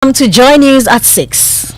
To Joy News at 6.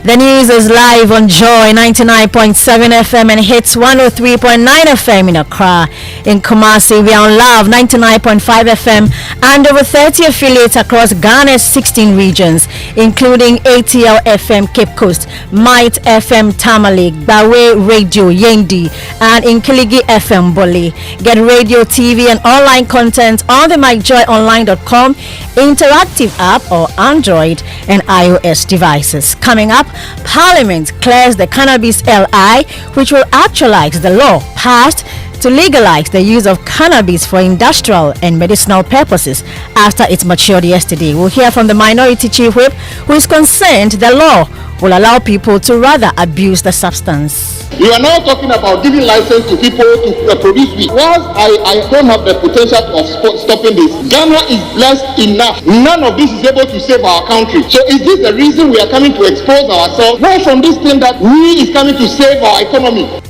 The news is live on Joy 99.7 FM and hits 103.9 FM in Accra. In Kumasi, we are on Love 99.5 FM and over 30 affiliates across Ghana's 16 regions, including ATL FM Cape Coast, Might FM Tamale, Bawe Radio Yendi, and in Kiligi FM Boli. Get radio, TV, and online content on the myjoyonline.com interactive app or Android and iOS devices. Coming up, Parliament clears the Cannabis LI, which will actualize the law passed to legalize the use of cannabis for industrial and medicinal purposes after it matured yesterday. We'll hear from the Minority Chief Whip, who is concerned the law will allow people to rather abuse the substance. You are now talking about giving license to people to produce weed. Whilst I don't have the potential of stopping this, Ghana is blessed enough. None of this is able to save our country. So is this the reason we are coming to expose ourselves? Why from this thing that we is coming to save our economy?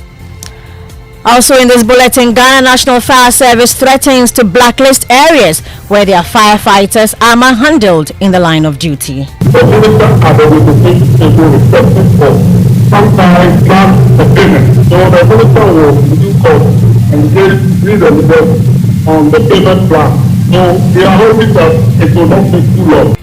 Also in this bulletin, Ghana National Fire Service threatens to blacklist areas where their firefighters are manhandled in the line of duty. Sometimes not the payment. So the minister will do court and give the on the payment plan. So we are hoping that it will not take too long.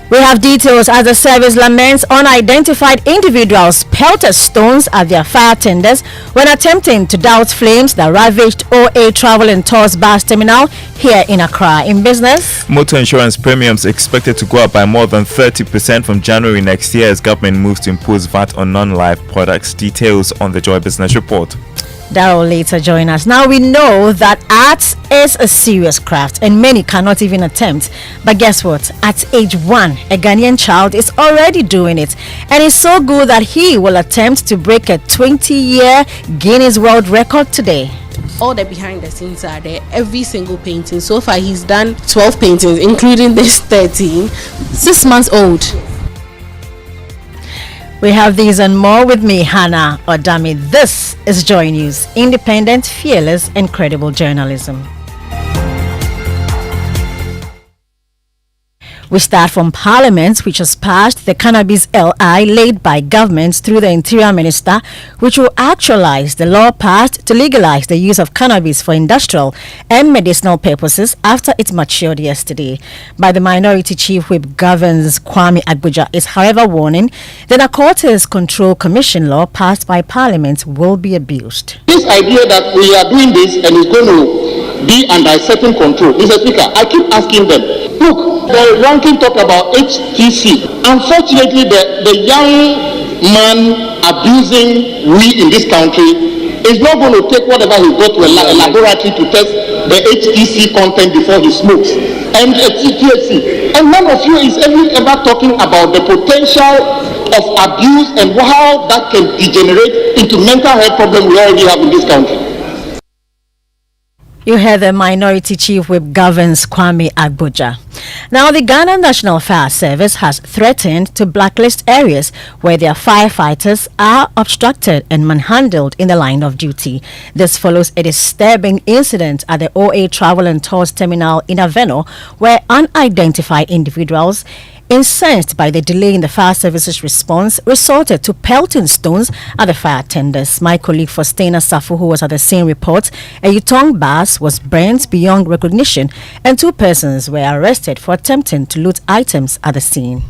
We have details as the service laments unidentified individuals pelted stones at their fire tenders when attempting to douse flames that ravaged OA Travel and Tours bus terminal here in Accra. In business, motor insurance premiums expected to go up by more than 30% from January next year as government moves to impose VAT on non-life products. Details on the Joy Business Report. That will later join us. Now we know that art is a serious craft and many cannot even attempt. But guess what? At age 1, a Ghanaian child is already doing it. And it's so good that he will attempt to break a 20-year Guinness World Record today. All the behind the scenes are there. Every single painting. So far he's done 12 paintings, including this 13. 6 months old. We have these and more with me, Hannah Odami. This is Joy News, independent, fearless, and credible journalism. We start from Parliament, which has passed the Cannabis LI laid by government through the Interior Minister, which will actualize the law passed to legalize the use of cannabis for industrial and medicinal purposes after it matured yesterday. By the Minority Chief Whip governs Kwame Agbuja is, however, warning that a Quarters Control Commission law passed by Parliament will be abused. This idea that we are doing this and it's going to be under certain control. Mr. Speaker, I keep asking them, look, the ranking talk about HTC. Unfortunately, the young man abusing weed in this country is not going to take whatever he got to a laboratory to test the HTC content before he smokes. And THC. And none of you is ever talking about the potential of abuse and how that can degenerate into mental health problem we already have in this country. You heard the Minority Chief Whip governs Kwame Agbuja. Now, the Ghana National Fire Service has threatened to blacklist areas where their firefighters are obstructed and manhandled in the line of duty. This follows a disturbing incident at the OA Travel and Tours terminal in Aveno, where unidentified individuals, incensed by the delay in the fire service's response, resorted to pelting stones at the fire tenders. My colleague Faustina Safu, who was at the scene, reports a Yutong bus was burnt beyond recognition and 2 persons were arrested for attempting to loot items at the scene.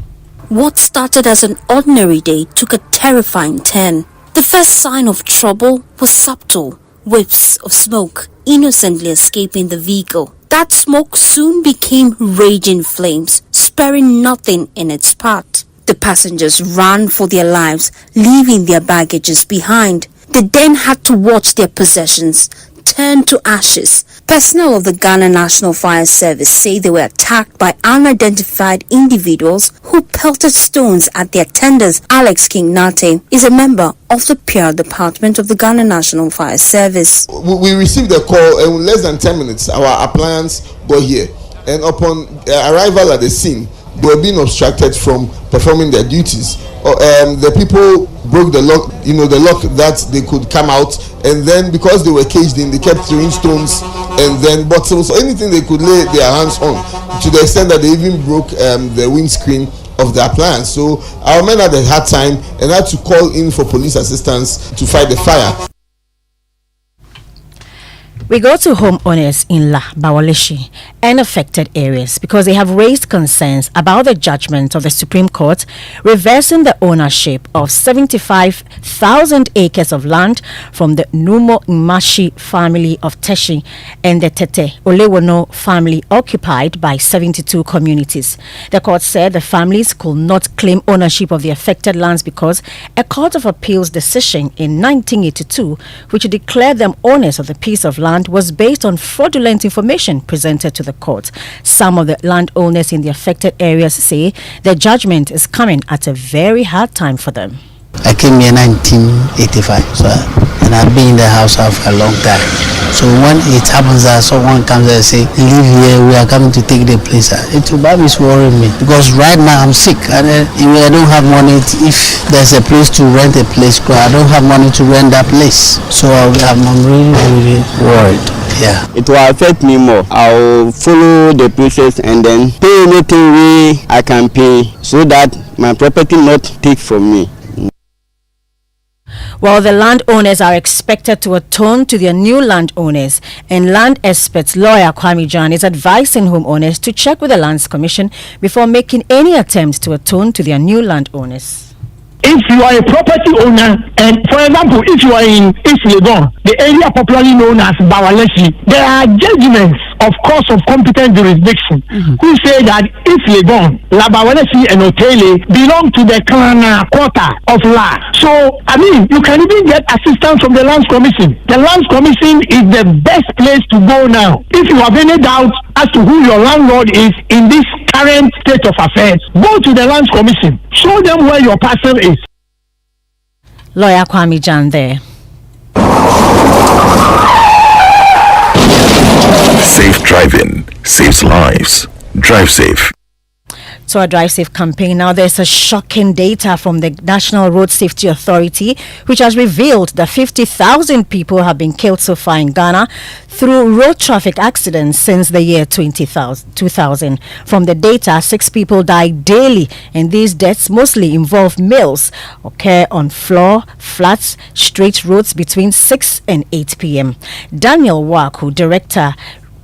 What started as an ordinary day took a terrifying turn. The first sign of trouble was subtle, whiffs of smoke innocently escaping the vehicle. That smoke soon became raging flames, sparing nothing in its path. The passengers ran for their lives, leaving their baggages behind. They then had to watch their possessions turn to ashes. Personnel of the Ghana National Fire Service say they were attacked by unidentified individuals who pelted stones at their tenders. Alex King Nate is a member of the PR department of the Ghana National Fire Service. We received a call and in less than 10 minutes our appliance got here, and upon arrival at the scene they were being obstructed from performing their duties. The people broke the lock, the lock that they could come out, and then because they were caged in, they kept throwing stones and then bottles or anything they could lay their hands on, to the extent that they even broke the windscreen of the appliance. So our men had a hard time and had to call in for police assistance to fight the fire. We go to homeowners in La Bawaleshi and affected areas because they have raised concerns about the judgment of the Supreme Court reversing the ownership of 75,000 acres of land from the Numo Nmashi family of Teshi and the Tete Olewono family occupied by 72 communities. The court said the families could not claim ownership of the affected lands because a Court of Appeals decision in 1982, which declared them owners of the piece of land, was based on fraudulent information presented to the court. Some of the landowners in the affected areas say the judgment is coming at a very hard time for them. I came here in 1985, and I've been in the house for a long time. So when it happens that someone comes and say, "Live here, we are coming to take the place," it will always worry me because right now I'm sick and I don't have money. If there's a place to rent a place, I don't have money to rent that place. So I'm really, really worried. Yeah, it will affect me more. I'll follow the process and then pay anything I can pay so that my property not take from me. Well, the landowners are expected to atone to their new landowners, and land experts lawyer Kwame Jan is advising homeowners to check with the Lands Commission before making any attempt to atone to their new landowners. If you are a property owner, and for example, if you are in East Legon, the area popularly known as Bawaleshi, there are judgments of course of competent jurisdiction who say that East Legon, La Bawaleshi and Otele belong to the Klana quarter of La. So, you can even get assistance from the Lands Commission. The Lands Commission is the best place to go now. If you have any doubt as to who your landlord is in this current state of affairs, go to the Lands Commission. Show them where your parcel is. Lawyer Kwame Jan there. Safe driving saves lives. Drive safe. To our Drive Safe campaign, now there's a shocking data from the National Road Safety Authority, which has revealed that 50,000 people have been killed so far in Ghana through road traffic accidents since the year 2000. From the data, 6 people die daily, and these deaths mostly involve males, occur on floor, flats, straight roads between 6 and 8 p.m. Daniel Waku, Director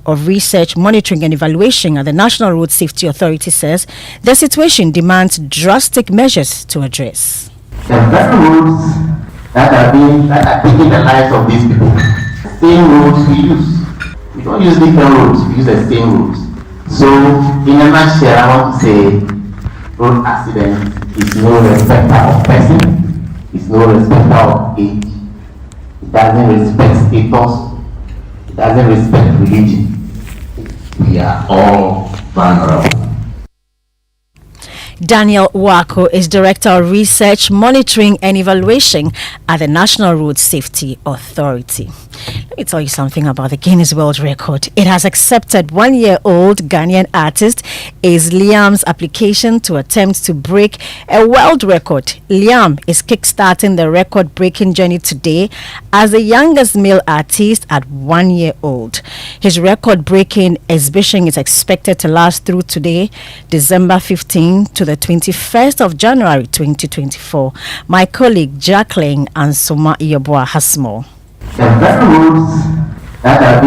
of Research, Monitoring and Evaluation at the National Road Safety Authority, says the situation demands drastic measures to address. The very roads that are taking the lives of these people, same roads we use. We don't use different roads, we use the same roads. So, in a nutshell, I want to say road accident is no respecter of person, it's no respecter of age, it doesn't respect status, it doesn't respect religion. We are all vulnerable. Daniel Wako is Director of Research, Monitoring and Evaluation at the National Road Safety Authority. Let me tell you something about the Guinness World Record. It has accepted 1-year-old Ghanaian artist Liam's application to attempt to break a world record. Liam is kickstarting the record-breaking journey today as the youngest male artist at 1 year old. His record-breaking exhibition is expected to last through today, December 15 to the 21st of January 2024. My colleague Jacqueline Ansoma Iyoboa has more. The very roads that are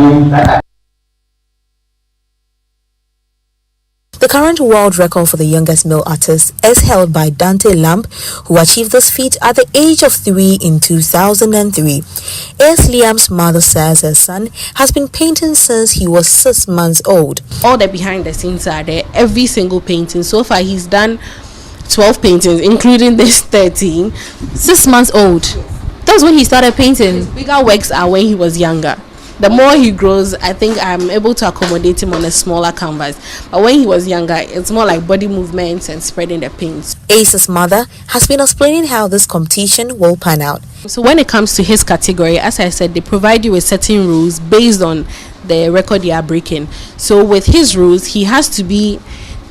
The current world record for the youngest male artist is held by Dante Lamb, who achieved this feat at the age of 3 in 2003. As Liam's mother says, her son has been painting since he was 6 months old. All the behind the scenes are there, every single painting. So far he's done 12 paintings, including this 13. 6 months old. That was when he started painting. His bigger works are when he was younger. The more he grows, I think I'm able to accommodate him on a smaller canvas. But when he was younger, it's more like body movements and spreading the paints. Ace's mother has been explaining how this competition will pan out. So when it comes to his category, as I said, they provide you with certain rules based on the record you are breaking. So with his rules, he has to be,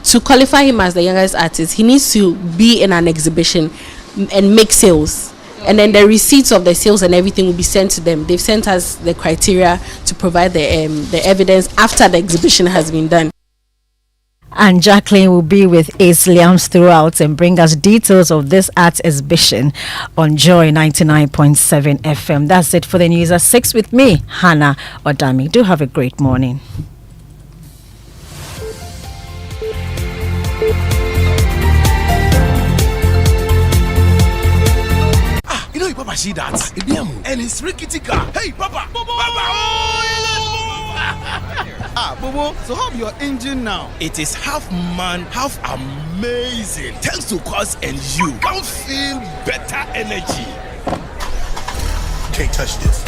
to qualify him as the youngest artist, he needs to be in an exhibition and make sales. and then the receipts of the sales and everything will be sent to them. They've sent us the criteria to provide the evidence after the exhibition has been done. And Jacqueline will be with Ace Liams throughout and bring us details of this art exhibition on Joy 99.7 FM. That's it for the news at 6 with me, Hannah Odami. Do have a great morning. You know, Papa, see that? And it's rickety car. Hey, Papa! Bobo, so how your engine now? It is half man, half amazing. Thanks to Quartz and you can feel better energy. Can't touch this.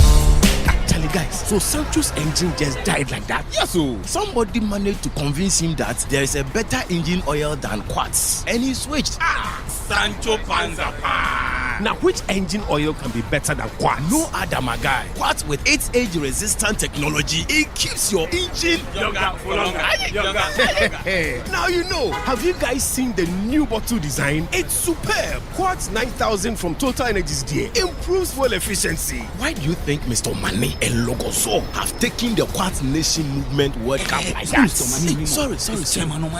Actually, guys, so Sancho's engine just died like that? Yes, so somebody managed to convince him that there is a better engine oil than Quartz, and he switched. Sancho Panzapa. Now, which engine oil can be better than Quartz? No other, my guy. Quartz with its age-resistant technology, it keeps your engine younger for longer. Now you know. Have you guys seen the new bottle design? It's superb. Quartz 9000 from Total Energies there improves fuel efficiency. Why do you think Mr. Mane and Logoso have taken the Quartz Nation movement World Cup like that? Sorry. Chairman.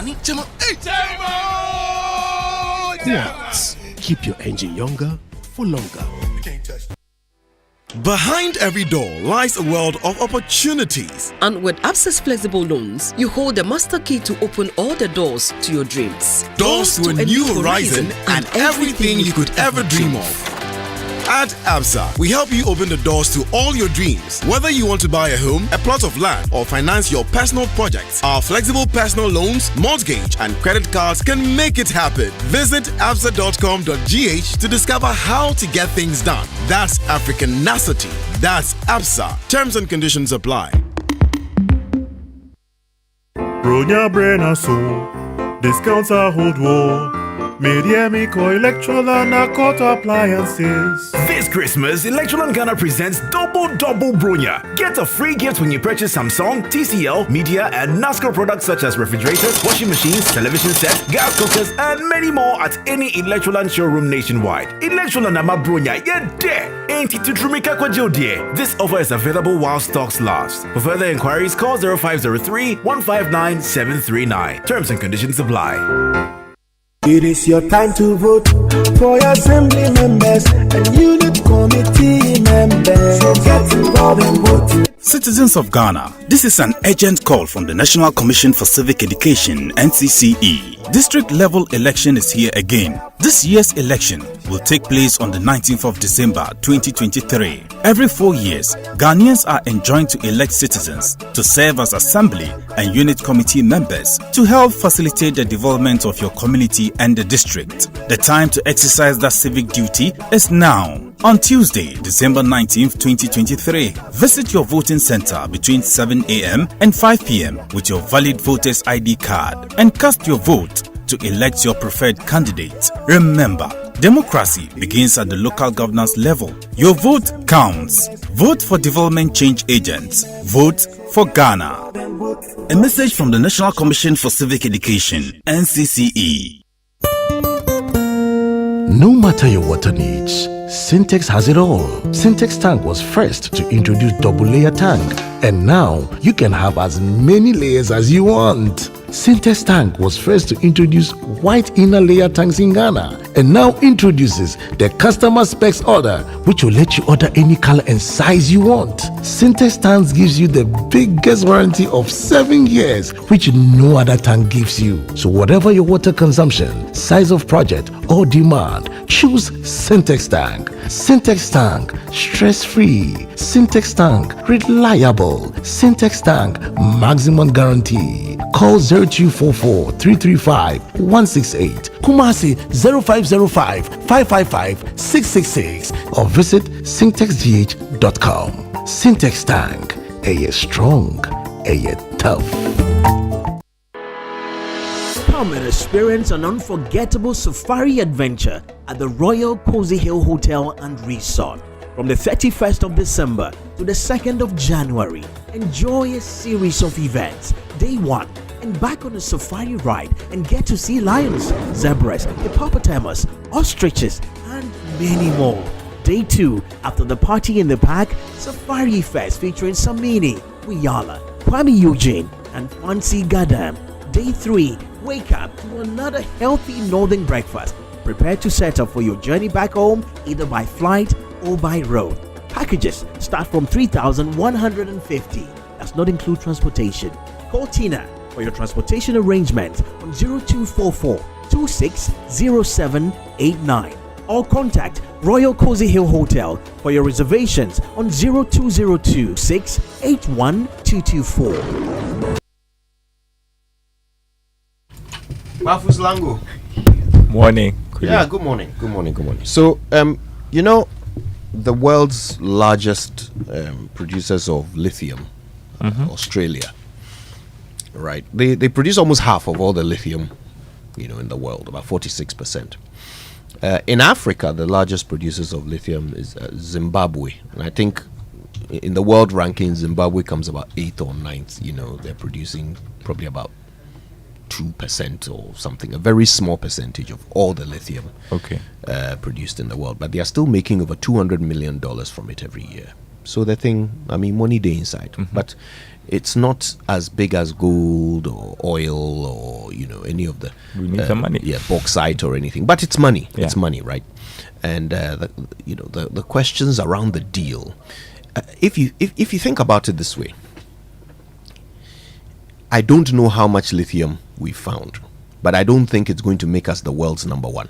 Quartz. Keep your engine younger for longer. Behind every door lies a world of opportunities. And with Absa's flexible loans, you hold the master key to open all the doors to your dreams. Doors to a new horizon and everything you could ever dream of. At Absa, we help you open the doors to all your dreams. Whether you want to buy a home, a plot of land, or finance your personal projects, our flexible personal loans, mortgage, and credit cards can make it happen. Visit absa.com.gh to discover how to get things done. That's Africanacity. That's Absa. Terms and conditions apply. Bronya Brenna so discounts are hold war. Mediamico Electoral and Court Appliances. This Christmas, Electoral Ghana presents Double Bronya. Get a free gift when you purchase Samsung, TCL, Media, and NASCAR products such as refrigerators, washing machines, television sets, gas cookers, and many more at any Electoral showroom nationwide. Electoral Nama Bronya, yeah, there. Ain't it to Trumika Kwajodie? This offer is available while stocks last. For further inquiries, call 0503 159 739. Terms and conditions apply. It is your time to vote for your assembly members and unit committee members. So get involved in voting. Citizens of Ghana, this is an urgent call from the National Commission for Civic Education, NCCE. District level election is here again. This year's election will take place on the 19th of December 2023. Every 4 years, Ghanaians are enjoined to elect citizens to serve as assembly and unit committee members to help facilitate the development of your community and the district. The time to exercise that civic duty is now. On Tuesday, December 19th, 2023, visit your voting center between 7 a.m. and 5 p.m. with your valid voter's ID card and cast your vote to elect your preferred candidate. Remember, democracy begins at the local governance level. Your vote counts. Vote for development change agents. Vote for Ghana. A message from the National Commission for Civic Education, NCCE. No matter your water needs, Syntex has it all. Syntex tank was first to introduce double layer tank, and now you can have as many layers as you want. Syntex tank was first to introduce white inner layer tanks in Ghana, and now introduces the customer specs order, which will let you order any color and size you want. Syntex tanks gives you the biggest warranty of 7 years, which no other tank gives you. So whatever your water consumption, size of project, or demand, choose Syntex tank. Syntex tank, stress-free. Syntex tank, reliable. Syntex tank, maximum guarantee. Call 0244 335 168, Kumasi 0505 555 666, or visit syntexgh.com. Syntex tank, a strong, a tough. Come and experience an unforgettable safari adventure at the Royal Cozy Hill Hotel and Resort. From the 31st of December to the 2nd of January, enjoy a series of events. Day 1, embark on a safari ride and get to see lions, zebras, hippopotamus, ostriches, and many more. Day 2, after the party in the park, Safari Fest featuring Samini, Wiyala, Kwame Eugene, and Fancy Gadam. Day 3, wake up to another healthy northern breakfast. Prepare to set up for your journey back home either by flight or by road. Packages start from 3,150. Does not include transportation. Call Tina for your transportation arrangement on 0244 260789 or contact Royal Cozy Hill Hotel for your reservations on 0202 681 Mafus Lango. Morning. Yeah, good morning. Good morning. Good morning. So, you know, the world's largest producers of lithium, Australia, right? They produce almost half of all the lithium, you know, in the world, about 46%. In Africa, the largest producers of lithium is Zimbabwe, and I think in the world ranking, Zimbabwe comes about 8th or 9th. You know, they're producing probably about 2% or something, a very small percentage of all the lithium produced in the world, but they are still making over $200 million from it every year. So the thing, I mean, money day inside, but it's not as big as gold or oil or, you know, any of the money, bauxite or anything, but it's money. It's money, right? And the questions around the deal, if you think about it this way, I don't know how much lithium we found, but I don't think it's going to make us the world's number one.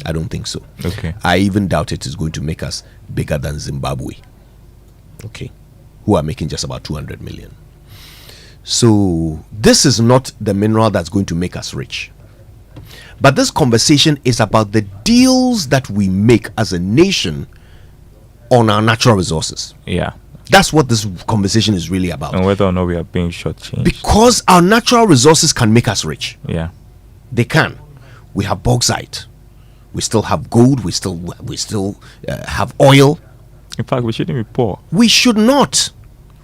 I don't think so. I even doubt it is going to make us bigger than Zimbabwe, who are making just about 200 million. So this is not the mineral that's going to make us rich. But this conversation is about the deals that we make as a nation on our natural resources. Yeah. That's what this conversation is really about. And whether or not we are being shortchanged. Because our natural resources can make us rich. Yeah. They can. We have bauxite. We still have gold. We still have oil. In fact, we shouldn't be poor. We should not.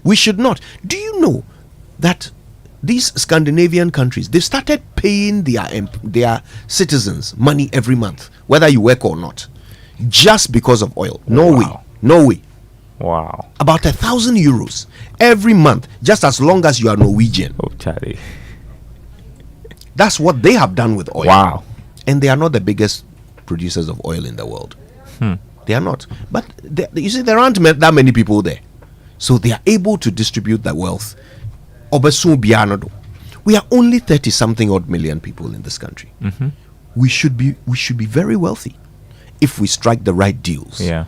We should not. Do you know that these Scandinavian countries, they've started paying their citizens money every month, whether you work or not, just because of oil? Norway. Wow. About 1,000 euros every month, just as long as you are Norwegian. Oh, Charlie. That's what they have done with oil. Wow. And they are not the biggest producers of oil in the world. They are not. But you see, there aren't that many people there. So they are able to distribute the wealth. We are only 30-something odd million people in this country. We should be very wealthy if we strike the right deals. Yeah.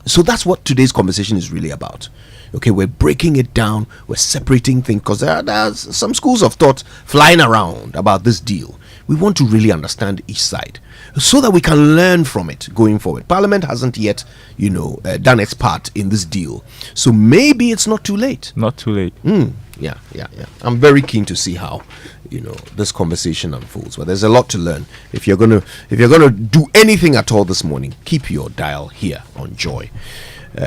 So that's what today's conversation is really about. Okay, we're breaking it down, we're separating things, because there's some schools of thought flying around about this deal. We want to really understand each side so that we can learn from it going forward. Parliament hasn't yet, done its part in this deal, so maybe it's not too late. Not too late. Yeah. I'm very keen to see how this conversation unfolds. But there's a lot to learn. If you're gonna do anything at all this morning, keep your dial here on Joy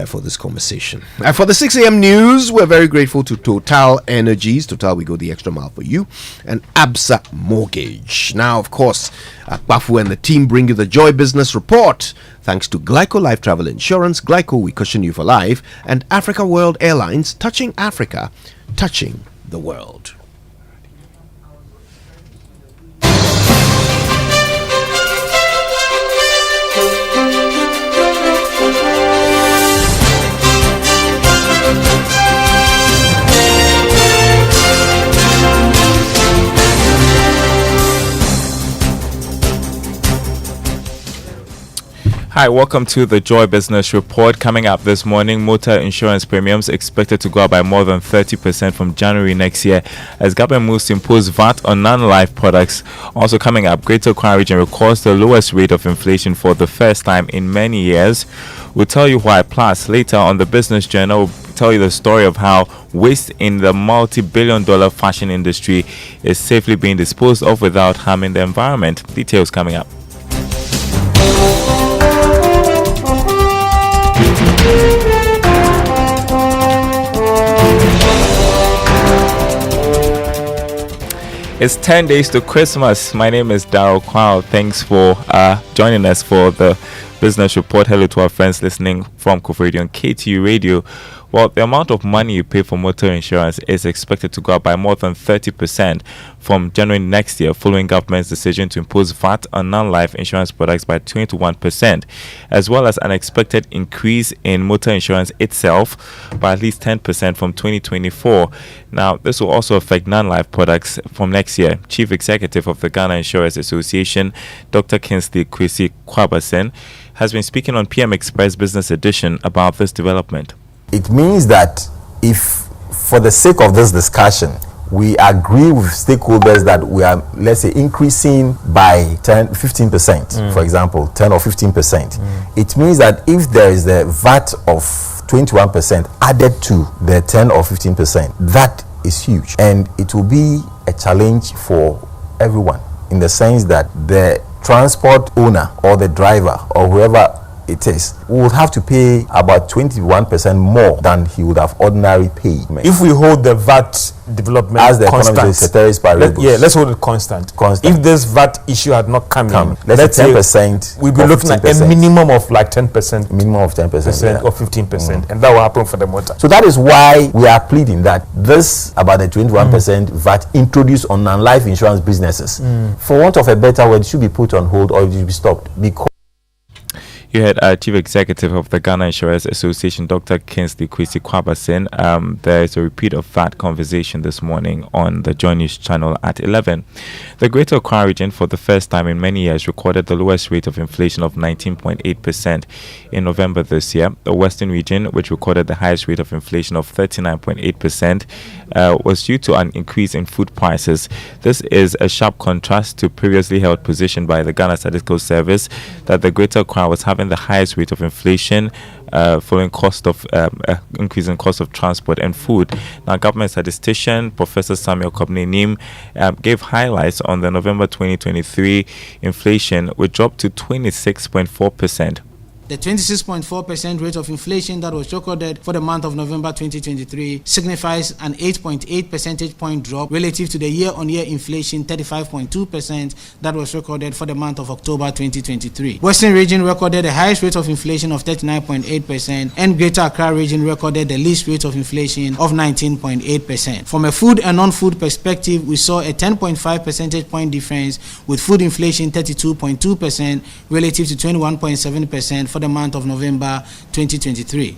for this conversation. For the 6 a.m. news, we're very grateful to Total Energies. Total, we go the extra mile for you. And ABSA Mortgage. Now, of course, Akbafu and the team bring you the Joy Business Report. Thanks to Glyco Life Travel Insurance, Glyco, we cushion you for life, and Africa World Airlines, touching Africa, touching the world. Hi, welcome to the Joy Business Report. Coming up this morning, motor insurance premiums expected to go up by more than 30% from January next year as government moves to impose VAT on non-life products. Also coming up, Greater Accra region records the lowest rate of inflation for the first time in many years. We'll tell you why. Plus, later on the Business Journal, we'll tell you the story of how waste in the multi-billion-dollar fashion industry is safely being disposed of without harming the environment. Details coming up. It's 10 days to Christmas. My name is Daryl Kwao. Thanks for joining us for the business report. Hello to our friends listening from Kof Radio and KTU Radio. Well, the amount of money you pay for motor insurance is expected to go up by more than 30% from January next year, following government's decision to impose VAT on non-life insurance products by 21%, as well as an expected increase in motor insurance itself by at least 10% from 2024. Now, this will also affect non-life products from next year. Chief Executive of the Ghana Insurers Association, Dr. Kingsley Kwesi Kwabasen, has been speaking on PM Express Business Edition about this development. It means that if, for the sake of this discussion, we agree with stakeholders that we are, let's say, increasing by 15%, for example, 10 or 15%, it means that if there is the VAT of 21% added to the 10 or 15%, that is huge. And it will be a challenge for everyone, in the sense that the transport owner or the driver or whoever it is would have to pay about 21% more than he would have ordinarily paid. If we hold the VAT development as the constant, let's hold it constant. If this VAT issue had not come in, let's say 10%, we'd be looking at a minimum of like 10%, minimum of 10%, or 15%, and that will happen for the motor. So that is why we are pleading that this about the 21% VAT introduced on non-life insurance businesses, for want of a better word, should be put on hold or it should be stopped. Because you had Chief Executive of the Ghana Insurers Association, Dr. Kingsley Kwesi Kwabasen. There is a repeat of that conversation this morning on the Joy News channel at 11. The Greater Accra region, for the first time in many years, recorded the lowest rate of inflation of 19.8% in November this year. The Western region, which recorded the highest rate of inflation of 39.8%, was due to an increase in food prices. This is a sharp contrast to previously held position by the Ghana Statistical Service that the Greater Accra was having the highest rate of inflation following increase in cost of transport and food. Now, government statistician Professor Samuel Kobnenim gave highlights on the November 2023 inflation, which dropped to 26.4%. The 26.4% rate of inflation that was recorded for the month of November 2023 signifies an 8.8 percentage point drop relative to the year-on-year inflation 35.2% that was recorded for the month of October 2023. Western region recorded the highest rate of inflation of 39.8%, and Greater Accra region recorded the least rate of inflation of 19.8%. From a food and non-food perspective, we saw a 10.5 percentage point difference, with food inflation 32.2% relative to 21.7% for the month of November 2023.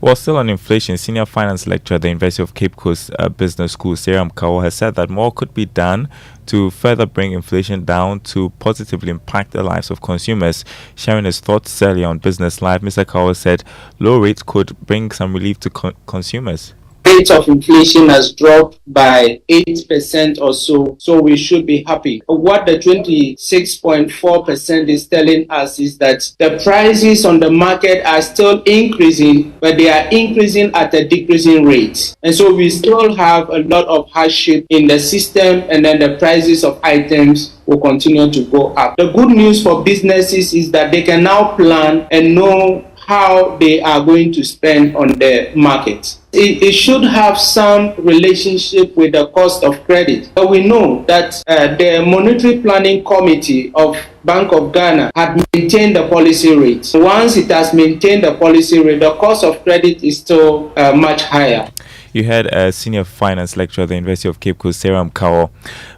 Well, still on inflation, senior finance lecturer at the University of Cape Coast Business School, Seram Kao, has said that more could be done to further bring inflation down to positively impact the lives of consumers. Sharing his thoughts earlier on Business Live, Mr. Kao said low rates could bring some relief to consumers. Rate of inflation has dropped by 8% or so we should be happy. What the 26.4% is telling us is that the prices on the market are still increasing, but they are increasing at a decreasing rate. And so we still have a lot of hardship in the system, and then the prices of items will continue to go up. The good news for businesses is that they can now plan and know how they are going to spend on the market. It should have some relationship with the cost of credit. But we know that the Monetary Planning Committee of Bank of Ghana had maintained the policy rate. Once it has maintained the policy rate, the cost of credit is still much higher. You had a senior finance lecturer at the University of Cape Coast, Seram Kao.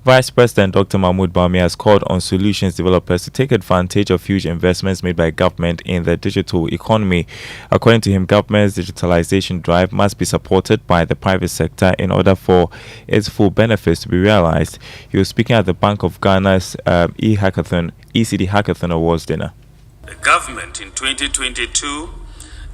Vice President Dr. Mahmoud Bawumia has called on solutions developers to take advantage of huge investments made by government in the digital economy. According to him, government's digitalization drive must be supported by the private sector in order for its full benefits to be realized. He was speaking at the Bank of Ghana's ECD Hackathon Awards dinner. The government in 2022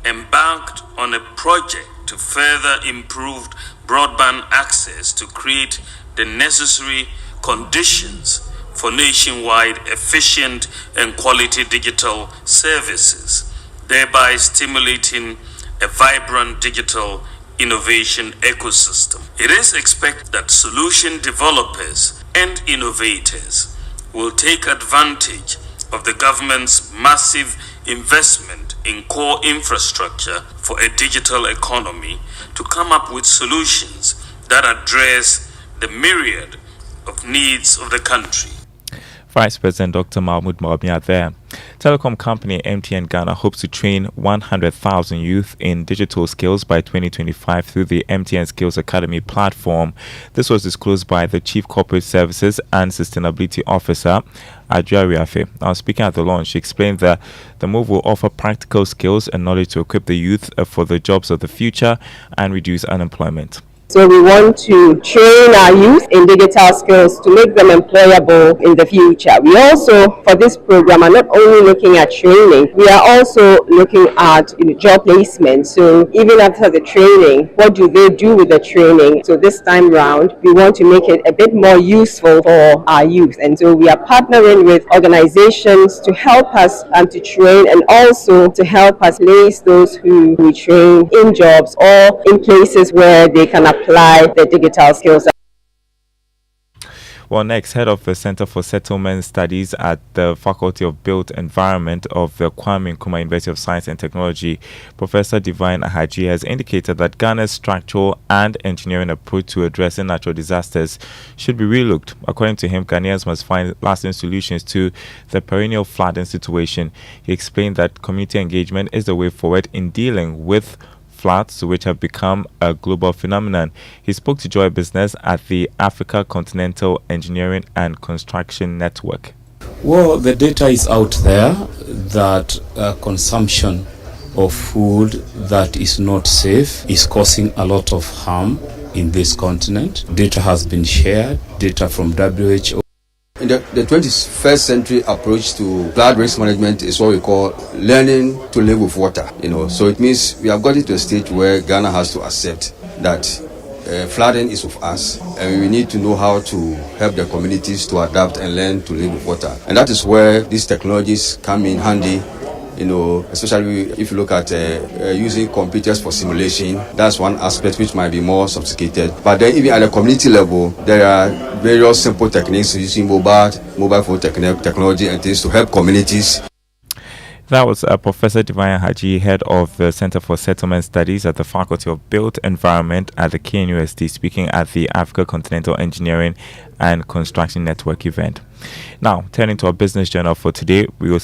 embarked on a project to further improve broadband access to create the necessary conditions for nationwide efficient and quality digital services, thereby stimulating a vibrant digital innovation ecosystem. It is expected that solution developers and innovators will take advantage of the government's massive investment in core infrastructure for a digital economy to come up with solutions that address the myriad of needs of the country. Vice President Dr. Mahmoud Bawumia there. Telecom company MTN Ghana hopes to train 100,000 youth in digital skills by 2025 through the MTN Skills Academy platform. This was disclosed by the Chief Corporate Services and Sustainability Officer, Adria Riafe. Now, speaking at the launch, she explained that the move will offer practical skills and knowledge to equip the youth for the jobs of the future and reduce unemployment. So we want to train our youth in digital skills to make them employable in the future. We also, for this program, are not only looking at training, we are also looking at job placement. So even after the training, what do they do with the training? So this time round, we want to make it a bit more useful for our youth. And so we are partnering with organizations to help us to train and also to help us place those who we train in jobs or in places where they can apply the digital skills. Well, next, head of the Center for Settlement Studies at the Faculty of Built Environment of the Kwame Nkrumah University of Science and Technology, Professor Divine Ahaji, has indicated that Ghana's structural and engineering approach to addressing natural disasters should be relooked. According to him, Ghanaians must find lasting solutions to the perennial flooding situation. He explained that community engagement is the way forward in dealing with floods, which have become a global phenomenon. He spoke to Joy Business at the Africa Continental Engineering and Construction Network. Well, the data is out there that consumption of food that is not safe is causing a lot of harm in this continent. Data has been shared, data from WHO. In the 21st century approach to flood risk management is what we call learning to live with water. So it means we have got to a stage where Ghana has to accept that flooding is with us, and we need to know how to help the communities to adapt and learn to live with water. And that is where these technologies come in handy. Especially if you look at using computers for simulation, that's one aspect which might be more sophisticated. But then even at the community level, there are various simple techniques using mobile phone technology and things to help communities. That was Professor Divine Haji, head of the Center for Settlement Studies at the Faculty of Built Environment at the KNUST, speaking at the Africa Continental Engineering and Construction Network event. Now, turning to our business journal for today, we'll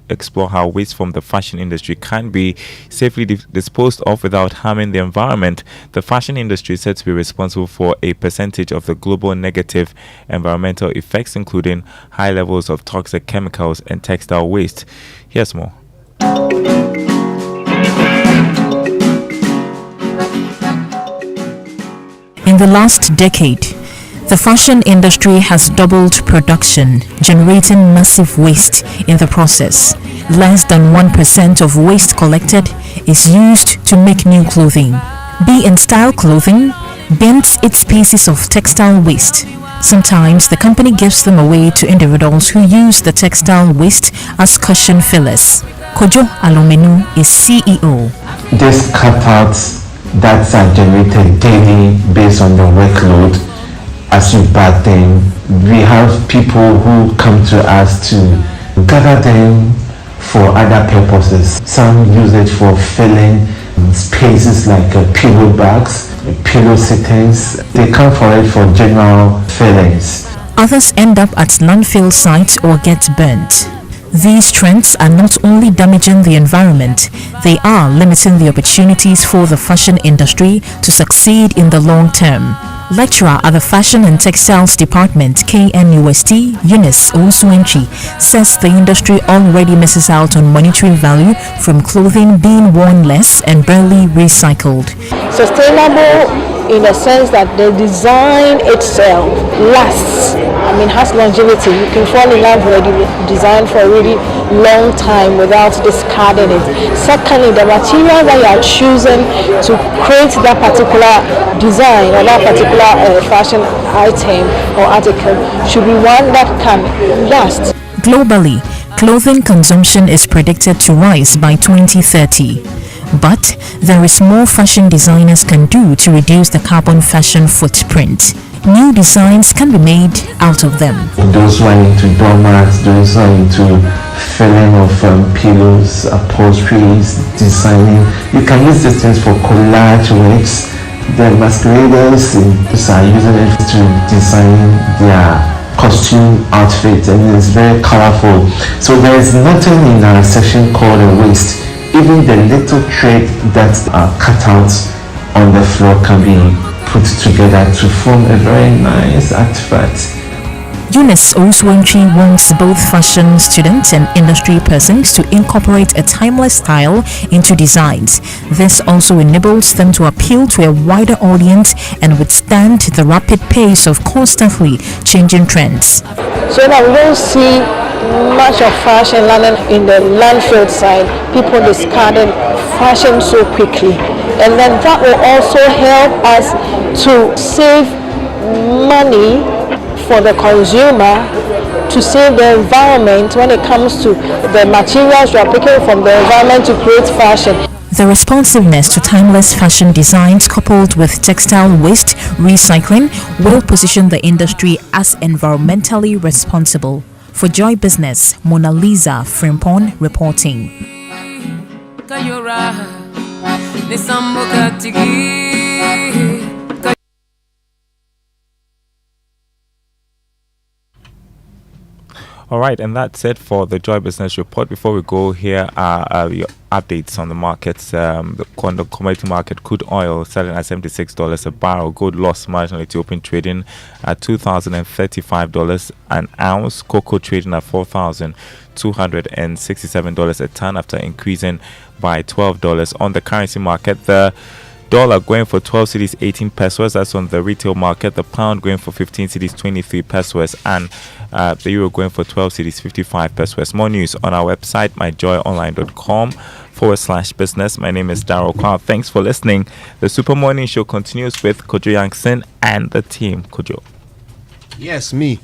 explore how waste from the fashion industry can be safely disposed of without harming the environment. The fashion industry is said to be responsible for a percentage of the global negative environmental effects, including high levels of toxic chemicals and textile waste. Here's more. In the last decade, the fashion industry has doubled production, generating massive waste in the process. Less than 1% of waste collected is used to make new clothing. Be in Style Clothing bins its pieces of textile waste. Sometimes the company gives them away to individuals who use the textile waste as cushion fillers. Kojo Alomenu is CEO. These cutouts that are generated daily based on the workload, as you bag them, we have people who come to us to gather them for other purposes. Some use it for filling spaces like pillow bags, pillow sittings. They come for it for general fillings. Others end up at landfill sites or get burnt. These trends are not only damaging the environment, they are limiting the opportunities for the fashion industry to succeed in the long term. Lecturer at the Fashion and Textiles Department, KNUST, Eunice Owusu-Entry, says the industry already misses out on monetary value from clothing being worn less and barely recycled. Sustainable in the sense that the design itself lasts, has longevity. You can fall in love with the design for a really long time without discarding it. Secondly, the material that you are choosing to create that particular design or that particular fashion item or article should be one that can last. Globally, clothing consumption is predicted to rise by 2030. But there is more fashion designers can do to reduce the carbon fashion footprint. New designs can be made out of them. Those who are into doormats, those who are into filling of pillows, upholsteries, designing. You can use these things for collage works. The masqueraders are using it to design their costume outfit, and it's very colorful. So there is nothing in our section called a waste. Even the little thread that are cut out on the floor can be put together to form a very nice artifact. Eunice Oswentry wants both fashion students and industry persons to incorporate a timeless style into designs. This also enables them to appeal to a wider audience and withstand the rapid pace of constantly changing trends. So that we don't see much of fashion landing in the landfill side, people discarding fashion so quickly. And then that will also help us to save money for the consumer, to save the environment when it comes to the materials we are picking from the environment to create fashion. The responsiveness to timeless fashion designs coupled with textile waste recycling will position the industry as environmentally responsible. For Joy Business, Mona Lisa Frimpong reporting. All right, and that's it for the Joy Business Report. Before we go, here are your updates on the markets. The commodity market, crude oil selling at $76 a barrel. Gold lost marginally to open trading at $2,035 an ounce. Cocoa trading at $4,267 a ton after increasing by $12. On the currency market, the dollar going for 12 cedis 18 pesos. That's on the retail market. The pound going for 15 cedis 23 pesos, and the euro going for 12 cedis 55 pesos. More news on our website, myjoyonline.com/business. My name is Daryl Kwao. Thanks for listening. The Super Morning Show continues with Kojo Yankson and the team. Kojo. Yes, me.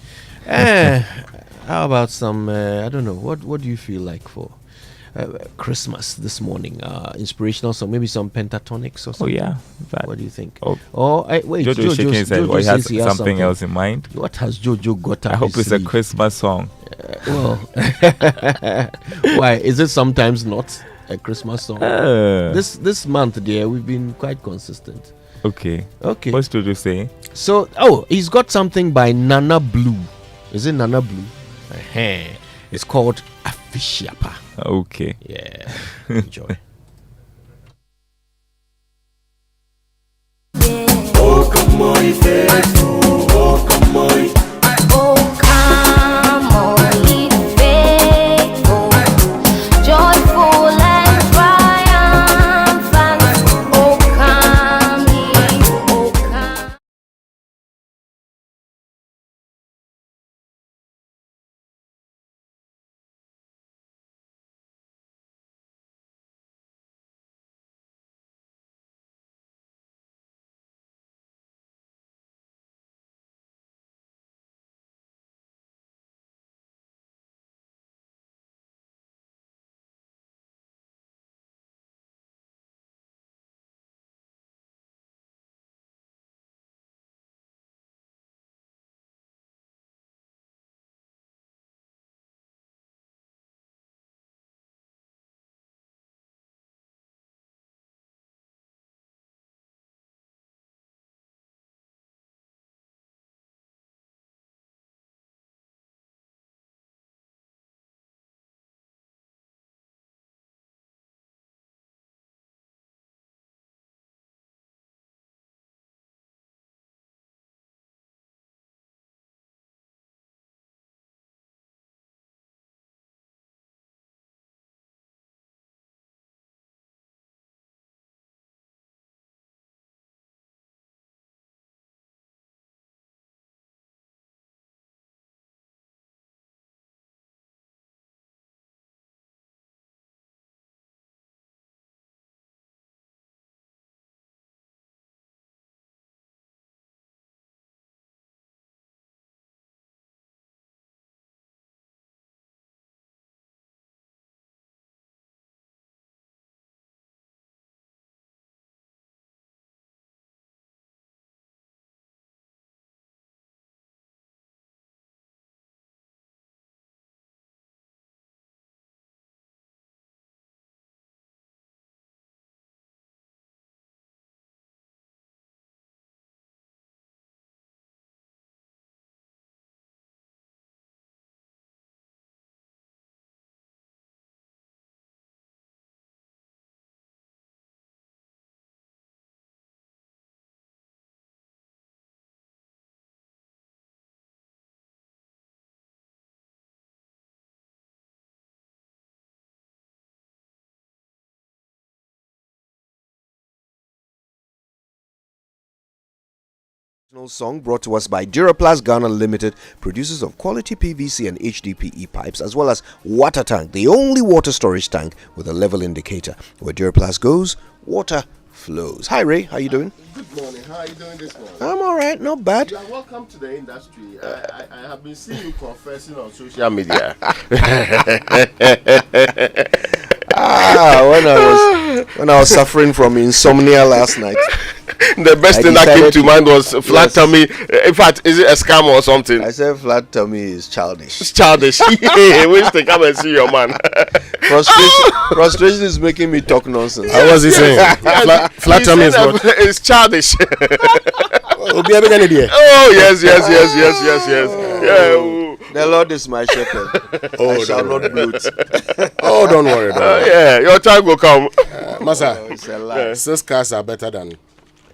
How about some? I don't know. What do you feel like for Christmas this morning? Inspirational song, maybe some pentatonics or something. Oh yeah, what do you think? Oh, wait. Jojo shaking his head. He has something else in mind. What has Jojo got up I hope his it's a sleeve? Christmas song. Well, why is it sometimes not a Christmas song? This month, dear, we've been quite consistent. Okay. What's Jojo say? So, he's got something by Nana Blue. Is it Nana Blue? It's called Afishiapa. Okay. Yeah. Enjoy. Oh, come on, faithful. Oh, come on. Song brought to us by Duraplast Ghana Limited, producers of quality PVC and HDPE pipes, as well as Water Tank, the only water storage tank with a level indicator. Where Duraplast goes, water flows. Hi Ray, how you doing? Good morning. How are you doing this morning? I'm all right, not bad. You are welcome to the industry. I have been seeing you confessing on social media. When I was suffering from insomnia last night, the best thing that came to mind was flat tummy. In fact, is it a scam or something? I said flat tummy is childish. It's childish. Yeah, wish to come and see your man. Frustration is making me talk nonsense. How was he saying? Flat tummy is what? It's childish. Oh yes. Yeah. The Lord is my shepherd. I shall not bloat. Oh, don't worry. Yeah, your time will come. Massa, it's a lie. 6 cars are better than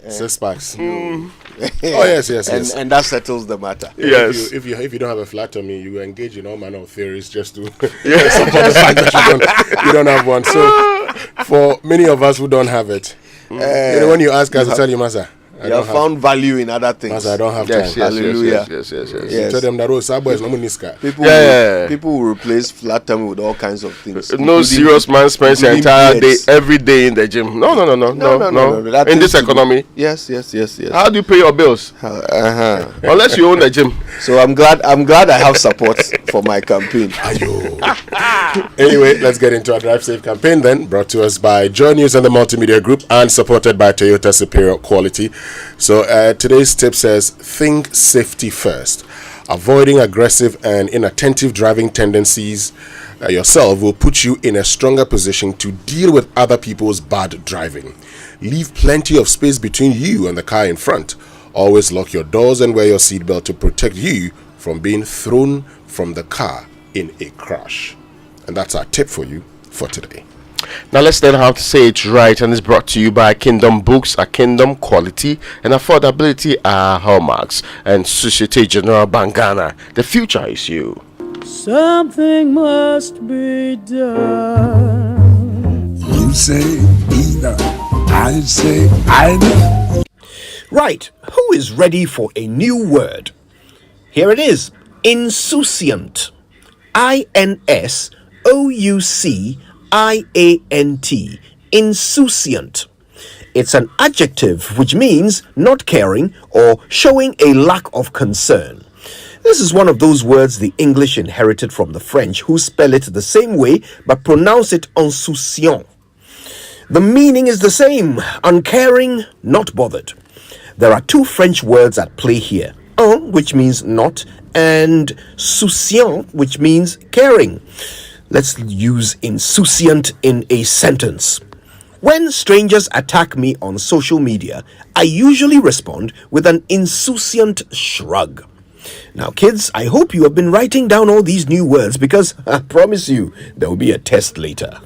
6 packs. Oh yes. And that settles the matter. Yes. If you don't have a flat tummy, you engage in all manner of theories just to support the fact that you don't have one. So for many of us who don't have it, when you ask us to tell you, Massa, you have found value in other things. Massa, I don't have time. Hallelujah. Yes. Tell them that Sabo is no niska. People will replace flat tummy with all kinds of things. No serious man spends the entire day, every day in the gym. No. In this economy. Yes. How do you pay your bills? Unless you own the gym. So I'm glad I have support for my campaign. Anyway, let's get into our Drive Safe campaign then, brought to us by Joy News and the Multimedia Group and supported by Toyota Superior Quality. So today's tip says, think safety first. Avoiding aggressive and inattentive driving tendencies yourself will put you in a stronger position to deal with other people's bad driving. Leave plenty of space between you and the car in front. Always lock your doors and wear your seatbelt to protect you from being thrown from the car in a crash. And that's our tip for you for today. Now let's learn how to say it right, and it's brought to you by Kingdom Books. A Kingdom quality and affordability are hallmarks, and Societe Generale Bank Ghana. The future is you. Something must be done. You say either, I say either. Right, who is ready for a new word? Here it is, insouciant. INSOUCIANT, insouciant. It's an adjective which means not caring or showing a lack of concern. This is one of those words the English inherited from the French, who spell it the same way but pronounce it insouciant. The meaning is the same, uncaring, not bothered. There are 2 French words at play here. Un, which means not, and souciant, which means caring. Let's use insouciant in a sentence. When strangers attack me on social media, I usually respond with an insouciant shrug. Now, kids, I hope you have been writing down all these new words because I promise you there will be a test later.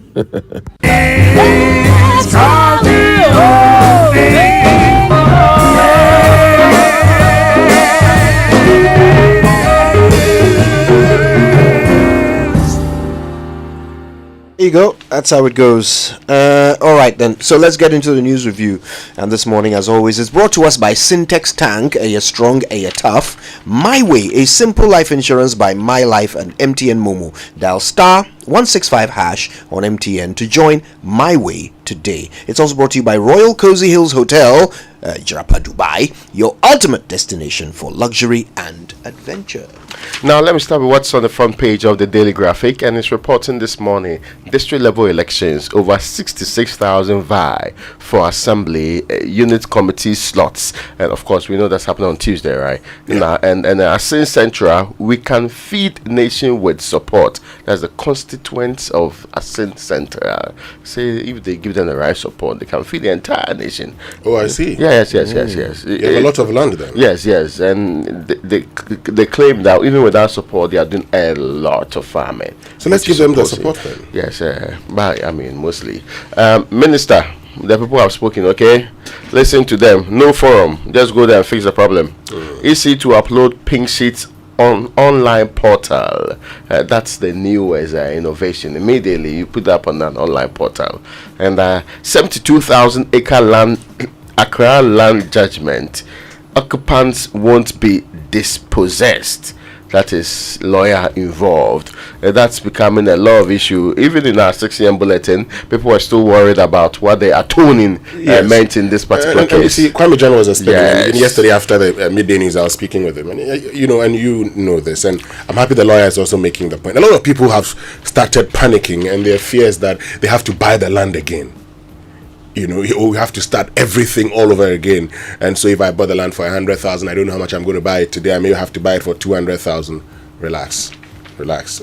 There you go. That's how it goes. All right then. So let's get into the news review. And this morning, as always, it's brought to us by Syntex Tank, a strong, a tough. My Way, a simple life insurance by My Life and MTN Momo. Dial *165# on MTN to join My Way today. It's also brought to you by Royal Cozy Hills Hotel, Jarapa, Dubai, your ultimate destination for luxury and adventure. Now let me start with what's on the front page of the Daily Graphic, and it's reporting this morning district level elections, over 66,000 vie for assembly unit committee slots, and of course we know that's happening on Tuesday, right? Now, and Asin Central, we can feed nation with support. That's the constituents of Asin Central. Say if they give them the right support, they can feed the entire nation. Oh, I see. Yes. You have a lot of land then. Yes, and they claim that even without support, they are doing a lot of farming. So let's give them the support then. Yes, but I mean mostly. Minister, the people have spoken. Okay, listen to them. No forum. Just go there and fix the problem. Easy to upload pink sheets on online portal. That's the newest innovation. Immediately you put up on an online portal, and 72,000 acre land Accra land judgment occupants won't be dispossessed. That is lawyer involved. That's becoming a lot of issue. Even in our 6 a.m. bulletin, people are still worried about what the atoning meant in this particular case. You see, Kwame John was speaking. Yes. Yesterday after the midday news, I was speaking with him, and you know this, and I'm happy the lawyer is also making the point. A lot of people have started panicking, and their fears that they have to buy the land again. You know, we have to start everything all over again. And so if I bought the land for 100,000, I don't know how much I'm going to buy it today. I may have to buy it for 200,000. Relax,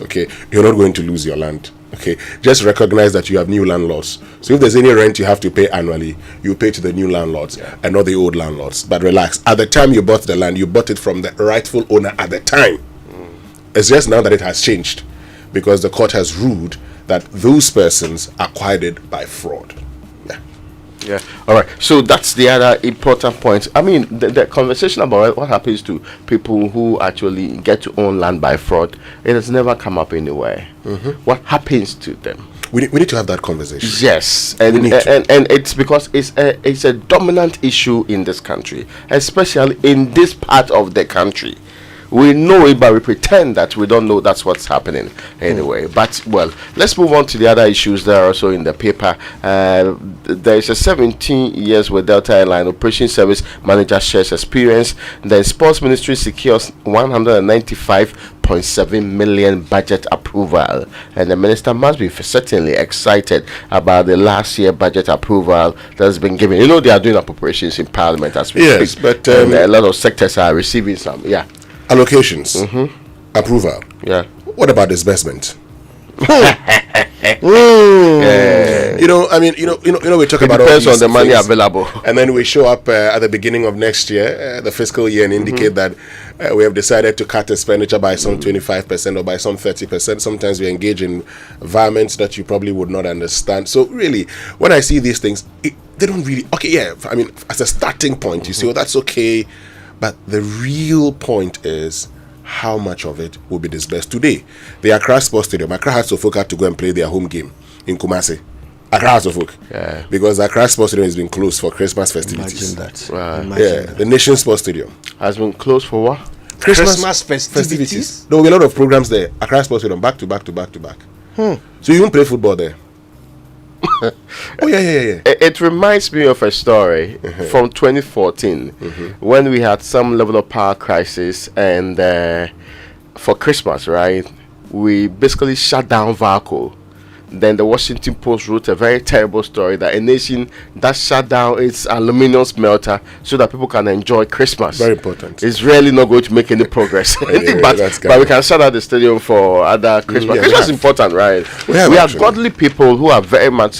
okay? You're not going to lose your land, okay? Just recognize that you have new landlords. So if there's any rent you have to pay annually, you pay to the new landlords and not the old landlords. But relax. At the time you bought the land, you bought it from the rightful owner at the time. It's just now that it has changed because the court has ruled that those persons acquired it by fraud. Yeah. All right. So that's the other important point. I mean, the conversation about what happens to people who actually get to own land by fraud, it has never come up anywhere. What happens to them? We need to have that conversation. Yes, and it's because it's a dominant issue in this country, especially in this part of the country. We know it, but we pretend that we don't know that's what's happening anyway. But, well, let's move on to the other issues that are also in the paper. There is a 17 years with Delta Airline Operation Service Manager shares experience. The Sports Ministry secures 195.7 million budget approval. And the minister must be certainly excited about the last year budget approval that's been given. You know, they are doing appropriations in Parliament as we speak. But and a lot of sectors are receiving some. Allocations, approval. What about disbursement? You know, I mean, you know, we talk about all depends these on the money things, available, and then we show up at the beginning of next year, the fiscal year, and indicate that we have decided to cut expenditure by some 25% or by some 30%. Sometimes we engage in environments that you probably would not understand. So really, when I see these things, they don't really. I mean, as a starting point, you see, well, that's okay. But the real point is how much of it will be disbursed today. The Accra Sports Stadium, Accra Hearts of Oak had to go and play their home game in Kumasi. Accra Hearts of Oak. Because Accra Sports Stadium has been closed for Christmas festivities. Imagine that. The Nation Sports Stadium has been closed for what? Christmas festivities. There will be a lot of programs there. Accra Sports Stadium, back to back. So you won't play football there. It reminds me of a story from 2014 when we had some level of power crisis, and for Christmas, right, we basically shut down Valco. Then the Washington Post wrote a very terrible story that a nation that shut down its aluminum smelter so that people can enjoy Christmas. Very important. It's really not going to make any progress. But we can shut out the stadium for other Christmas. Christmas is important, right? We are godly people who are very much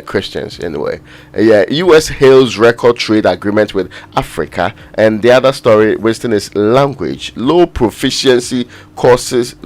Christians anyway. U.S. hails record trade agreement with Africa. And the other story, Winston, is language. Low proficiency causes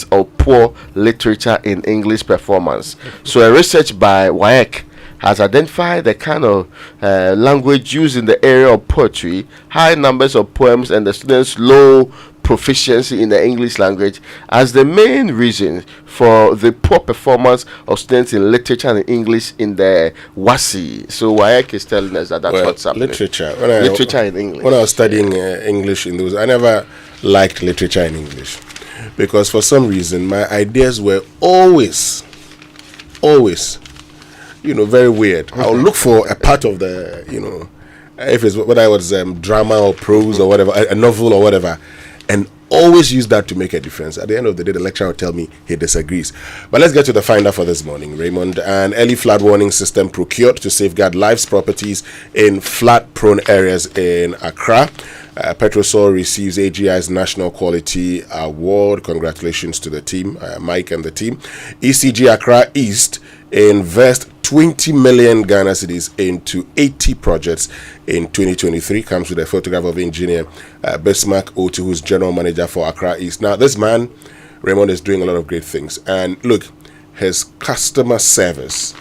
of poor literature in English performance. So a research by WAEC has identified the kind of language used in the area of poetry, high numbers of poems, and the students' low proficiency in the English language as the main reason for the poor performance of students in literature and English in the WASI. So WAEC is telling us that that's what's happening. Literature in English. When I was studying English in those, I never liked literature in English because for some reason my ideas were always, very weird. I'll look for a part of the, if it's whether it was drama or prose or whatever, a novel or whatever, and always use that to make a difference. At the end of the day, the lecturer will tell me he disagrees. But let's get to the finder for this morning, Raymond. An early flood warning system procured to safeguard lives, properties in flood-prone areas in Accra. Petrosol receives AGI's National Quality Award. Congratulations to the team, Mike and the team. ECG Accra East invest 20 million Ghana cedis into 80 projects in 2023. Comes with a photograph of engineer Bismarck Otu, who's general manager for Accra East. Now, this man, Raymond, is doing a lot of great things. And look, his customer service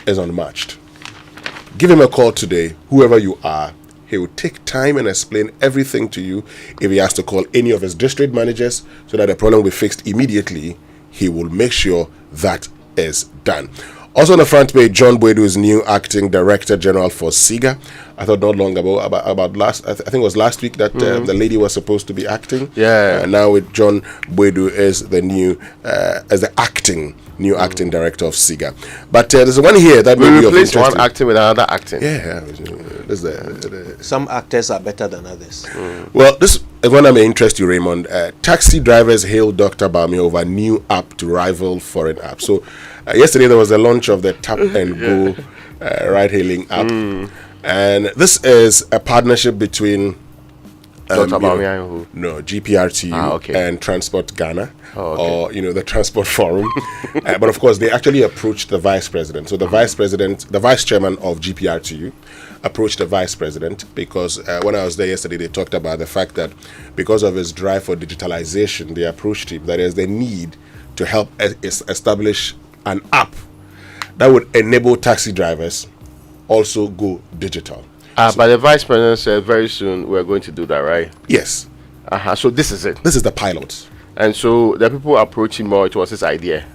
is unmatched. Give him a call today, whoever you are. He will take time and explain everything to you. If he has to call any of his district managers so that the problem will be fixed immediately, he will make sure that is done. Also on the front page, John Boyd, who is new acting director general for SIGA. I thought not long ago about last. I think it was last week that the lady was supposed to be acting. Yeah. Now with John Boydu as the new as the acting director of SIGA. But there's one here that we may be of replace interest. one acting with another acting. Yeah. Some actors are better than others. Well, this is one that may interest you, Raymond. Taxi drivers hail Dr. Bami over new app to rival foreign apps. So yesterday there was the launch of the Tap and Go ride-hailing app. And this is a partnership between GPRTU and Transport Ghana, or the Transport Forum. But of course, they actually approached the vice president. So the vice chairman of GPRTU, approached the vice president because when I was there yesterday, they talked about the fact that because of his drive for digitalization, they approached him. That is, the need to help establish an app that would enable taxi drivers also go digital. But the vice president said very soon we're going to do that, right? Yes. So this is it. This is the pilot. And so the people approaching more, it was his idea.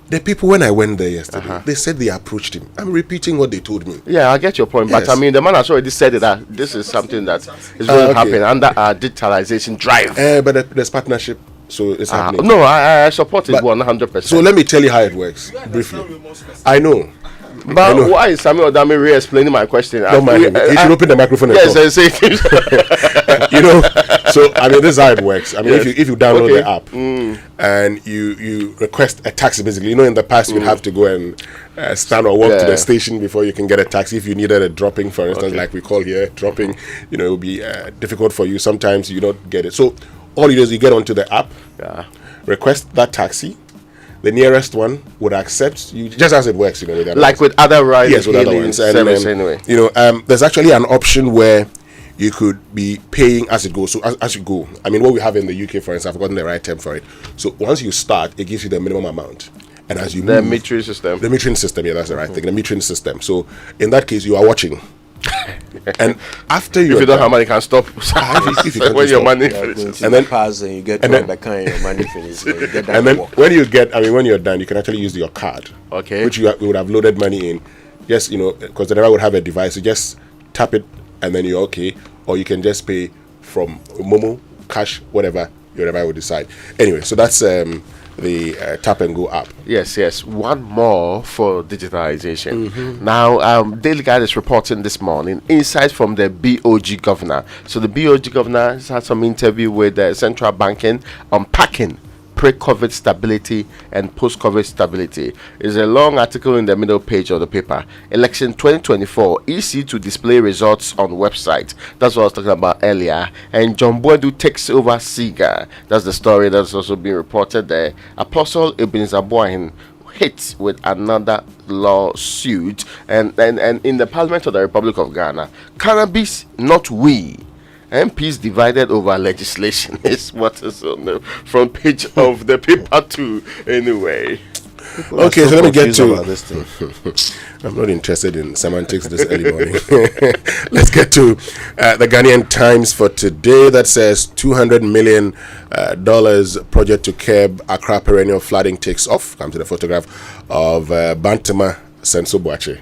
The people, when I went there yesterday, they said they approached him. I'm repeating what they told me. Yeah, I get your point. Yes. But I mean, the man has already said that this is something that is going to happen under our digitalization drive. But there's partnership, so it's happening. No, I support it 100%. So let me tell you how it works, briefly. I know. But why is Samuel Odami re-explaining my question? Don't mind him. He should open the microphone and talk. Yes, so I mean, this is how it works. I mean, if you download the app and you request a taxi, basically, in the past you'd have to go and stand or walk to the station before you can get a taxi. If you needed a dropping, for instance, like we call here dropping, it will be difficult for you. Sometimes you don't get it. So all you do is you get onto the app, request that taxi. The nearest one would accept you, just as it works, with like with other rides. Yes, with other ones. Anyway. There's actually an option where you could be paying as it goes. So as you go, I mean, what we have in the UK, for instance, I've forgotten the right term for it. So once you start, it gives you the minimum amount, and as you the move, metering system. The metering system, yeah, that's the right thing. The metering system. So in that case, you are watching. And after if you don't have money, you can stop. If you can when your stop. money finishes, and then pass and you get to the car and your money finishes. And then when you're done, you can actually use your card, which you would have loaded money in. Yes, because the driver would have a device. You just tap it and then you're okay, or you can just pay from Momo, cash, whatever your driver would decide. Anyway, so that's the Tap and Go app. Yes. One more for digitalization. Now, Daily Guide is reporting this morning insights from the BOG governor. So the BOG governor has had some interview with central banking unpacking pre-COVID stability and post-COVID stability. It's a long article in the middle page of the paper. Election 2024, EC to display results on website. That's what I was talking about earlier. And John Boydu takes over SIGA. That's the story that's also being reported there. Apostle Ibn Zabuahin hit with another lawsuit. And in the Parliament of the Republic of Ghana, cannabis, not we. MPs divided over legislation is what is on the front page of the paper too. Anyway, okay, so let me get to this thing. I'm not interested in semantics this early morning. Let's get to the Ghanaian Times for today that says $200 million project to curb Accra perennial flooding takes off. Come to the photograph of Bantama Senso-Boache.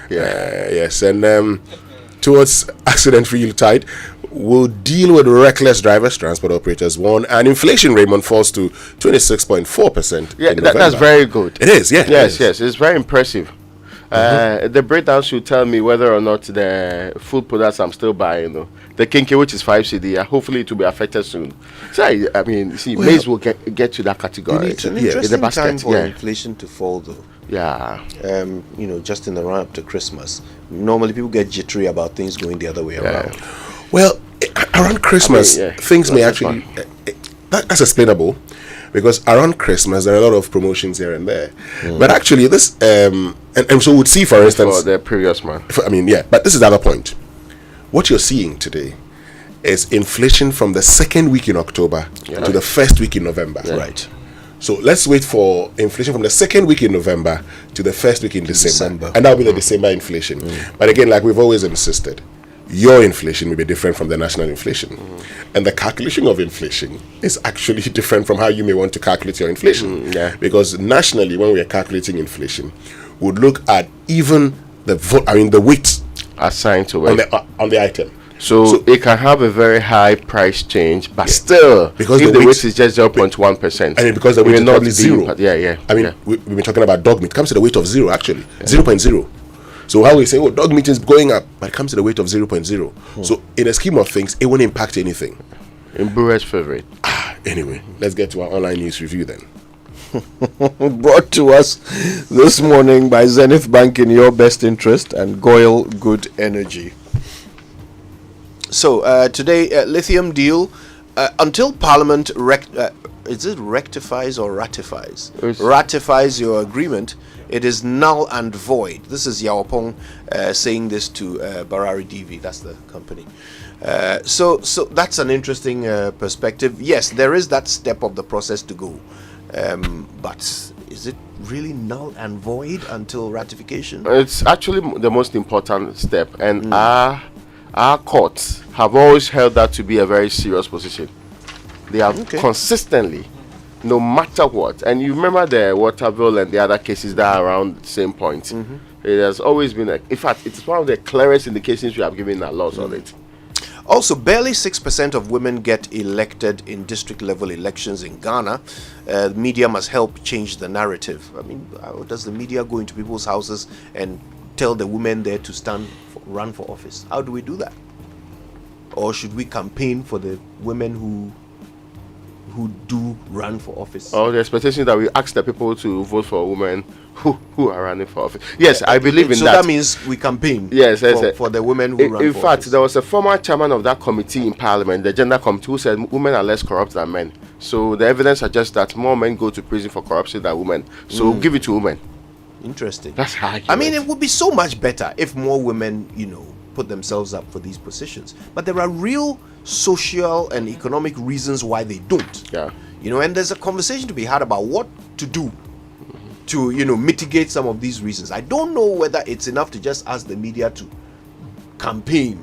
Yes, and towards accident-free Yuletide, will deal with reckless drivers, transport operators warn, and inflation, Raymond, falls to 26.4%. Yeah, that's very good. It is, yeah. Yes, it's very impressive. The breakdown should tell me whether or not the food products I'm still buying, the kinky, which is 5 CD, hopefully it will be affected soon. So I mean, maize will get to that category. It's an interesting time for inflation to fall, though. Yeah. Just in the run up to Christmas, normally people get jittery about things going the other way around. Well, around Christmas, things may actually that's explainable, because around Christmas there are a lot of promotions here and there. But actually, this and so we'd see, for instance, for the previous month. But this is the other point. What you're seeing today is inflation from the second week in October to the first week in November. Right. So let's wait for inflation from the second week in November to the first week in December. And that'll be the December inflation. But again, like we've always insisted, your inflation will be different from the national inflation. And the calculation of inflation is actually different from how you may want to calculate your inflation. Because nationally, when we are calculating inflation, we would look at even the weight assigned to it on the item. So it can have a very high price change, but still, because if the weight is just 0.1%, and because the weight is probably zero. I mean, yeah. we've been talking about dog meat. It comes to the weight of 0 actually, 0.0. So how we say, oh, dog meat is going up, but it comes to the weight of 0.0. So in a scheme of things, it won't impact anything. In Brewer's favorite. Anyway, let's get to our online news review then. Brought to us this morning by Zenith Bank in your best interest and Goyle Good Energy. So today, lithium deal until Parliament rectifies or ratifies? Ratifies your agreement. It is null and void. This is Yawapong saying this to Barari DV. That's the company. So that's an interesting perspective. Yes, there is that step of the process to go. But is it really null and void until ratification? It's actually the most important step, and our courts have always held that to be a very serious position. They have consistently, no matter what, and you remember the Waterville and the other cases that are around the same point. It has always been, in fact, it's one of the clearest indications we have given our laws on it. Also, barely 6% of women get elected in district level elections in Ghana. The media must help change the narrative. I mean, how does the media go into people's houses and tell the women there to run for office? How do we do that? Or should we campaign for the women who do run for office? Or the expectation that we ask the people to vote for women who are running for office. Yes, I believe in that. So that means we campaign for the women who run for office. In fact, there was a former chairman of that committee in Parliament, the gender committee, who said women are less corrupt than men. So the evidence suggests that more men go to prison for corruption than women. So give it to women. Interesting. That's hard. I mean, it would be so much better if more women, put themselves up for these positions. But there are real social and economic reasons why they don't. Yeah. And there's a conversation to be had about what to do to, mitigate some of these reasons. I don't know whether it's enough to just ask the media to campaign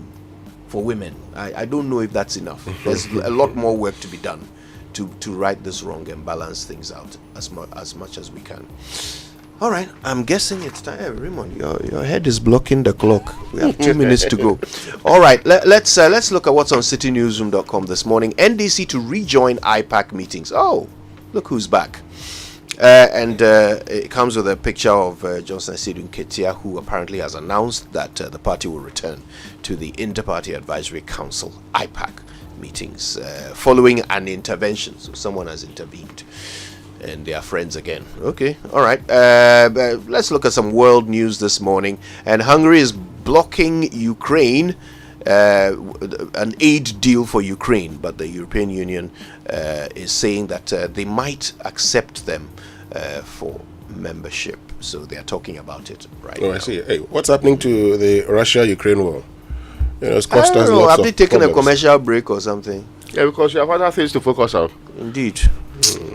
for women. I don't know if that's enough. There's a lot more work to be done to right this wrong and balance things out as much as we can. All right, I'm guessing it's time. Hey, Raymond, your head is blocking the clock. We have 2 minutes to go. All right, let's look at what's on citynewsroom.com this morning. NDC to rejoin IPAC meetings. Oh, look who's back. And it comes with a picture of Johnson Sidun Ketia, who apparently has announced that the party will return to the Inter-Party Advisory Council, IPAC, meetings following an intervention. So someone has intervened. And they are friends again. Okay, all right. Let's look at some world news this morning. And Hungary is blocking Ukraine, an aid deal for Ukraine, but the European Union is saying that they might accept them for membership. So they are talking about it right now. I see. Hey, what's happening to the Russia-Ukraine war? It's cost us lots of Have they taken problems. a commercial break or something? Yeah, because you have other things to focus on. Indeed.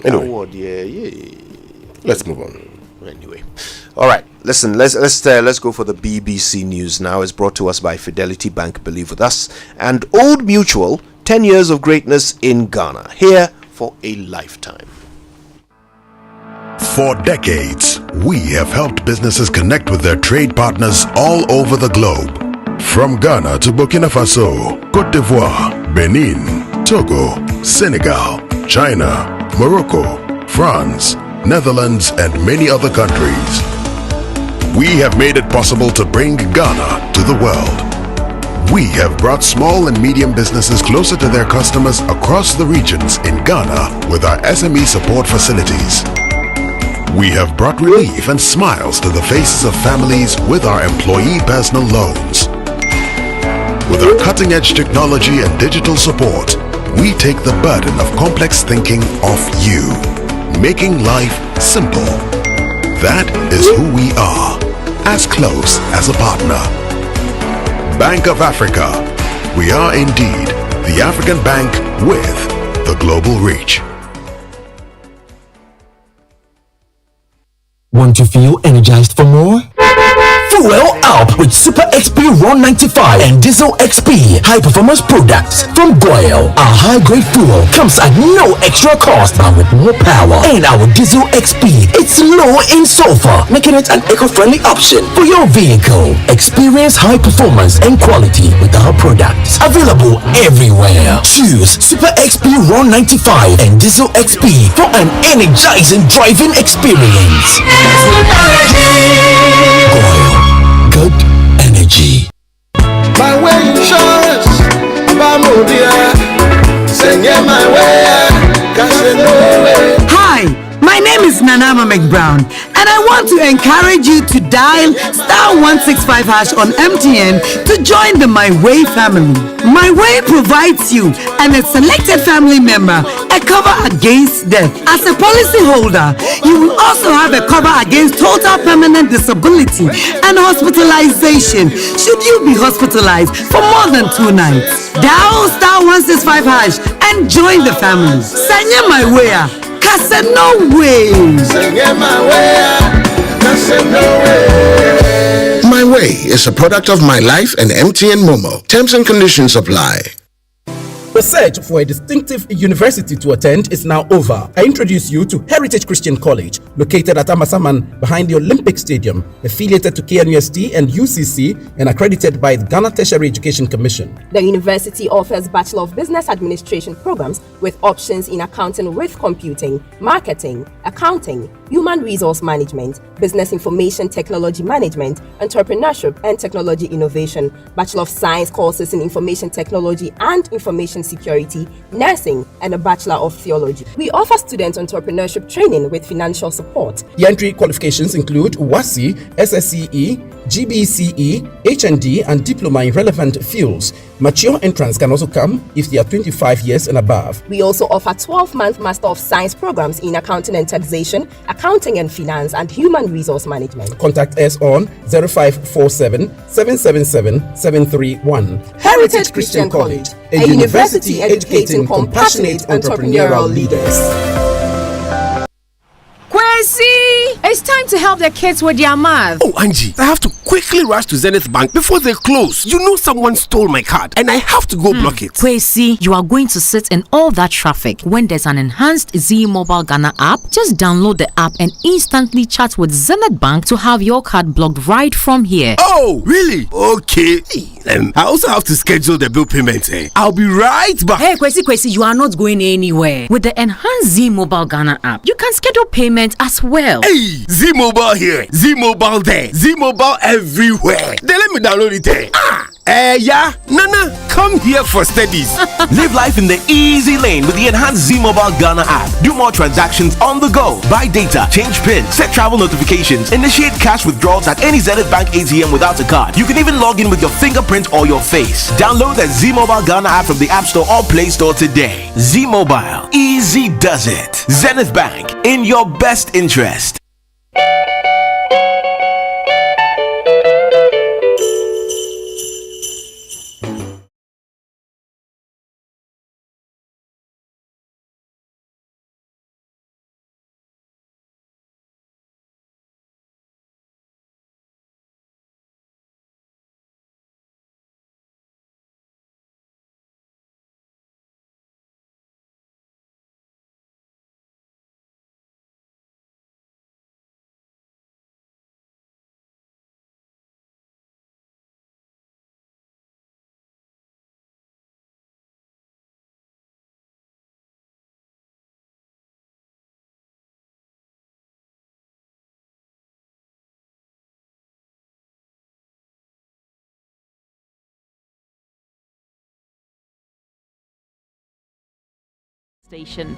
Anyway, let's move on. Anyway, all right. Listen, let's go for the BBC News now. It's brought to us by Fidelity Bank. Believe with us, and Old Mutual. 10 years of greatness in Ghana. Here for a lifetime. For decades, we have helped businesses connect with their trade partners all over the globe. From Ghana to Burkina Faso, Côte d'Ivoire, Benin, Togo, Senegal, China, Morocco, France, Netherlands, and many other countries. We have made it possible to bring Ghana to the world. We have brought small and medium businesses closer to their customers across the regions in Ghana with our SME support facilities. We have brought relief and smiles to the faces of families with our employee personal loans. With our cutting-edge technology and digital support, we take the burden of complex thinking off you, making life simple. That is who we are, as close as a partner. Bank of Africa. We are indeed the African bank with the global reach. Want to feel energized for more? Fuel up with Super XP 195 and Diesel XP high performance products from Goyle. Our high grade fuel comes at no extra cost but with more power. And our Diesel XP, it's low in sulfur, making it an eco-friendly option for your vehicle. Experience high performance and quality with our products. Available everywhere. Choose Super XP 195 and Diesel XP for an energizing driving experience. Goyle. Good energy. My way insurance, send my way, Hi, my name is Nanama McBrown, and I want to encourage you to dial *165# on MTN to join the My Way family. My Way provides you and a selected family member a cover against death. As a policy holder, you will also have a cover against total permanent disability and hospitalization should you be hospitalized for more than 2 nights. Dial *165# and join the family. Sanya My Way. No way. My Way is a product of My Life and MTN Momo. Terms and conditions apply. The search for a distinctive university to attend is now over. I introduce you to Heritage Christian College, located at Amasaman behind the Olympic Stadium, affiliated to KNUST and UCC, and accredited by the Ghana Tertiary Education Commission. The university offers Bachelor of Business Administration programs with options in accounting with computing, marketing, accounting, human resource management, business information technology management, entrepreneurship and technology innovation, Bachelor of Science courses in information technology and information security, nursing, and a Bachelor of Theology. We offer student entrepreneurship training with financial support. The entry qualifications include WASI, SSCE, GBCE, HND, and diploma in relevant fields. Mature entrants can also come if they are 25 years and above. We also offer 12-month Master of Science programs in accounting and taxation, accounting and finance, and human resource management. Contact us on 0547 777 731. Heritage Christian College, a university educating compassionate entrepreneurial leaders. It's time to help the kids with their math. Oh, Angie, I have to quickly rush to Zenith Bank before they close. You know someone stole my card and I have to go block it. Kwesi, you are going to sit in all that traffic when there's an enhanced Z Mobile Ghana app. Just download the app and instantly chat with Zenith Bank to have your card blocked right from here. Oh, really? Okay. I also have to schedule the bill payment. I'll be right back. Hey, Kwesi, you are not going anywhere. With the enhanced Z Mobile Ghana app, you can schedule payment as well. Hey, Z Mobile here, Z Mobile there, Z Mobile everywhere. Then let me download it there. Yeah, Nana, come here for studies. Live life in the easy lane with the enhanced Z Mobile Ghana app. Do more transactions on the go. Buy data, change PIN, set travel notifications, initiate cash withdrawals at any Zenith Bank ATM without a card. You can even log in with your fingerprint or your face. Download the Z Mobile Ghana app from the App Store or Play Store today. Z Mobile, easy does it. Zenith Bank, in your best interest. Station.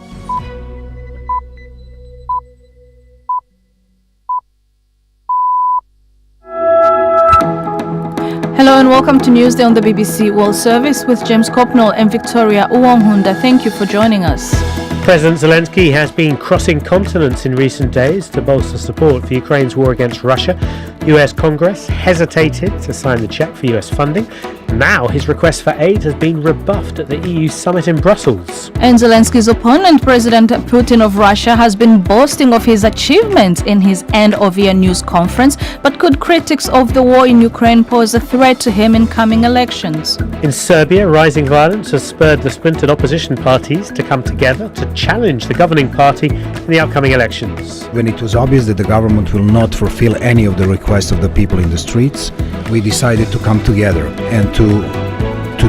Hello and welcome to Newsday on the BBC World Service with James Copnell and Victoria Uwamhunda. Thank you for joining us. President Zelensky has been crossing continents in recent days to bolster support for Ukraine's war against Russia. US Congress hesitated to sign the check for US funding Now his request for aid has been rebuffed at the EU summit in Brussels. And Zelensky's opponent, President Putin of Russia, has been boasting of his achievements in his end-of-year news conference, but could critics of the war in Ukraine pose a threat to him in coming elections? In Serbia, rising violence has spurred the splintered opposition parties to come together to challenge the governing party in the upcoming elections. When it was obvious that the government will not fulfill any of the requests of the people in the streets, we decided to come together and to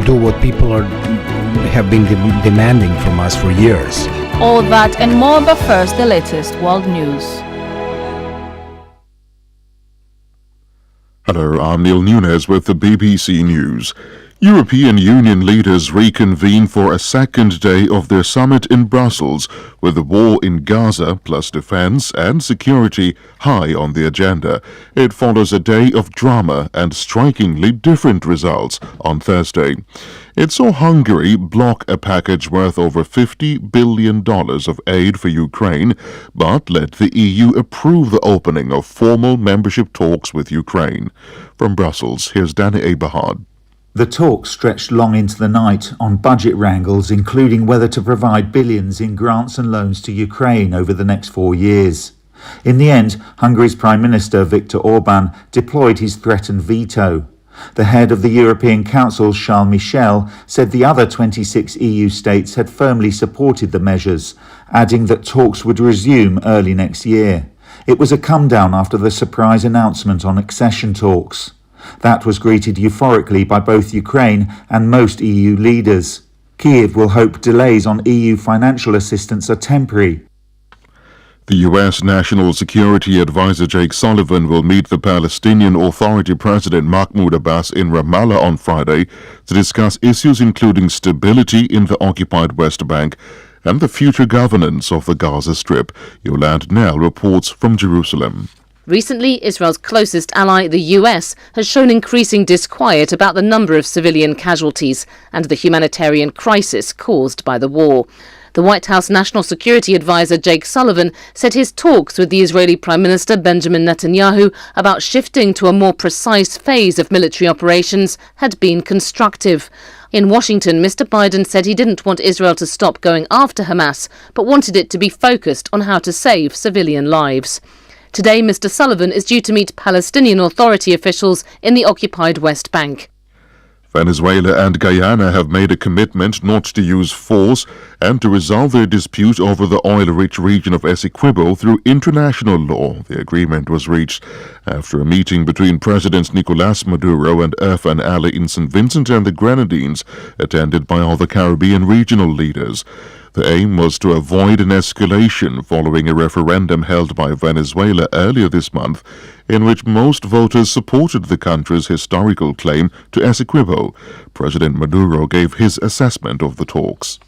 do what people have been demanding from us for years. All that and more, but first, the latest world news. Hello, I'm Neil Nunes with the BBC News. European Union leaders reconvene for a second day of their summit in Brussels, with the war in Gaza, plus defense and security, high on the agenda. It follows a day of drama and strikingly different results on Thursday. It saw Hungary block a package worth over $50 billion of aid for Ukraine, but let the EU approve the opening of formal membership talks with Ukraine. From Brussels, here's Danny Aberhard. The talks stretched long into the night on budget wrangles, including whether to provide billions in grants and loans to Ukraine over the next 4 years. In the end, Hungary's Prime Minister Viktor Orban deployed his threatened veto. The head of the European Council, Charles Michel, said the other 26 EU states had firmly supported the measures, adding that talks would resume early next year. It was a come-down after the surprise announcement on accession talks. That was greeted euphorically by both Ukraine and most EU leaders. Kyiv will hope delays on EU financial assistance are temporary. The U.S. National Security Advisor Jake Sullivan will meet the Palestinian Authority President Mahmoud Abbas in Ramallah on Friday to discuss issues including stability in the occupied West Bank and the future governance of the Gaza Strip. Yolande Nell reports from Jerusalem. Recently, Israel's closest ally, the US, has shown increasing disquiet about the number of civilian casualties and the humanitarian crisis caused by the war. The White House National Security Advisor Jake Sullivan said his talks with the Israeli Prime Minister Benjamin Netanyahu about shifting to a more precise phase of military operations had been constructive. In Washington, Mr. Biden said he didn't want Israel to stop going after Hamas, but wanted it to be focused on how to save civilian lives. Today, Mr. Sullivan is due to meet Palestinian Authority officials in the occupied West Bank. Venezuela and Guyana have made a commitment not to use force and to resolve their dispute over the oil-rich region of Essequibo through international law. The agreement was reached after a meeting between Presidents Nicolás Maduro and Irfan Ali in St. Vincent and the Grenadines, attended by all the Caribbean regional leaders. The aim was to avoid an escalation following a referendum held by Venezuela earlier this month, in which most voters supported the country's historical claim to Essequibo. President Maduro gave his assessment of the talks.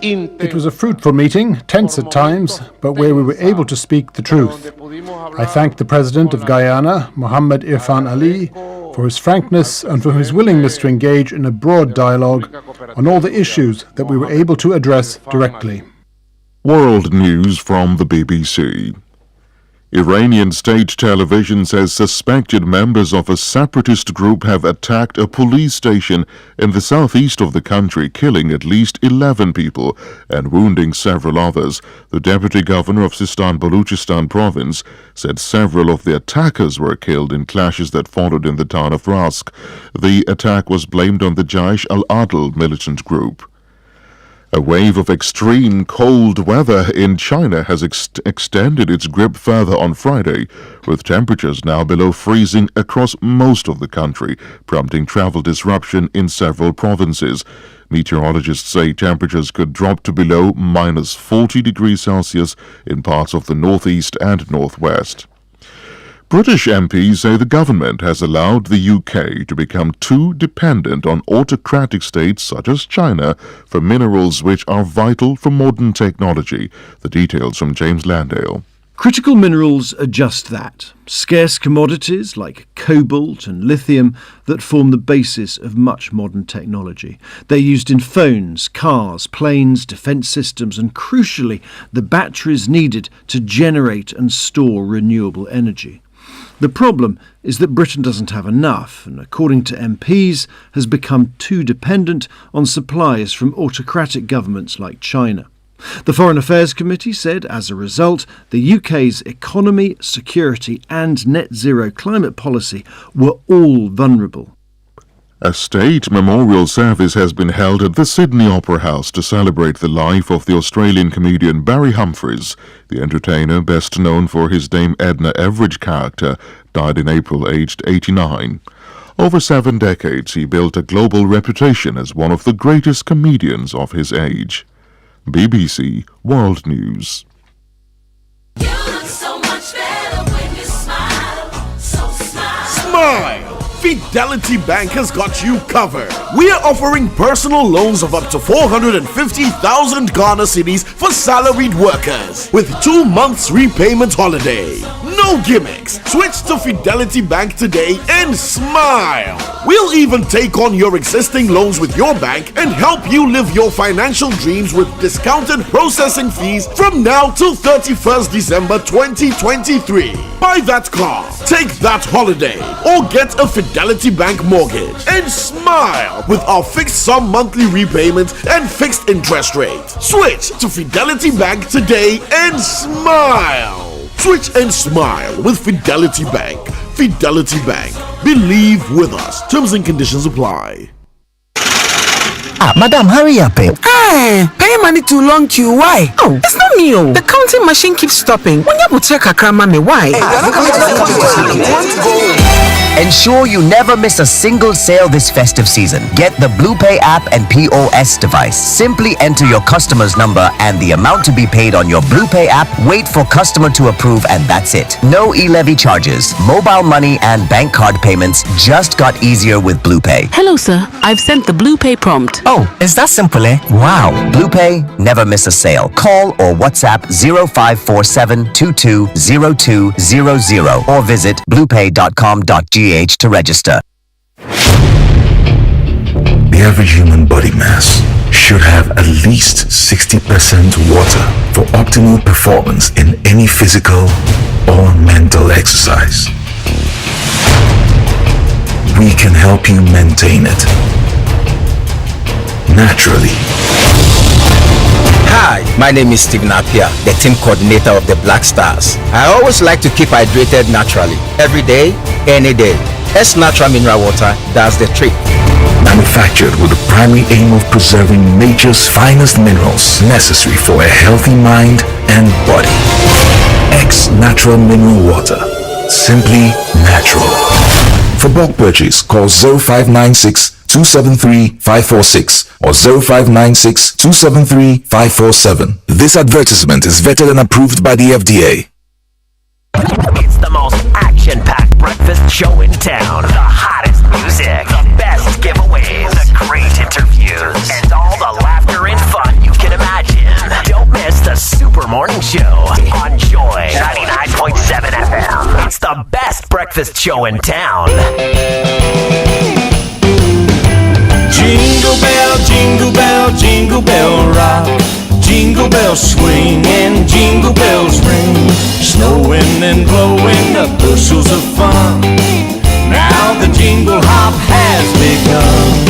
It was a fruitful meeting, tense at times, but where we were able to speak the truth. I thank the President of Guyana, Mohammed Irfan Ali, for his frankness and for his willingness to engage in a broad dialogue on all the issues that we were able to address directly. World news from the BBC. Iranian state television says suspected members of a separatist group have attacked a police station in the southeast of the country, killing at least 11 people and wounding several others. The deputy governor of Sistan-Baluchistan province said several of the attackers were killed in clashes that followed in the town of Rask. The attack was blamed on the Jaish al-Adl militant group. A wave of extreme cold weather in China has extended its grip further on Friday, with temperatures now below freezing across most of the country, prompting travel disruption in several provinces. Meteorologists say temperatures could drop to below minus 40 degrees Celsius in parts of the northeast and northwest. British MPs say the government has allowed the UK to become too dependent on autocratic states such as China for minerals which are vital for modern technology. The details from James Landale. Critical minerals are just that, scarce commodities like cobalt and lithium that form the basis of much modern technology. They're used in phones, cars, planes, defence systems and, crucially, the batteries needed to generate and store renewable energy. The problem is that Britain doesn't have enough and, according to MPs, has become too dependent on supplies from autocratic governments like China. The Foreign Affairs Committee said, as a result, the UK's economy, security and net zero climate policy were all vulnerable. A state memorial service has been held at the Sydney Opera House to celebrate the life of the Australian comedian Barry Humphries. The entertainer, best known for his Dame Edna Everage character, died in April aged 89. Over 7 decades, he built a global reputation as one of the greatest comedians of his age. BBC World News. Smile! Fidelity Bank has got you covered. We are offering personal loans of up to 450,000 Ghana cedis for salaried workers with 2 months repayment holiday. No gimmicks. Switch to Fidelity Bank today and smile. We'll even take on your existing loans with your bank and help you live your financial dreams with discounted processing fees from now till 31st December 2023. Buy that car, take that holiday, or get a Fidelity Bank mortgage and smile with our fixed sum monthly repayment and fixed interest rate. Switch to Fidelity Bank today and smile. Switch and smile with Fidelity Bank. Fidelity Bank. Believe with us. Terms and conditions apply. Madam, hurry up. Hey, pay money too long queue. Why? Oh, it's not me. The counting machine keeps stopping. When you check a mommy, why? Ensure you never miss a single sale this festive season. Get the BluePay app and POS device. Simply enter your customer's number and the amount to be paid on your BluePay app. Wait for customer to approve and that's it. No e-levy charges. Mobile money and bank card payments just got easier with BluePay. Hello, sir. I've sent the BluePay prompt. Oh, is that simple, eh? Wow. BluePay, never miss a sale. Call or WhatsApp 0547 220200 or visit bluepay.com.gh to register. The average human body mass should have at least 60% water for optimal performance in any physical or mental exercise. We can help you maintain it naturally. Hi, my name is Stephen Apia, the team coordinator of the Black Stars. I always like to keep hydrated naturally, every day, any day. S Natural Mineral Water does the trick. Manufactured with the primary aim of preserving nature's finest minerals necessary for a healthy mind and body. X Natural Mineral Water. Simply natural. For bulk purchase, call 0596 273 546 or 0596 273 547. This advertisement is vetted and approved by the FDA. It's the most action-packed breakfast show in town. The hottest music, the best giveaways, the great interviews, and all the laughter and fun you can imagine. Don't miss the Super Morning Show on Joy 99.7 FM. It's the best breakfast show in town. Jingle bell rock. Jingle bells swing and jingle bells ring. Snowing and blowing the bushels of fun. Now the jingle hop has begun.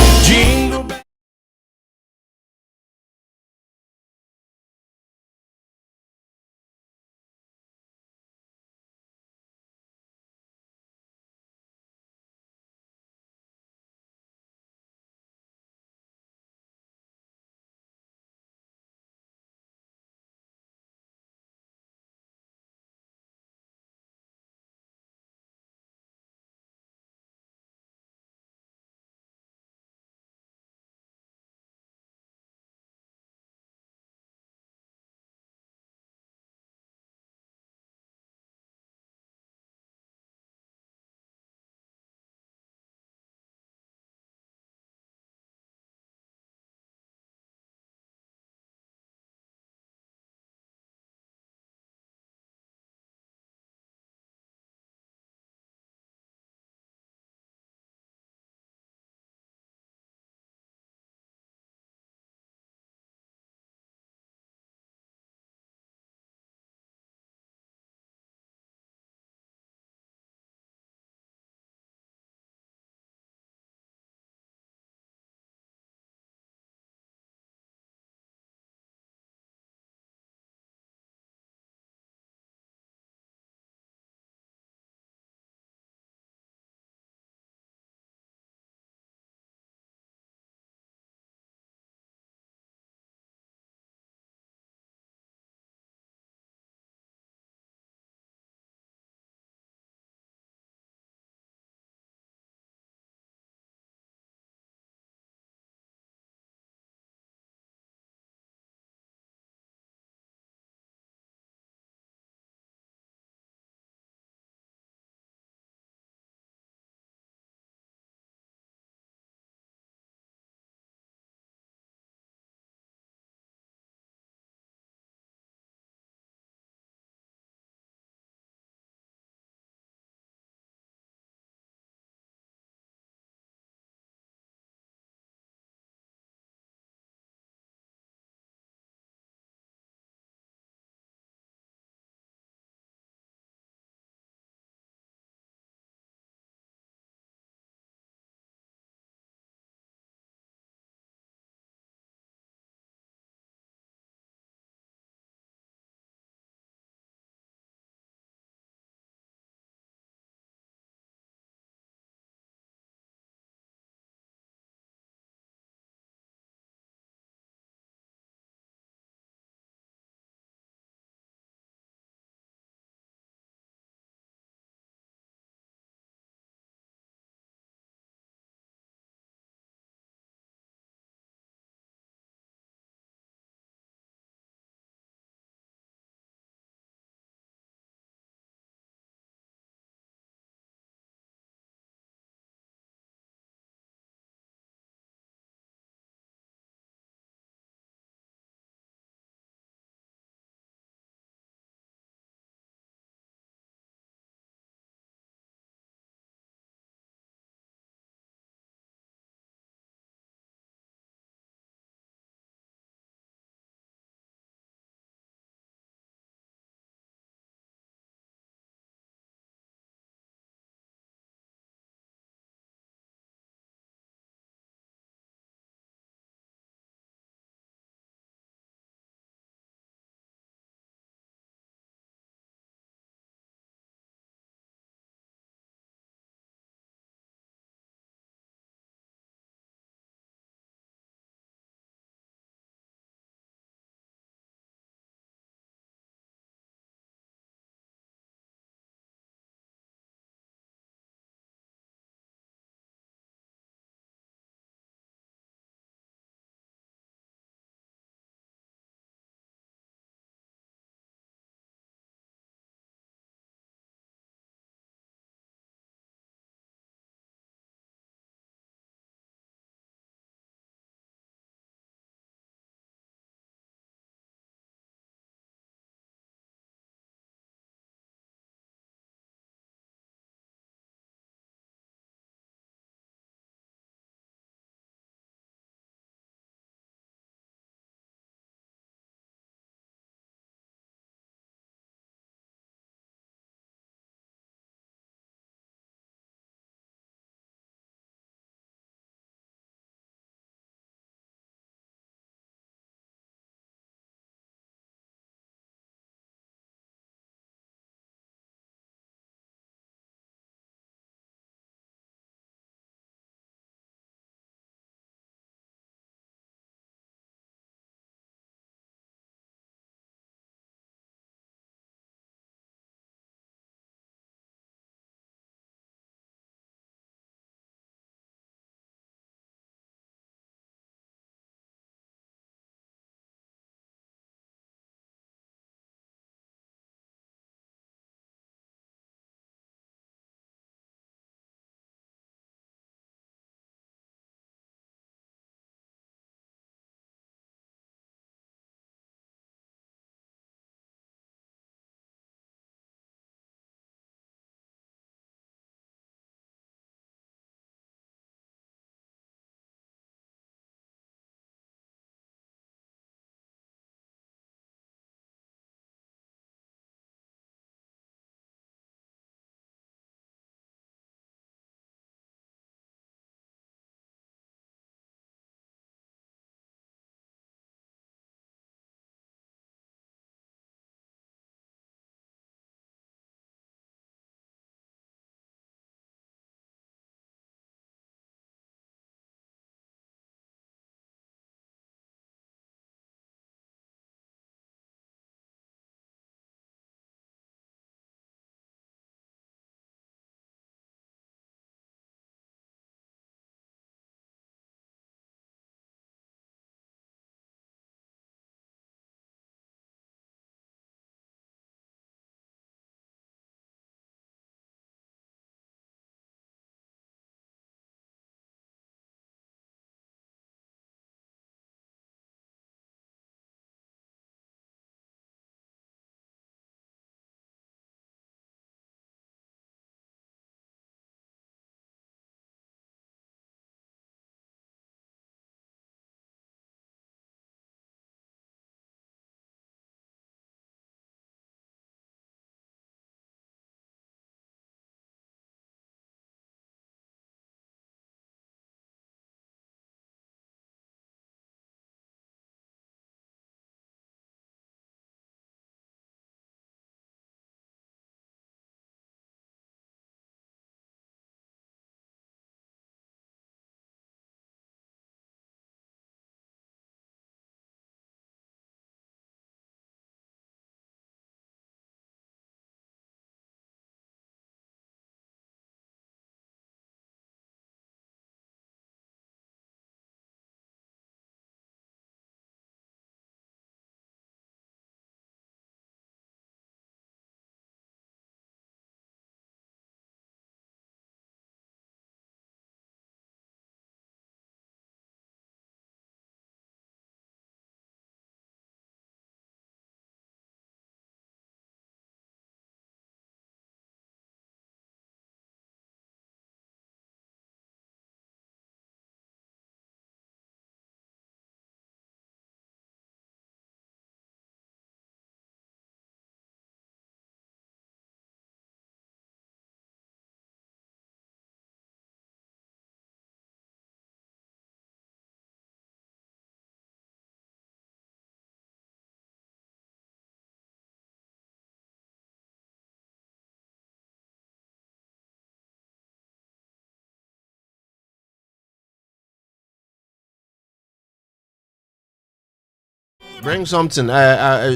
Bring something.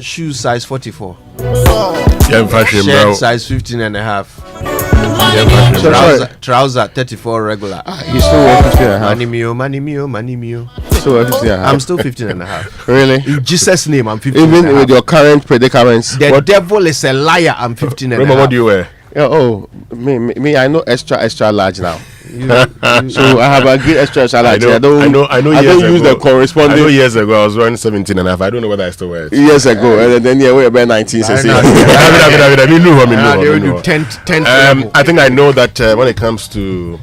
Shoe size 44. Yeah, fashion, Shirt bro. size 15 and a half. Yeah, trouser 34 regular. You still work 15 and a half? Money mio. Still work 15 and a half? I'm still 15 and a half. Really? In Jesus' name, I'm 15 Even and a half. with your current predicaments. The devil is a liar. I'm 15 and a half. Remember, what do you wear? Yeah, me, I know extra large now. So I have a good extra large. I don't use the corresponding. I know years ago I was wearing 17 and a half. I don't know whether I still wear it. Years ago, and then we're about 19. I think I know that when it comes to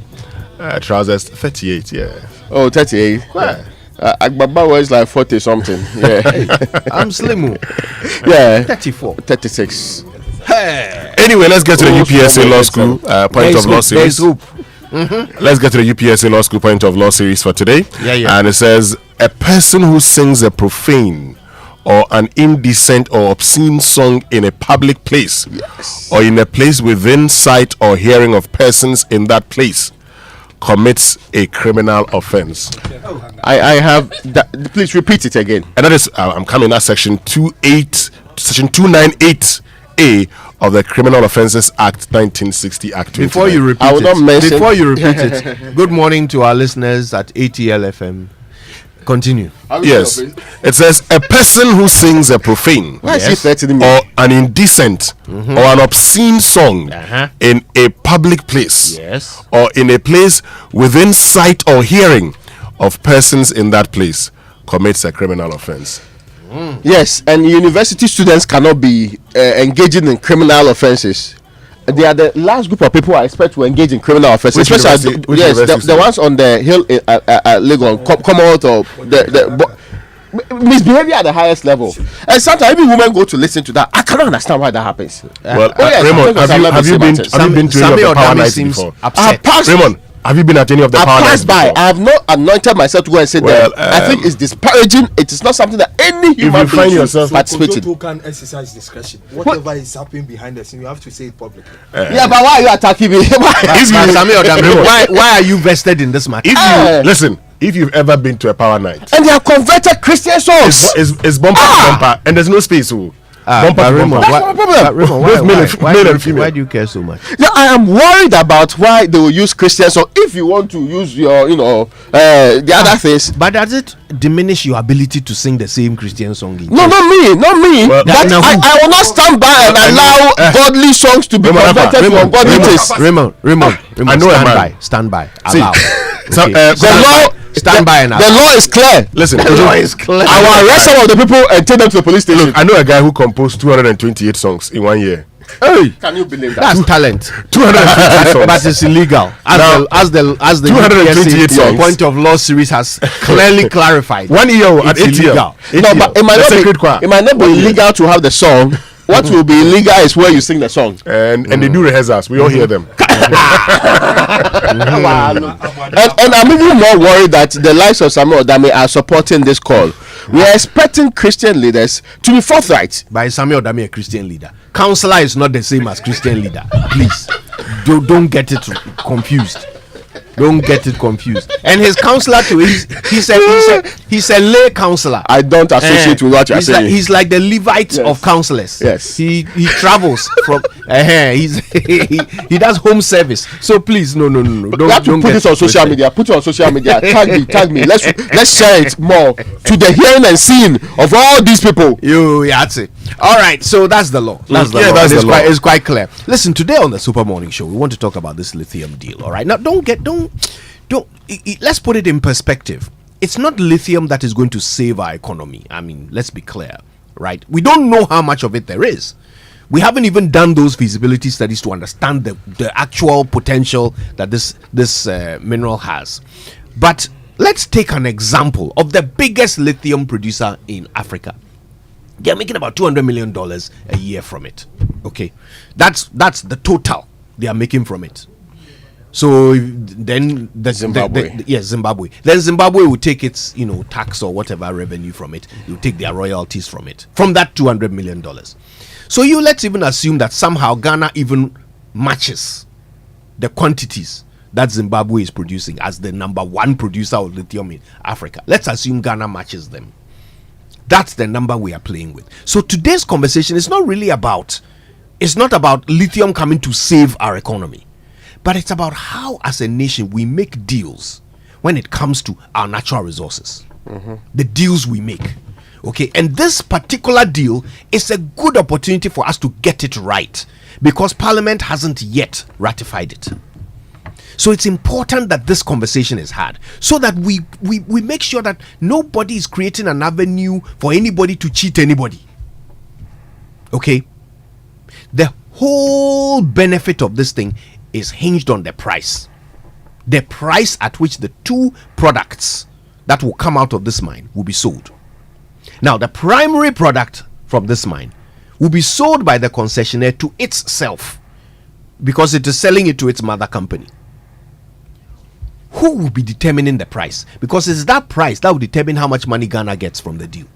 trousers, 38. Yeah. Oh, 38. Yeah. Agbaba was like 40 something. Yeah. I'm slim. Yeah. 34. 36. Hey. Anyway, let's get to the UPSA Law School point of law series. Let's get to the UPSA Law School point of law series for today. Yeah. And it says, a person who sings a profane or an indecent or obscene song in a public place, or in a place within sight or hearing of persons in that place, commits a criminal offense. I have that, please repeat it again. And that is I'm coming at section 298A of the Criminal Offences Act 1960 Act 29. Before you repeat it, good morning to our listeners at ATL FM. Continue. Yes. It says a person who sings a profane or an indecent or an obscene song in a public place or in a place within sight or hearing of persons in that place commits a criminal offense. Yes, and university students cannot be engaging in criminal offenses. They are the last group of people I expect to engage in criminal offenses. Especially the ones on the hill in Legon, Commonwealth or the misbehavior at the highest level. And sometimes even women go to listen to that. I cannot understand why that happens. Well, Raymond, have you been to any of the power nights before? Raymond, have you been at any of the power nights before? I have not anointed myself to go and sit there. I think it's disparaging. It is not something that any human being should participate in. People can exercise discretion. Whatever is happening behind the scene, you have to say it publicly. Yeah, but why are you attacking me? Why are you vested in this matter? Listen, if you've ever been to a power night and they are converted Christian songs, it's bumper to bumper, and there's no space. Why do you care so much? No, I am worried about why they will use Christian song. If you want to use your, the other things. But does it diminish your ability to sing the same Christian song? No, not me. Well, but I will not stand by and allow godly songs to be converted to ungodly taste. Raymond, I know. Stand by. Allow. Stand by now. The law is clear. Listen, the law is clear. I will arrest some of the people and take them to the police station. Look, I know a guy who composed 228 songs in 1 year. Hey, can you believe that? That's talent. 228 songs, but it's illegal. As the 228 songs. Point of law series has clearly clarified. 1 year at 8 years. No, but it might not be illegal to have the song. What will be illegal is where you sing the song. And they do rehearsals. We all hear them. And I'm even more worried that the likes of Samuel Odame are supporting this call. We are expecting Christian leaders to be forthright. By Samuel Odame, a Christian leader. Counselor is not the same as Christian leader. Please, don't get it confused. Don't get it confused. And his counselor too, he's a lay counselor. I don't associate with what you're saying. He's like the Levite of counselors. Yes. He travels from he does home service. So please, no. Don't put it on social media. Put it on social media. Tag me. Let's share it more to the hearing and seeing of all these people. That's it. All right, so that's the law. That's the law. It's quite clear. Listen, today on the Super Morning Show, we want to talk about this lithium deal. All right, now let's put it in perspective. It's not lithium that is going to save our economy. I mean, let's be clear, right? We don't know how much of it there is. We haven't even done those feasibility studies to understand the actual potential that this mineral has. But let's take an example of the biggest lithium producer in Africa. They're making about $200 million a year from it. Okay, that's the total they are making from it. So then Zimbabwe. Zimbabwe. Then Zimbabwe will take its tax or whatever revenue from it. You'll take their royalties from it, from that $200 million. So let's even assume that somehow Ghana even matches the quantities that Zimbabwe is producing as the number one producer of lithium in Africa. Let's assume Ghana matches them. That's the number we are playing with. So today's conversation is not about lithium coming to save our economy, but it's about how as a nation we make deals when it comes to our natural resources. The deals we make. Okay, and this particular deal is a good opportunity for us to get it right because Parliament hasn't yet ratified it. So it's important that this conversation is had so that we make sure that nobody is creating an avenue for anybody to cheat anybody. Okay? The whole benefit of this thing is hinged on the price. The price at which the two products that will come out of this mine will be sold. Now, the primary product from this mine will be sold by the concessionaire to itself because it is selling it to its mother company. Who will be determining the price? Because it's that price that will determine how much money Ghana gets from the deal.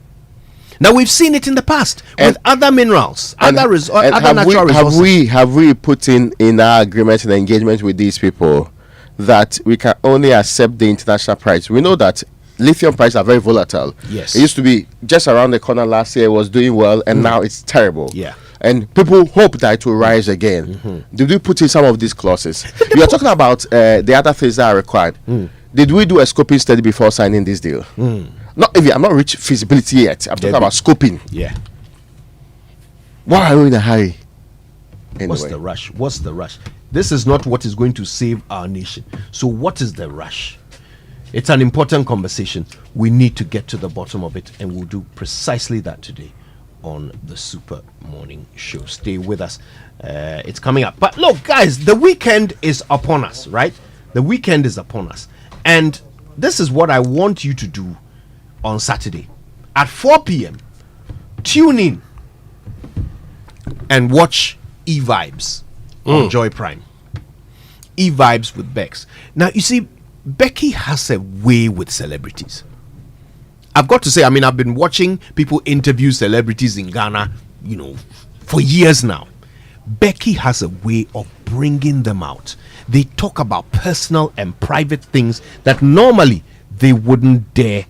Now, we've seen it in the past with other minerals, other natural resources. Have we put in our agreement and engagement with these people that we can only accept the international price? We know that lithium prices are very volatile. Yes. It used to be just around the corner last year, it was doing well, and now it's terrible. Yeah. And people hope that it will rise again. Did we put in some of these clauses? You are talking about the other things that are required. Did we do a scoping study before signing this deal? Not if I'm not reached feasibility yet. I'm talking about scoping. Yeah. Why are we in a hurry? Anyway. What's the rush? This is not what is going to save our nation. So what is the rush? It's an important conversation. We need to get to the bottom of it, and we'll do precisely that today on the Super Morning Show. Stay with us. It's coming up. But look, guys, the weekend is upon us, right? The weekend is upon us. And this is what I want you to do on Saturday. At 4 p.m., tune in and watch E-Vibes on Joy Prime. E-Vibes with Bex. Now, you see, Becky has a way with celebrities. I've got to say, I've been watching people interview celebrities in Ghana, for years now. Becky has a way of bringing them out. They talk about personal and private things that normally they wouldn't dare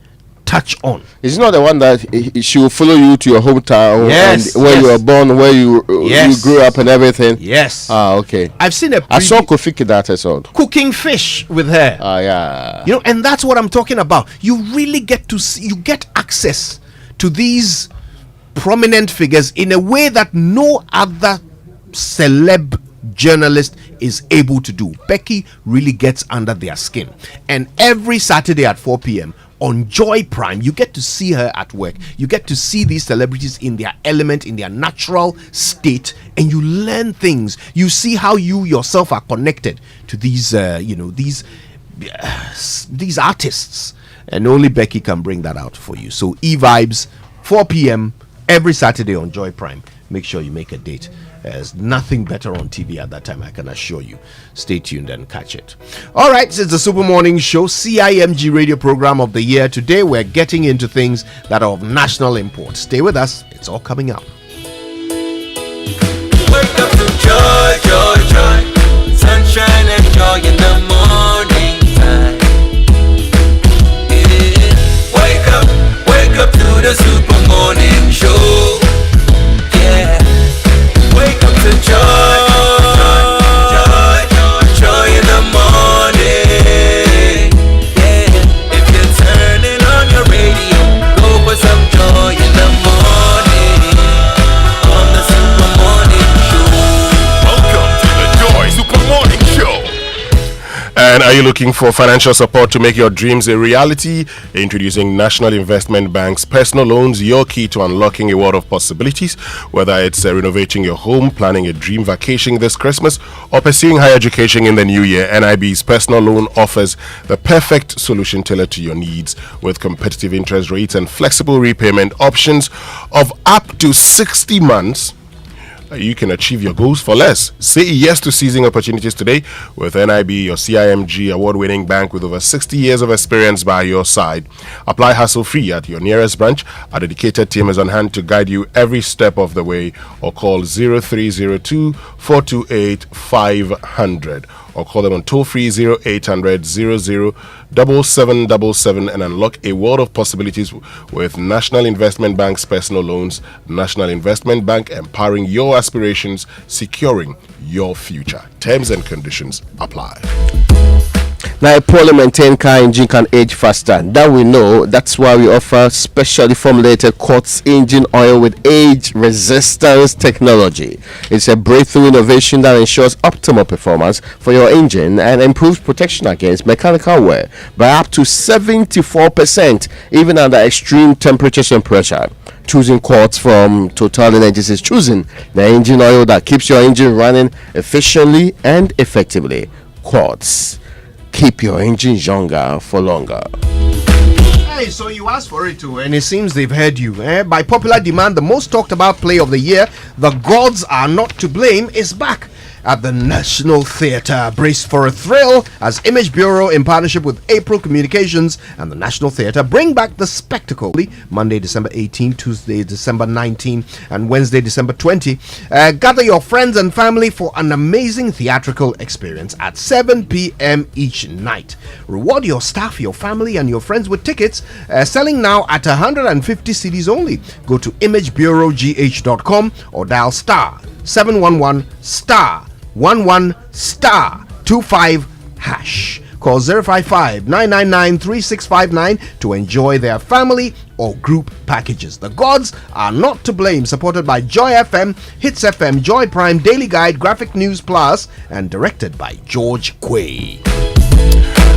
touch on. It's not the one that she will follow you to your hometown, yes, and where you were born, where you grew up and everything. Yes. Okay. I've seen I saw Kofi Kidate cooking fish with her. Yeah. And that's what I'm talking about. You really get to see, you get access to these prominent figures in a way that no other celeb journalist is able to do. Becky really gets under their skin. And every Saturday at 4 p.m. on Joy Prime, you get to see her at work. You get to see these celebrities in their element, in their natural state, and you learn things. You see how you yourself are connected to these, these artists. And only Becky can bring that out for you. So E-Vibes, 4 p.m. every Saturday on Joy Prime. Make sure you make a date. There's nothing better on TV at that time, I can assure you. Stay tuned and catch it. All right, this is the Super Morning Show, CIMG radio program of the year. Today, we're getting into things that are of national import. Stay with us. It's all coming up. Wake up to joy, joy, joy. Sunshine and joy in the morning time. Yeah. Wake up to the Super Morning Show. Yeah. Wake up to joy, joy, joy in the morning. Yeah, if you're turning on your radio, go for some joy in the morning. On the Super Morning Show. Welcome to the Joy Super Morning Show. And are you looking for financial support to make your dreams a reality? Introducing National Investment Bank's personal loans, your key to unlocking a world of possibilities. Whether it's renovating your home, planning a dream vacation this Christmas, or pursuing higher education in the new year, NIB's personal loan offers the perfect solution tailored to your needs with competitive interest rates and flexible repayment options of up to 60 months. You can achieve your goals for less. Say yes to seizing opportunities today with NIB, your CIMG award-winning bank with over 60 years of experience by your side. Apply hassle-free at your nearest branch. A dedicated team is on hand to guide you every step of the way, or call 0302 428 500. or call them on toll-free 0800 00 7777 and unlock a world of possibilities with National Investment Bank's personal loans. National Investment Bank, empowering your aspirations, securing your future. Terms and conditions apply. Now, a poorly maintained car engine can age faster. That we know. That's why we offer specially formulated quartz engine oil with age resistance technology. It's a breakthrough innovation that ensures optimal performance for your engine and improves protection against mechanical wear by up to 74%, even under extreme temperatures and pressure. Choosing quartz from Total Energies is choosing the engine oil that keeps your engine running efficiently and effectively. Quartz. Keep your engine younger for longer. Hey, so you asked for it too, and it seems they've heard you. By popular demand, the most talked about play of the year, The Gods Are Not to Blame, is back at the National Theatre. Brace for a thrill as Image Bureau, in partnership with April Communications and the National Theatre, bring back the spectacle. Monday, December 18, Tuesday, December 19, and Wednesday, December 20. Gather your friends and family for an amazing theatrical experience at 7 p.m. each night. Reward your staff, your family, and your friends with tickets, selling now at 150 CDs only. Go to imagebureaugh.com or dial star 711 star 11 star 25 hash. Call 055-999-3659 to enjoy their family or group packages. The Gods Are Not to Blame, supported by Joy FM, Hits FM, Joy Prime, Daily Guide, Graphic News Plus, and directed by George Quay.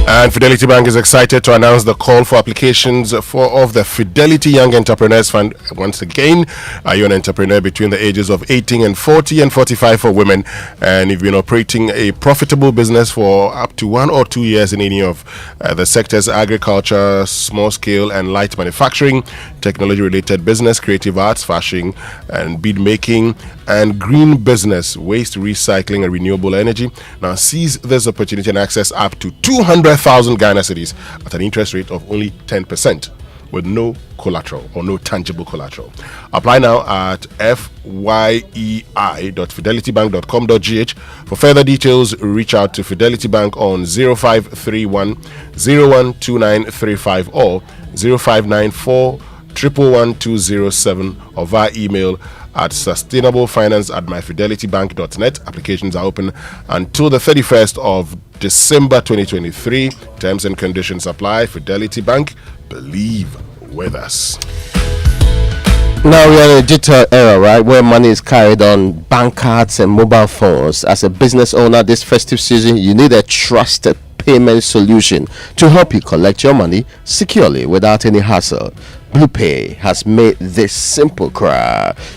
And Fidelity Bank is excited to announce the call for applications of the Fidelity Young Entrepreneurs Fund. Once again, are you an entrepreneur between the ages of 18 and 40 and 45 for women? And you've been operating a profitable business for up to 1 or 2 years in any of the sectors: agriculture, small scale and light manufacturing, technology-related business, creative arts, fashion and bead making, and green business, waste recycling and renewable energy. Now seize this opportunity and access up to 200,000 Ghana cedis at an interest rate of only 10% with no collateral or no tangible collateral. Apply now at fyei.fidelitybank.com.gh. For further details, reach out to Fidelity Bank on 0531 012935 or 0594 111 or via email at sustainablefinance@myfidelitybank.net. Applications are open until the 31st of December 2023. Terms and conditions apply. Fidelity Bank, believe with us. Now we are in a digital era, right, where money is carried on bank cards and mobile phones. As a business owner this festive season, you need a trusted payment solution to help you collect your money securely without any hassle. BluePay has made this simple.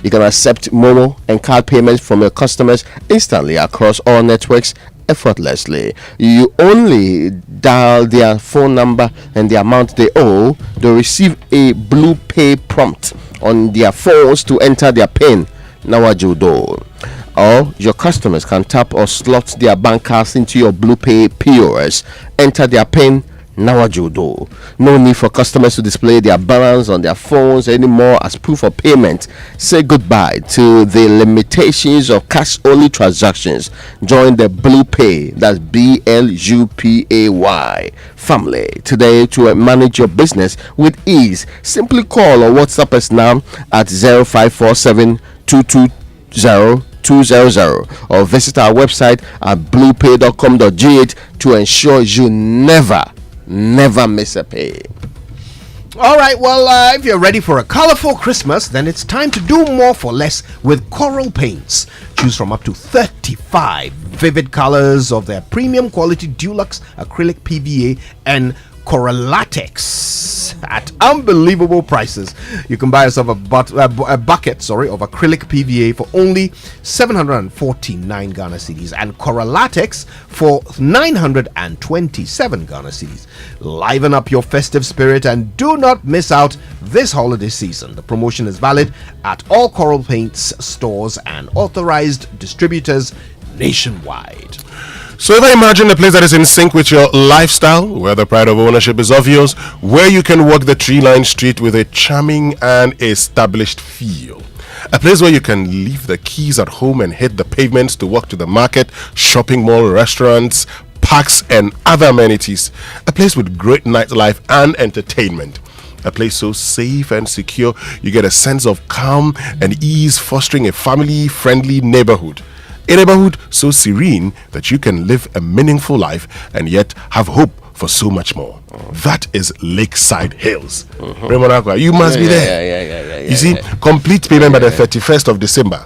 You can accept Momo and card payments from your customers instantly across all networks effortlessly. You only dial their phone number and the amount they owe. They'll receive a BluePay prompt on their phones to enter their PIN, Nawajudo. Or your customers can tap or slot their bank cards into your BluePay POS, enter their PIN, Nawajudo. No need for customers to display their balance on their phones anymore as proof of payment. Say goodbye to the limitations of cash-only transactions. Join the BluePay, that's BLUPAY family today to manage your business with ease. Simply call or WhatsApp us now at 0547 220 200 or visit our website at bluepay.com.gh to ensure you never miss a pay. All right, well, if you're ready for a colorful Christmas, then it's time to do more for less with Coral Paints. Choose from up to 35 vivid colors of their premium quality Dulux acrylic PVA and Coralatex at unbelievable prices. You can buy yourself a bucket of acrylic PVA for only 749 Ghana cedis and Coralatex for 927 Ghana cedis. Liven up your festive spirit and do not miss out this holiday season. The promotion is valid at all Coral Paints stores and authorized distributors nationwide. So ever imagine a place that is in sync with your lifestyle, where the pride of ownership is obvious, where you can walk the tree-lined street with a charming and established feel. A place where you can leave the keys at home and hit the pavements to walk to the market, shopping mall, restaurants, parks and other amenities. A place with great nightlife and entertainment. A place so safe and secure you get a sense of calm and ease, fostering a family-friendly neighborhood. A neighborhood so serene that you can live a meaningful life and yet have hope for so much more. That is Lakeside Hills. Raymond Aqua, you must be there. You see, complete payment by the 31st of December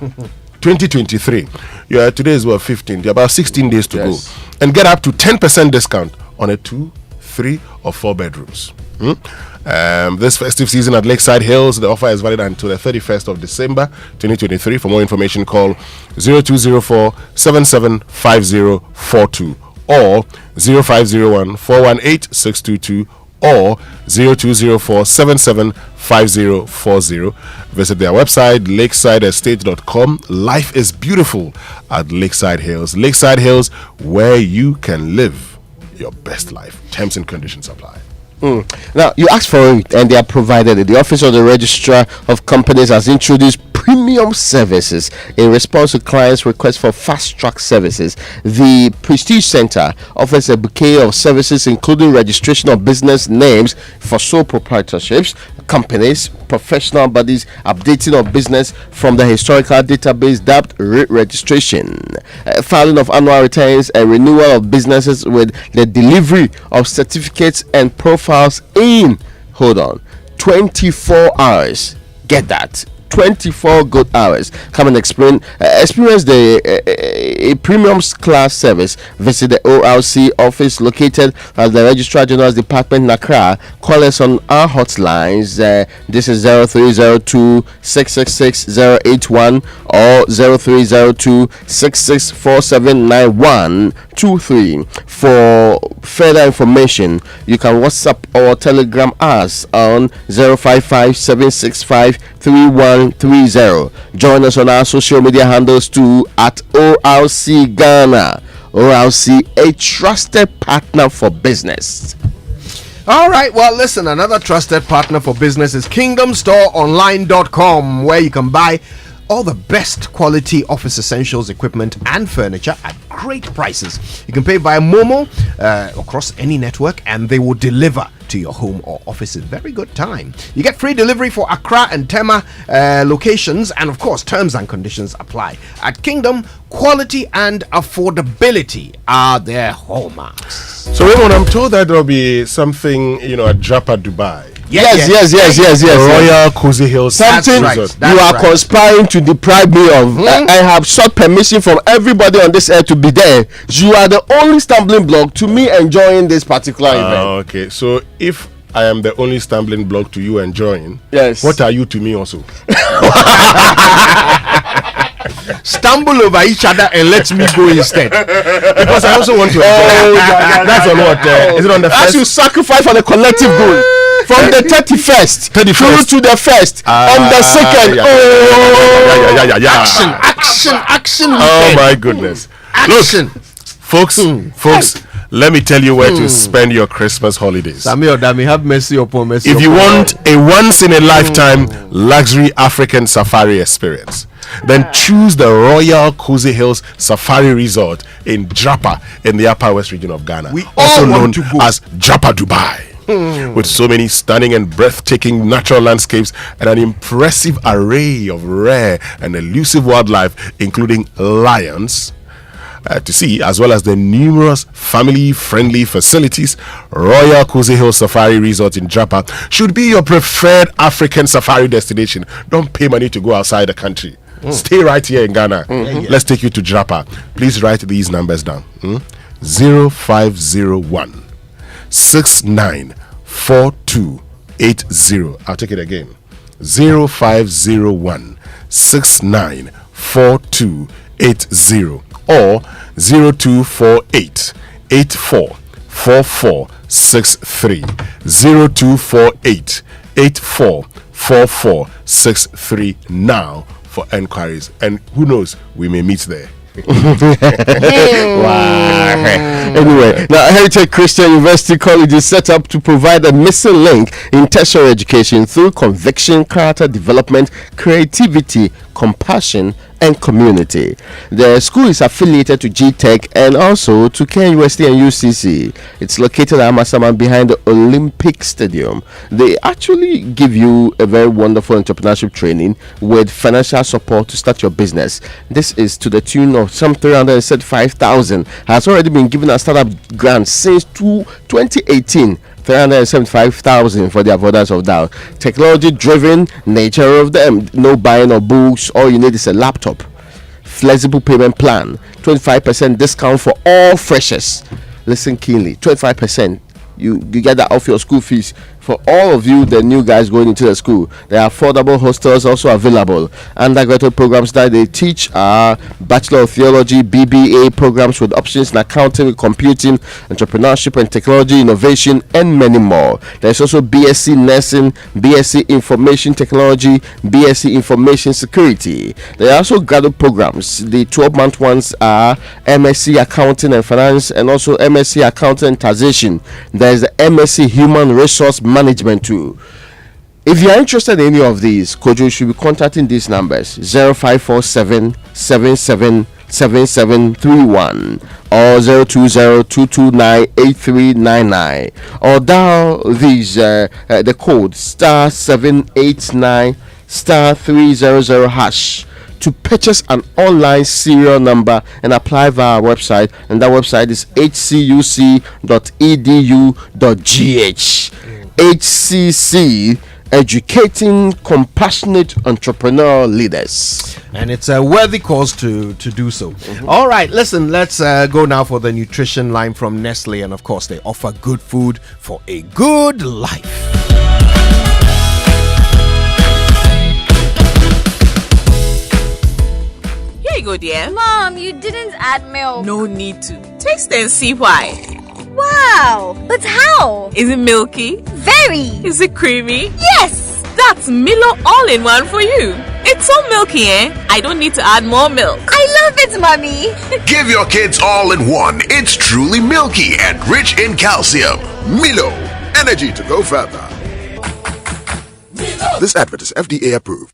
2023. Today is 15th. You're about 16 days to go. And get up to 10% discount on a 2, 3 or 4 bedrooms. This festive season at Lakeside Hills, the offer is valid until the 31st of December 2023. For more information, call 0204 775042 or 0501 418 622 or 0204 775040. Visit their website lakesideestate.com. Life is beautiful at Lakeside Hills. Lakeside Hills, where you can live your best life. Terms and conditions apply. Now, you asked for it and they are provided it. The Office of the Registrar of Companies has introduced premium services in response to clients' requests for fast-track services. The Prestige Center offers a bouquet of services including registration of business names for sole proprietorships, companies, professional bodies, updating of business from the historical database dubbed registration, filing of annual returns and renewal of businesses with the delivery of certificates and profiles in 24 hours. Get that, 24 good hours. Come and experience the a premium class service. Visit the ORC office located at the Registrar General's Department in Accra. Call us on our hotlines. This is 0302 666 081 or 0302 66479123. For further information, you can WhatsApp or Telegram us on 055 765 3130. Join us on our social media handles too at ORC Ghana. ORC, a trusted partner for business. All right, well, listen, another trusted partner for business is KingdomStoreOnline.com, where you can buy all the best quality office essentials, equipment, and furniture at great prices. You can pay via Momo across any network, and they will deliver to your home or office in very good time. You get free delivery for Accra and Tema locations, and of course, terms and conditions apply. At Kingdom, quality and affordability are their hallmarks. So, Raymond, I'm told that there'll be something, at Japa, Dubai. Yes. Royal Cozy Hills. Something you are conspiring to deprive me of. I have sought permission from everybody on this earth to be there. You are the only stumbling block to me enjoying this particular event. Okay, so if I am the only stumbling block to you enjoying, what are you to me also? Stumble over each other and let me go instead, because I also want to enjoy. That's on what? Is it on the first? As you sacrifice for the collective good. From the 31st through to the 1st, on the 2nd. Action. Oh my goodness. Action. Look, folks, let me tell you where to spend your Christmas holidays. Dami, have mercy upon mercy. If you want a once-in-a-lifetime luxury African safari experience, then choose the Royal Cozy Hills Safari Resort in Japa in the Upper West region of Ghana, also known as Japa Dubai. With so many stunning and breathtaking natural landscapes and an impressive array of rare and elusive wildlife, including lions, to see, as well as the numerous family-friendly facilities, Royal Cozy Hills Safari Resort in Japa should be your preferred African safari destination. Don't pay money to go outside the country. Stay right here in Ghana. Let's take you to Japa. Please write these numbers down. 0501 694280. I'll take it again. 0501 694280 or 0248 844463. 0248 844463 now for enquiries, and who knows, we may meet there. Wow. Anyway, now Heritage Christian University College is set up to provide a missing link in tertiary education through conviction, character development, creativity, compassion, and community. The school is affiliated to GTech and also to KUST and UCC. It's located at Amasaman behind the Olympic Stadium. They actually give you a very wonderful entrepreneurship training with financial support to start your business. This is to the tune of some 375,000 has already been given as startup grant since 2018. 375,000 for the avoidance of doubt. Technology driven nature of them. No buying of books. All you need is a laptop. Flexible payment plan. 25% discount for all freshers. Listen keenly. 25%. You get that off your school fees. For all of you, the new guys going into the school, there are affordable hostels also available. Undergraduate programs that they teach are Bachelor of Theology, BBA programs with options in accounting, computing, entrepreneurship and technology, innovation, and many more. There's also BSc Nursing, BSc Information Technology, BSc Information Security. There are also graduate programs. The 12-month ones are MSc Accounting and Finance and also MSc Accounting and Taxation. There's the MSc Human Resource Management too. If you are interested in any of these, Kojo should be contacting these numbers 0547 777731 or 020-229-8399 or dial these the code *789 *300 hash to purchase an online serial number and apply via our website, and that website is hcuc.edu.gh. HCC, educating compassionate entrepreneur leaders, and it's a worthy cause to do so. All right, listen, let's go now for the nutrition line from Nestle, and of course they offer good food for a good life. Here you go, dear. Mom, you didn't add milk. No need to. Taste and see why. Wow, but how? Is it milky? Very. Is it creamy? Yes. That's Milo all-in-one for you. It's so milky, eh? I don't need to add more milk. I love it, Mommy. Give your kids all-in-one. It's truly milky and rich in calcium. Milo, energy to go further. Milo. This advert is FDA approved.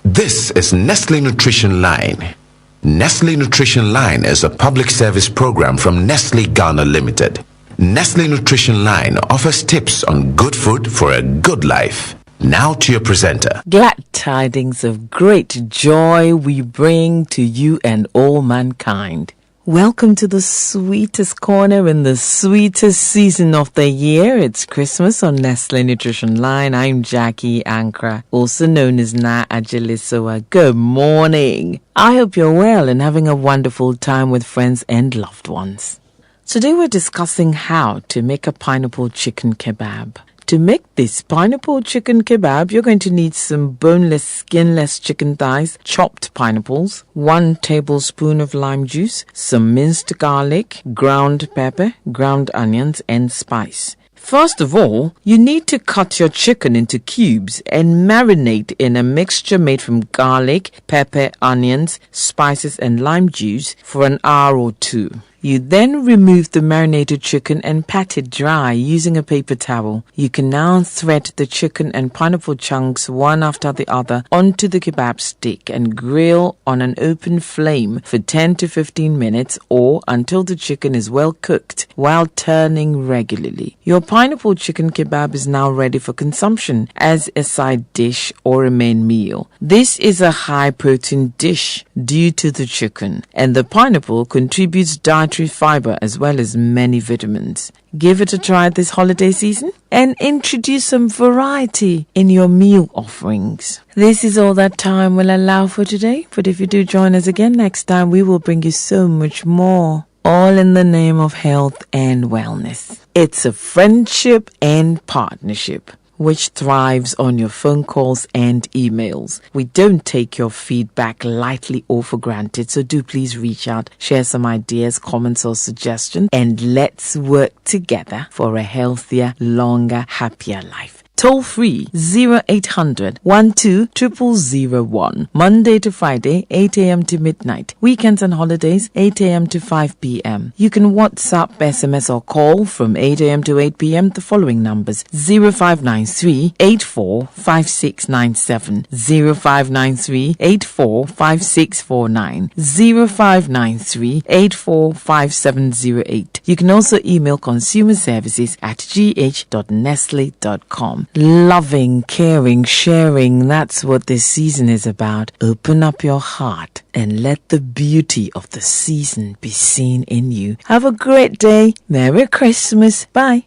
This is Nestle Nutrition Line. Nestle Nutrition Line is a public service program from Nestle Ghana Limited. Nestle Nutrition Line offers tips on good food for a good life. Now to your presenter. Glad tidings of great joy we bring to you and all mankind. Welcome to the sweetest corner in the sweetest season of the year. It's Christmas on Nestle Nutrition Line. I'm Jackie Ankra, also known as Na Ajelisoa. Good morning. I hope you're well and having a wonderful time with friends and loved ones. Today we're discussing how to make a pineapple chicken kebab. To make this pineapple chicken kebab, you're going to need some boneless, skinless chicken thighs, chopped pineapples, 1 tablespoon of lime juice, some minced garlic, ground pepper, ground onions, and spice. First of all, you need to cut your chicken into cubes and marinate in a mixture made from garlic, pepper, onions, spices, and lime juice for an hour or 2. You then remove the marinated chicken and pat it dry using a paper towel. You can now thread the chicken and pineapple chunks one after the other onto the kebab stick and grill on an open flame for 10 to 15 minutes or until the chicken is well cooked while turning regularly. Your pineapple chicken kebab is now ready for consumption as a side dish or a main meal. This is a high protein dish due to the chicken, and the pineapple contributes dietary fiber as well as many vitamins. Give it a try this holiday season and introduce some variety in your meal offerings. This is all that time will allow for today, but if you do join us again next time, we will bring you so much more, all in the name of health and wellness. It's a friendship and partnership. which thrives on your phone calls and emails. We don't take your feedback lightly or for granted, so do please reach out, share some ideas, comments or suggestions, and let's work together for a healthier, longer, happier life. Toll free 0800 12 0001. Monday to Friday, 8 a.m. to midnight. Weekends and holidays, 8 a.m. to 5 p.m. You can WhatsApp, SMS or call from 8 a.m. to 8 p.m. the following numbers: 0593 845697, 0593 845649, 0593 845708. You can also email consumerservices@gh.nestle.com. Loving, caring, sharing, that's what this season is about. Open up your heart and let the beauty of the season be seen in you. Have a great day. Merry Christmas. Bye.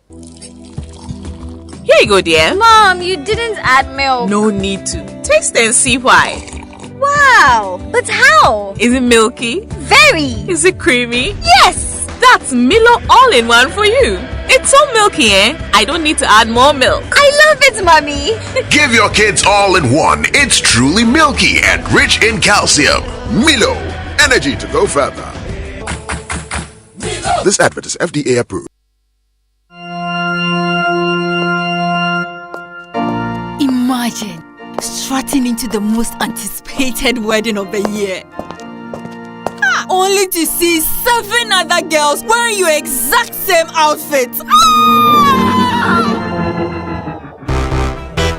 Here you go, dear. Mom, you didn't add milk. No need to. Taste and see why. Wow, but how? Is it milky? Very. Is it creamy? Yes. That's Milo all-in-one for you. It's so milky, I don't need to add more milk. I love it, Mommy. Give your kids all in one. It's truly milky and rich in calcium. Milo, energy to go further. This advert is FDA approved. Imagine strutting into the most anticipated wedding of the year. Only to see 7 other girls wearing your exact same outfit.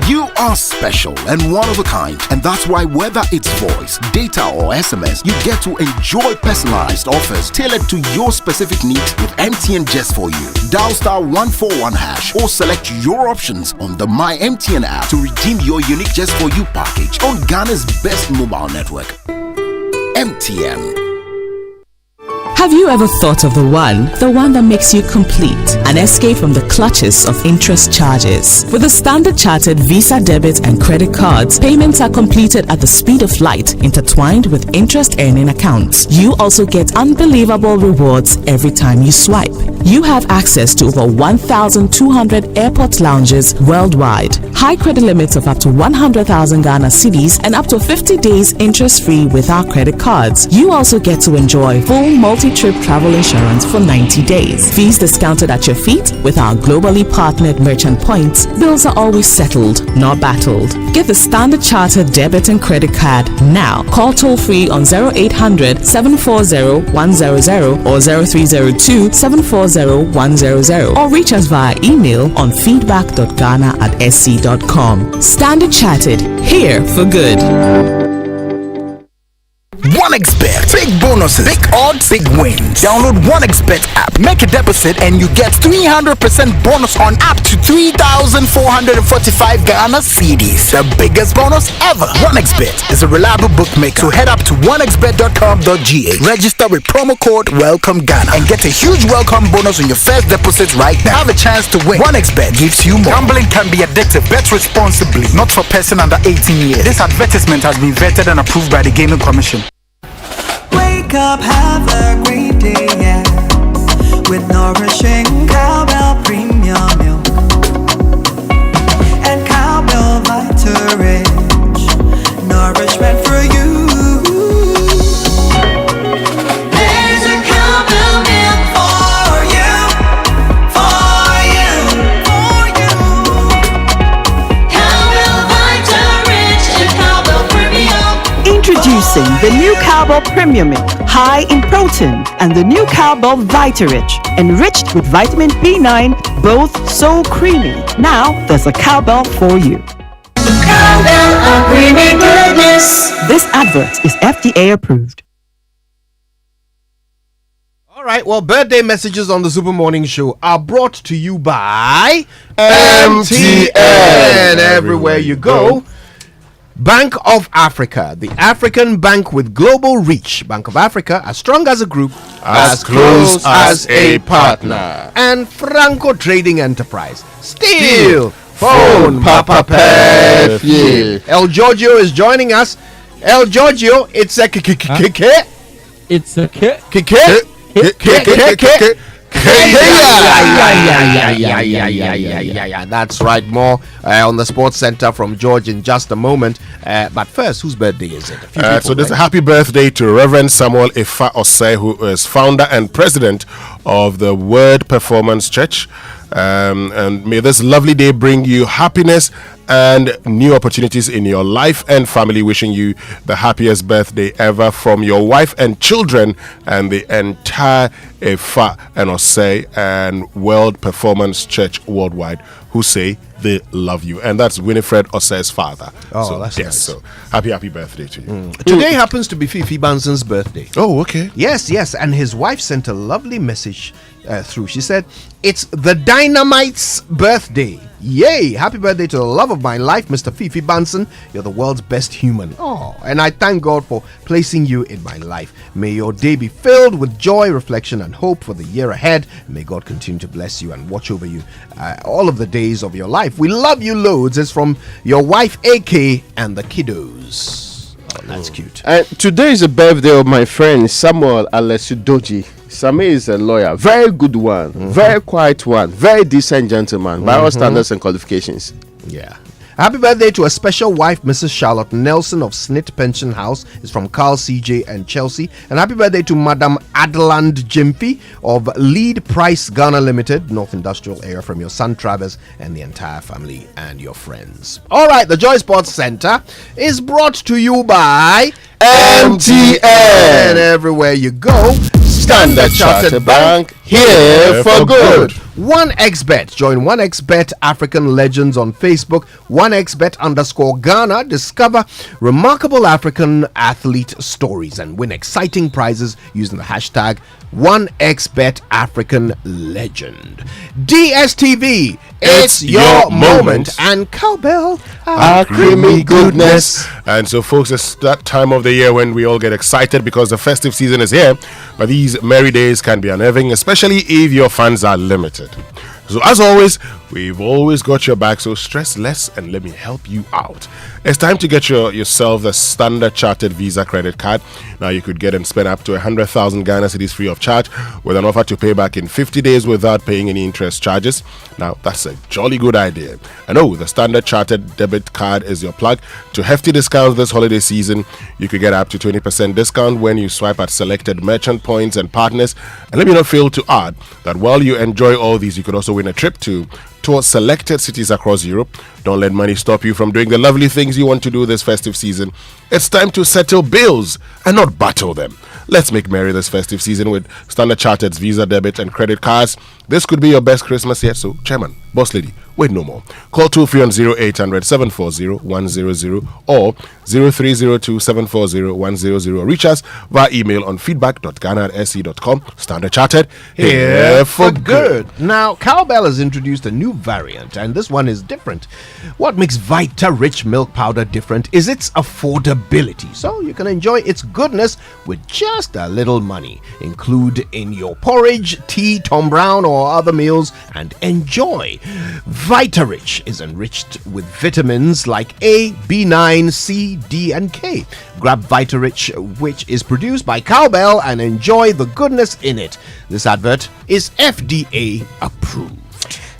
You are special and one of a kind, and that's why whether it's voice, data or SMS, you get to enjoy personalized offers tailored to your specific needs with MTN Just For You. Dial *141# or select your options on the My MTN app to redeem your unique Just For You package on Ghana's best mobile network. MTN. Have you ever thought of the one that makes you complete? An escape from the clutches of interest charges. With the Standard Chartered Visa debit and credit cards, payments are completed at the speed of light, intertwined with interest earning accounts. You also get unbelievable rewards every time you swipe. You have access to over 1,200 airport lounges worldwide. High credit limits of up to 100,000 Ghana cedis and up to 50 days interest-free with our credit cards. You also get to enjoy full multi-trip travel insurance for 90 days. Fees discounted at your feet with our globally partnered merchant points. Bills are always settled, not battled. Get the Standard Chartered debit and credit card now. Call toll-free on 0800 740 100 or 0302 740 100 or reach us via email on feedback.ghana@sc.com. Standard Chartered, here for good. 1xBet. Big bonuses, big odds, big wins. Download 1xBet app, make a deposit, and you get 300% bonus on up to 3,445 Ghana cedis. The biggest bonus ever. 1xBet is a reliable bookmaker. So head up to 1xBet.com.gh. Register with promo code Welcome Ghana and get a huge welcome bonus on your first deposit right now. Have a chance to win. 1xBet gives you more. Gambling can be addictive. Bet responsibly. Not for person under 18 years. This advertisement has been vetted and approved by the Gaming Commission. Wake up, have a great day, yeah, with nourishing cowbell premium milk and cowbell Vita Rich, nourishment for you. There's a cowbell milk for you, for you, for you. Cowbell Vita Rich and cowbell premium. Introducing the new Cowbell Premium Milk, high in protein, and the new Cowbell Vita Rich, enriched with vitamin B9, both so creamy. Now there's a Cowbell for you. Cowbell, a creamy goodness. This advert is FDA approved. All right, well, birthday messages on the Super Morning Show are brought to you by MTN. Everywhere you go. Bank of Africa, the African bank with global reach. Bank of Africa, as strong as a group, as close as a partner. And Franco Trading Enterprise. Still phone Papa Perfume. El Giorgio is joining us. El Giorgio, it's a It's a Yeah. That's right. More on the Sports Center from George in just a moment. But first, whose birthday is it? So there's a happy birthday to Reverend Samuel Ifa Osei, who is founder and president of the Word Performance Church. And may this lovely day bring you happiness and new opportunities in your life and family. Wishing you the happiest birthday ever from your wife and children and the entire Ifa and Osei and World Performance Church worldwide, who say they love you. And that's Winifred Osei's father. Oh, that's nice. So happy birthday to you. Today happens to be Fifi Banson's birthday. Oh, okay. Yes, and his wife sent a lovely message through. She said, "It's the Dynamite's birthday. Yay! Happy birthday to the love of my life, Mr. Fifi Banson. You're the world's best human. Oh, and I thank God for placing you in my life. May your day be filled with joy, reflection, and hope for the year ahead. May God continue to bless you and watch over you all of the days of your life. We love you loads." It's from your wife, AK, and the kiddos. Oh, that's cute. And today is the birthday of my friend Samuel Alesudoji. Sami is a lawyer, very good one, very quiet one, very decent gentleman by all standards and qualifications. Yeah. Happy birthday to a special wife, Mrs. Charlotte Nelson of Snit Pension House. Is from Carl CJ and Chelsea. And happy birthday to Madam Adland Jimpy of Lead Price Ghana Limited, North Industrial Area, from your son Travis and the entire family and your friends. All right, the Joy Sports Center is brought to you by MTN. Everywhere you go, Standard Chartered Bank, here for good. 1xBet. Join 1xBet African Legends on Facebook, 1xBet_Ghana. Discover remarkable African athlete stories and win exciting prizes using the hashtag 1xBet African Legend. DSTV, it's your moment. And Cowbell, our creamy goodness. And so, folks, it's that time of the year when we all get excited because the festive season is here. But these merry days can be unnerving, especially if your funds are limited. So, as always, we've always got your back, so stress less and let me help you out. It's time to get yourself the Standard Chartered Visa credit card. Now you could get and spend up to 100,000 Ghana cedis free of charge with an offer to pay back in 50 days without paying any interest charges. Now that's a jolly good idea. And the Standard Chartered debit card is your plug to hefty discounts this holiday season. You could get up to 20% discount when you swipe at selected merchant points and partners. And let me not fail to add that while you enjoy all these, you could also win a trip to tour selected cities across Europe. Don't let money stop you from doing the lovely things you want to do this festive season. It's time to settle bills and not battle them. Let's make merry this festive season with Standard Chartered's Visa, debit, and credit cards. This could be your best Christmas yet. So, Chairman, Boss Lady, wait no more. Call toll-free on 0800 740 100 or 0302 740 100. Reach us via email on feedback.ghana@se.com. Standard Chartered, here for good. Now, Cowbell has introduced a new variant, and this one is different. What makes Vita Rich Milk Powder different is its affordability. So you can enjoy its goodness with just a little money. Include in your porridge, tea, Tom Brown, or other meals and enjoy. Vita Rich is enriched with vitamins like A, B9, C, D, and K. Grab Vita Rich, which is produced by Cowbell, and enjoy the goodness in it. This advert is FDA approved.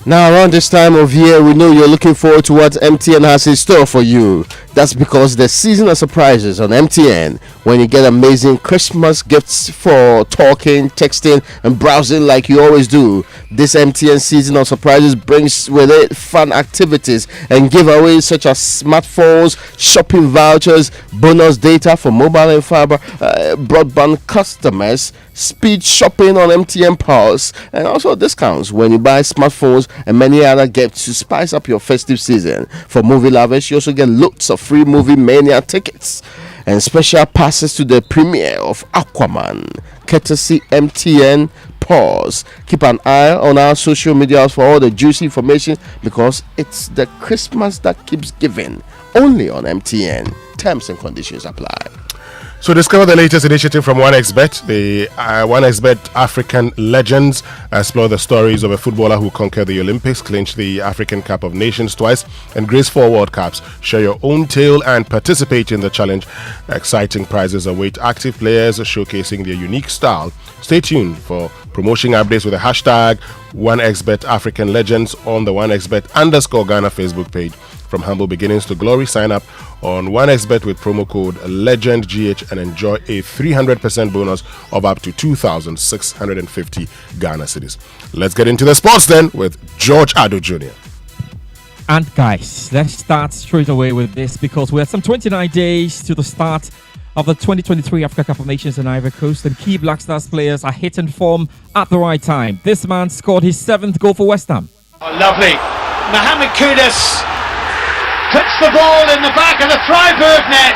Now, around this time of year, we know you're looking forward to what MTN has in store for you. That's because the season of surprises on MTN, when you get amazing Christmas gifts for talking, texting, and browsing like you always do. This MTN season of surprises brings with it fun activities and giveaways such as smartphones, shopping vouchers, bonus data for mobile and fiber broadband customers, speed shopping on MTN Pulse, and also discounts when you buy smartphones and many other gifts to spice up your festive season. For movie lovers, you also get loads of free movie mania tickets and special passes to the premiere of Aquaman, courtesy MTN Pause. Keep an eye on our social media for all the juicy information, because it's the Christmas that keeps giving. Only on MTN. Terms and conditions apply. So discover the latest initiative from 1xBet. The 1xBet African Legends explore the stories of a footballer who conquered the Olympics, clinched the African Cup of Nations twice, and graced 4 World Cups. Share your own tale and participate in the challenge. Exciting prizes await active players showcasing their unique style. Stay tuned for promotion updates with the hashtag 1xBet African Legends on the 1xBet_Ghana Facebook page. From humble beginnings to glory, sign up on 1xBet with promo code LEGENDGH and enjoy a 300% bonus of up to 2,650 Ghana cedis. Let's get into the sports then with George Ado Jr. And guys, let's start straight away with this because we have some 29 days to the start of the 2023 Africa Cup of Nations in Ivory Coast, and key Black Stars players are hitting form at the right time. This man scored his 7th goal for West Ham. Oh, lovely. Mohamed Kudus puts the ball in the back of the Freiburg net.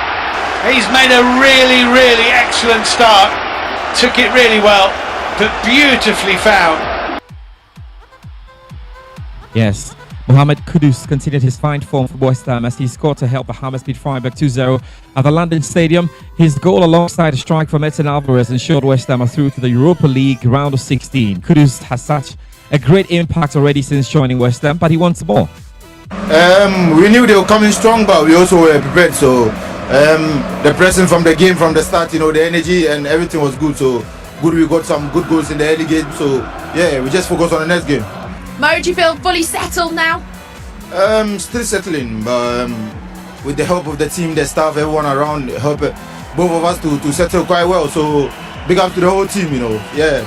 He's made a really, really excellent start. Took it really well, but beautifully found. Yes, Mohamed Kudus continued his fine form for West Ham as he scored to help the Hammers beat Freiburg 2-0 at the London Stadium. His goal alongside a strike from Edson Alvarez ensured West Ham are through to the Europa League round of 16. Kudus has such a great impact already since joining West Ham, but he wants more. We knew they were coming strong, but we also were prepared. So the pressing from the game from the start, the energy and everything was good. So good, we got some good goals in the early game. So yeah, we just focus on the next game. Mo, do you feel fully settled now? Still settling, but with the help of the team, the staff, everyone around, help both of us to settle quite well. So big up to the whole team, yeah.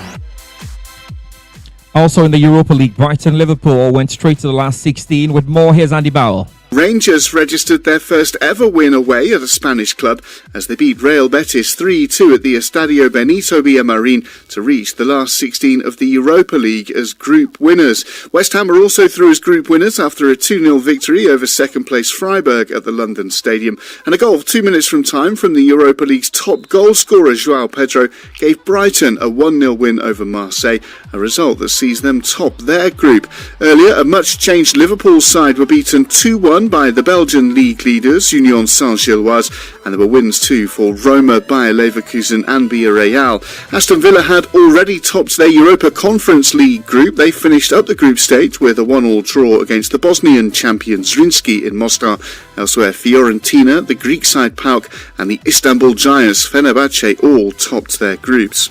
Also in the Europa League, Brighton Liverpool went straight to the last 16 with more. Here's Andy Bowell. Rangers registered their first ever win away at a Spanish club as they beat Real Betis 3-2 at the Estadio Benito Villamarin to reach the last 16 of the Europa League as group winners. West Ham are also through as group winners after a 2-0 victory over second place Freiburg at the London Stadium. And a goal 2 minutes from time from the Europa League's top goal scorer João Pedro gave Brighton a 1-0 win over Marseille, a result that sees them top their group. Earlier, a much changed Liverpool side were beaten 2-1 by the Belgian league leaders Union Saint-Gilloise, and there were wins too for Roma, Bayer Leverkusen and Villarreal. Aston Villa had already topped their Europa Conference League group. They finished up the group stage with a 1-1 draw against the Bosnian champion Zrinski in Mostar. Elsewhere, Fiorentina, the Greek side PAOK and the Istanbul Giants Fenerbahce all topped their groups.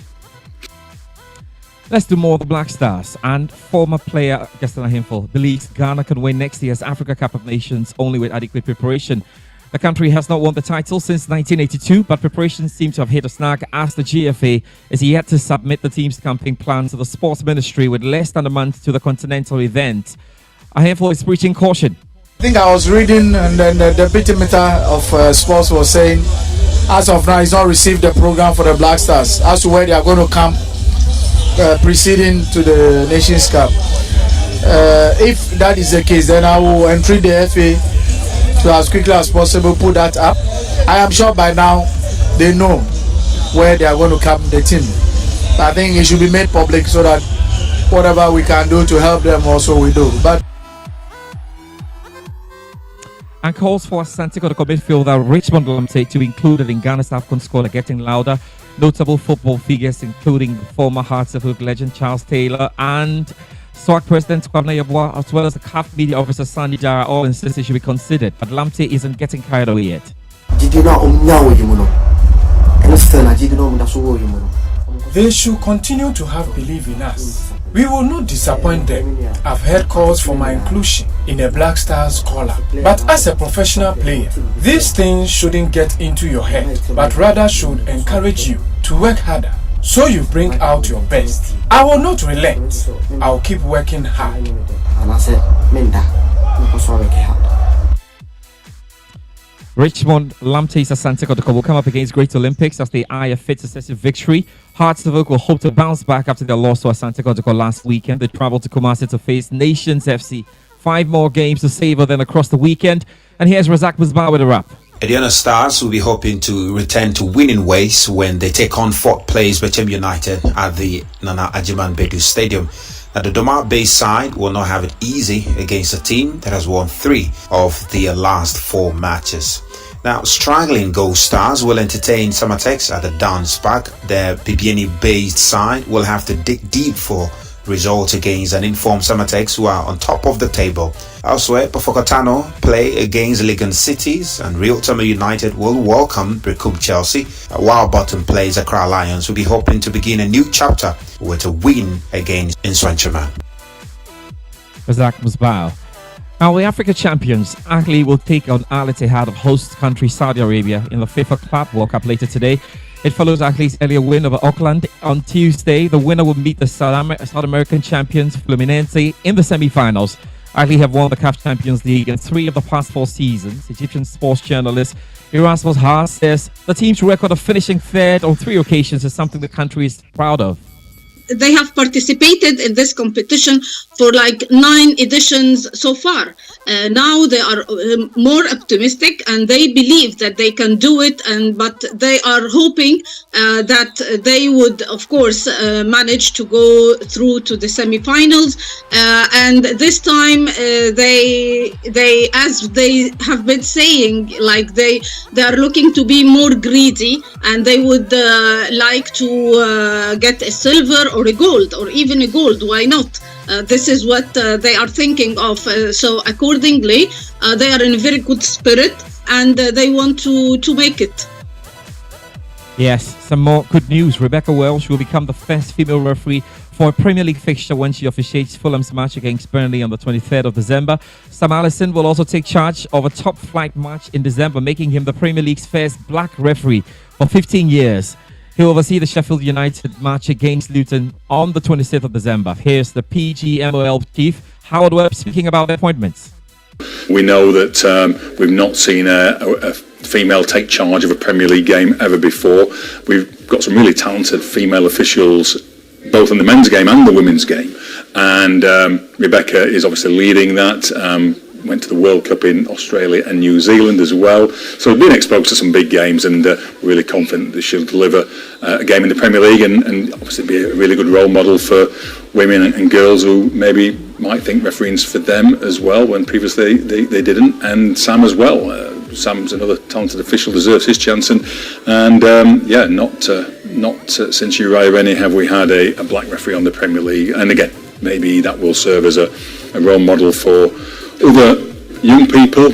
Let's do more of the Black Stars. And former player Gaston Ahimfo believes Ghana can win next year's Africa Cup of Nations only with adequate preparation. The country has not won the title since 1982, but preparations seem to have hit a snag as the GFA is yet to submit the team's campaign plans to the Sports Ministry with less than a month to the continental event. Ahimfo is preaching caution. I think I was reading and then the deputy minister of sports was saying as of now he's not received the program for the Black Stars as to where they are going to come preceding to the Nations Cup. If that is the case, then I will entreat the FA to as quickly as possible put that up. I am sure by now they know where they are going to come the team. I think it should be made public so that whatever we can do to help them also we do. But and calls for Asante Kotoko midfielder Richmond Lamte to be included in Ghana's AFCON squad are getting louder. Notable football figures including former Hearts of Oak legend Charles Taylor and SWAC President Kwabena Yeboah, as well as the CAF media officer Sandy Jara, all insist it should be considered. But Lamte isn't getting carried away yet. They should continue to have belief in us. We will not disappoint them. I've heard calls for my inclusion in a Black Stars collar. But as a professional player, these things shouldn't get into your head, but rather should encourage you to work harder so you bring out your best. I will not relent. I will keep working hard. Richmond Lamte's Asante Kotoko will come up against Great Olympics as they eye a fit successive victory. Hearts of Oak will hope to bounce back after their loss to Asante Kotoko last weekend. They travel to Kumasi to face Nations FC. 5 more games to savor then across the weekend. And here's Razak Musbah with a wrap. Ediana Stars will be hoping to return to winning ways when they take on 4th place Bechem United at the Nana Ajiman Bedu Stadium. Now, the Doma Bay side will not have it easy against a team that has won 3 of their last 4 matches. Now, Now, struggling Gold Stars will entertain Samatex at the Dance Park. The Bibiani-based side will have to dig deep for results against an informed Samatex who are on top of the table. Elsewhere, Pofokotano play against Legon Cities, and Real Tama United will welcome Brecum Chelsea, while Bottom plays Accra Lions will be hoping to begin a new chapter with a win against Inswanchama. Razak Musbao. Now, the Africa champions, Ahly will take on Al Ittihad of host country Saudi Arabia in the FIFA Club World Cup later today. It follows Ahly's earlier win over Auckland on Tuesday. The winner will meet the South American champions Fluminense in the semi-finals. Ahly have won the CAF Champions League in 3 of the past 4 seasons. Egyptian sports journalist Erasmus Haas says the team's record of finishing third on 3 occasions is something the country is proud of. They have participated in this competition for like 9 editions so far. Now they are more optimistic and they believe that they can do it, but they are hoping that they would, of course, manage to go through to the semi-finals. And this time, they, as they have been saying, like they are looking to be more greedy, and they would like to get a silver or a gold, or even a gold. Why not? This is what they are thinking of. So accordingly, they are in a very good spirit, and they want to make it. Yes, some more good news. Rebecca Welsh will become the first female referee for a Premier League fixture when she officiates Fulham's match against Burnley on the 23rd of December. Sam Allison will also take charge of a top-flight match in December, making him the Premier League's first black referee for 15 years. He'll oversee the Sheffield United match against Luton on the 26th of December. Here's the PGMOL chief, Howard Webb, speaking about the appointments. We know that we've not seen a female take charge of a Premier League game ever before. We've got some really talented female officials, both in the men's game and the women's game. And Rebecca is obviously leading that. Went to the World Cup in Australia and New Zealand as well. So we've been exposed to some big games, and really confident that she'll deliver a game in the Premier League and obviously be a really good role model for women and girls who maybe might think refereeing's for them as well when previously they didn't. And Sam as well. Sam's another talented official, deserves his chance. And not since Uriah Rennie have we had a black referee on the Premier League. And again, maybe that will serve as a role model for other young people.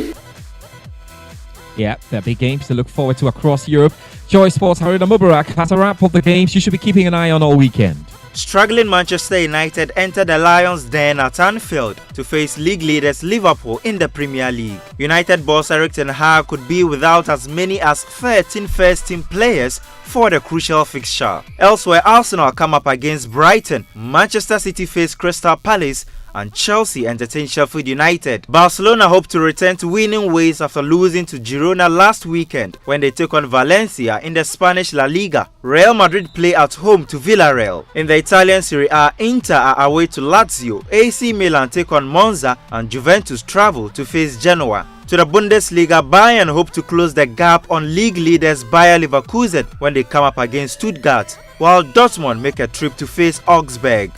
Yeah, they're big games to look forward to across Europe. Joy Sports Haruna Mubarak has a wrap of the games you should be keeping an eye on all weekend. Struggling Manchester United entered the Lions' den at Anfield to face league leaders Liverpool in the Premier League. United boss Erik ten Hag could be without as many as 13 first-team players for the crucial fixture. Elsewhere, Arsenal come up against Brighton, Manchester City face Crystal Palace, and Chelsea entertain Sheffield United. Barcelona hope to return to winning ways after losing to Girona last weekend when they took on Valencia in the Spanish La Liga. Real Madrid play at home to Villarreal. In the Italian Serie A, Inter are away to Lazio, AC Milan take on Monza, and Juventus travel to face Genoa. To the Bundesliga, Bayern hope to close the gap on league leaders Bayer Leverkusen when they come up against Stuttgart, while Dortmund make a trip to face Augsburg.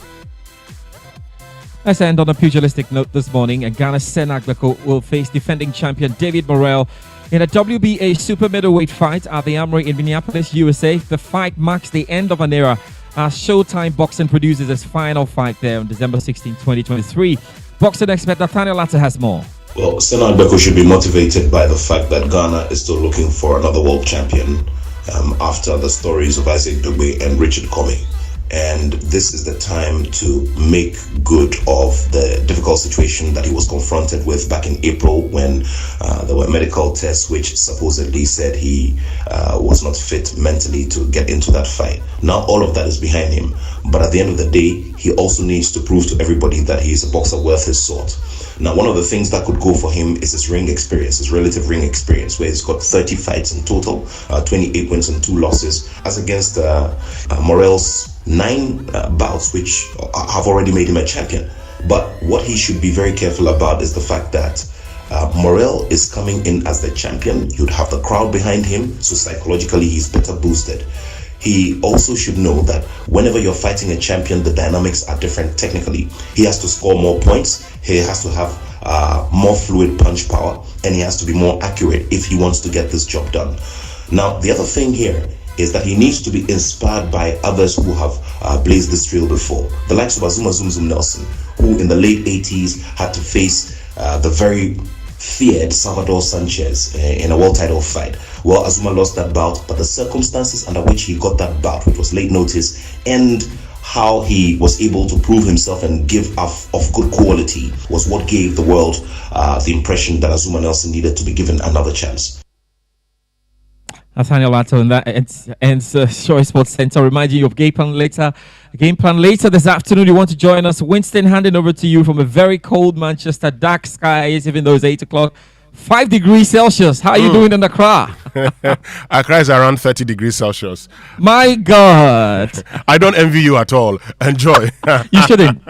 Let's end on a pugilistic note this morning. Ghana's Sen Agbeko will face defending champion David Morrell in a WBA super middleweight fight at the Armory in Minneapolis, USA. The fight marks the end of an era as Showtime Boxing produces its final fight there on December 16, 2023. Boxing expert Nathaniel Latta has more. Well, Sen Agbeko should be motivated by the fact that Ghana is still looking for another world champion after the stories of Isaac Dugbe and Richard Comey. And this is the time to make good of the difficult situation that he was confronted with back in April when there were medical tests which supposedly said he was not fit mentally to get into that fight. Now all of that is behind him, but at the end of the day, he also needs to prove to everybody that he is a boxer worth his salt. Now, one of the things that could go for him is his ring experience, his relative ring experience, where he's got 30 fights in total, 28 wins and 2 losses, as against Morrell's 9 bouts, which have already made him a champion. But what he should be very careful about is the fact that Morrell is coming in as the champion. You'd have the crowd behind him, so psychologically he's better boosted. He also should know that whenever you're fighting a champion, the dynamics are different technically. He has to score more points, he has to have more fluid punch power, and he has to be more accurate if he wants to get this job done. Now, the other thing here is that he needs to be inspired by others who have blazed this trail before. The likes of Azuma Zum Zum Nelson, who in the late 80s had to face the very feared Salvador Sanchez in a world title fight. Well, Azuma lost that bout, but the circumstances under which he got that bout, which was late notice, and how he was able to prove himself and give of good quality was what gave the world the impression that Azuma Nelson needed to be given another chance. Nathaniel Lato, and that ends Show Sports Center. Reminding you of game plan later this afternoon. You want to join us? Winston, handing over to you from a very cold Manchester, dark skies, even though it's 8 o'clock. 5 degrees Celsius. How are you doing in Accra? Accra is around 30 degrees Celsius. My God. I don't envy you at all. Enjoy. You shouldn't.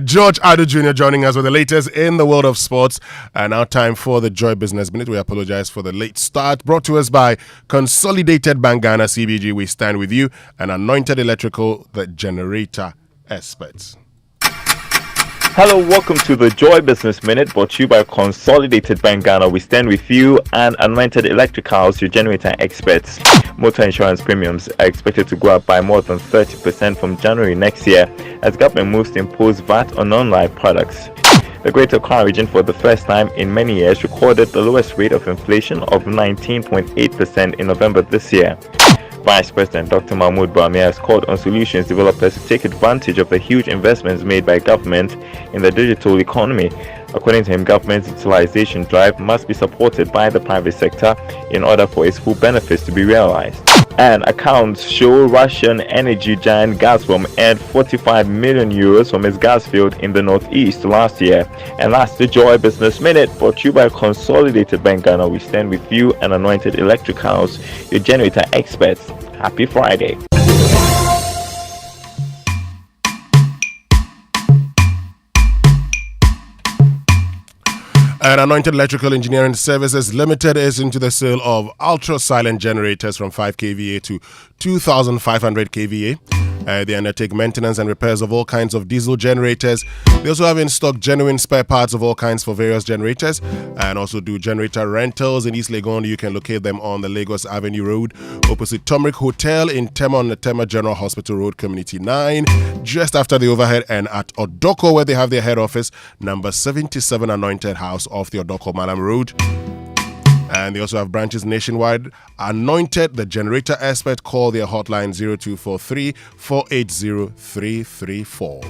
George Ado Jr. joining us with the latest in the world of sports. And now time for the Joy Business Minute. We apologize for the late start. Brought to us by Consolidated Bank Ghana CBG. We stand with you. And Anointed Electrical, the generator experts. Hello, welcome to the Joy Business Minute, brought to you by Consolidated Bank Ghana. We stand with you, and Anointed Electricals, your generator experts. Motor insurance premiums are expected to go up by more than 30% from January next year as government moves to impose VAT on non-life products. The Greater Accra region, for the first time in many years, recorded the lowest rate of inflation of 19.8% in November this year. Vice President Dr. Mahmoud Bawumia has called on solutions developers to take advantage of the huge investments made by government in the digital economy. According to him, government's digitalization drive must be supported by the private sector in order for its full benefits to be realized. And accounts show Russian energy giant Gazprom earned 45 million euros from its gas field in the northeast last year. And that's the Joy Business Minute, brought to you by Consolidated Bank Ghana. We stand with you, and Anointed Electricals, your generator experts. Happy Friday. And Anointed Electrical Engineering Services Limited is into the sale of ultra-silent generators from 5 kVA to 2,500 kVA. They undertake maintenance and repairs of all kinds of diesel generators. They also have in stock genuine spare parts of all kinds for various generators, and also do generator rentals in East Legon. You can locate them on the Lagos Avenue Road, opposite Turmeric Hotel in Tema on the Tema General Hospital Road, Community 9, just after the overhead, and at Odoko, where they have their head office, number 77 Anointed House off the Odoko Malam Road. And they also have branches nationwide. Anointed, the generator expert. Call their hotline 0243 480 334.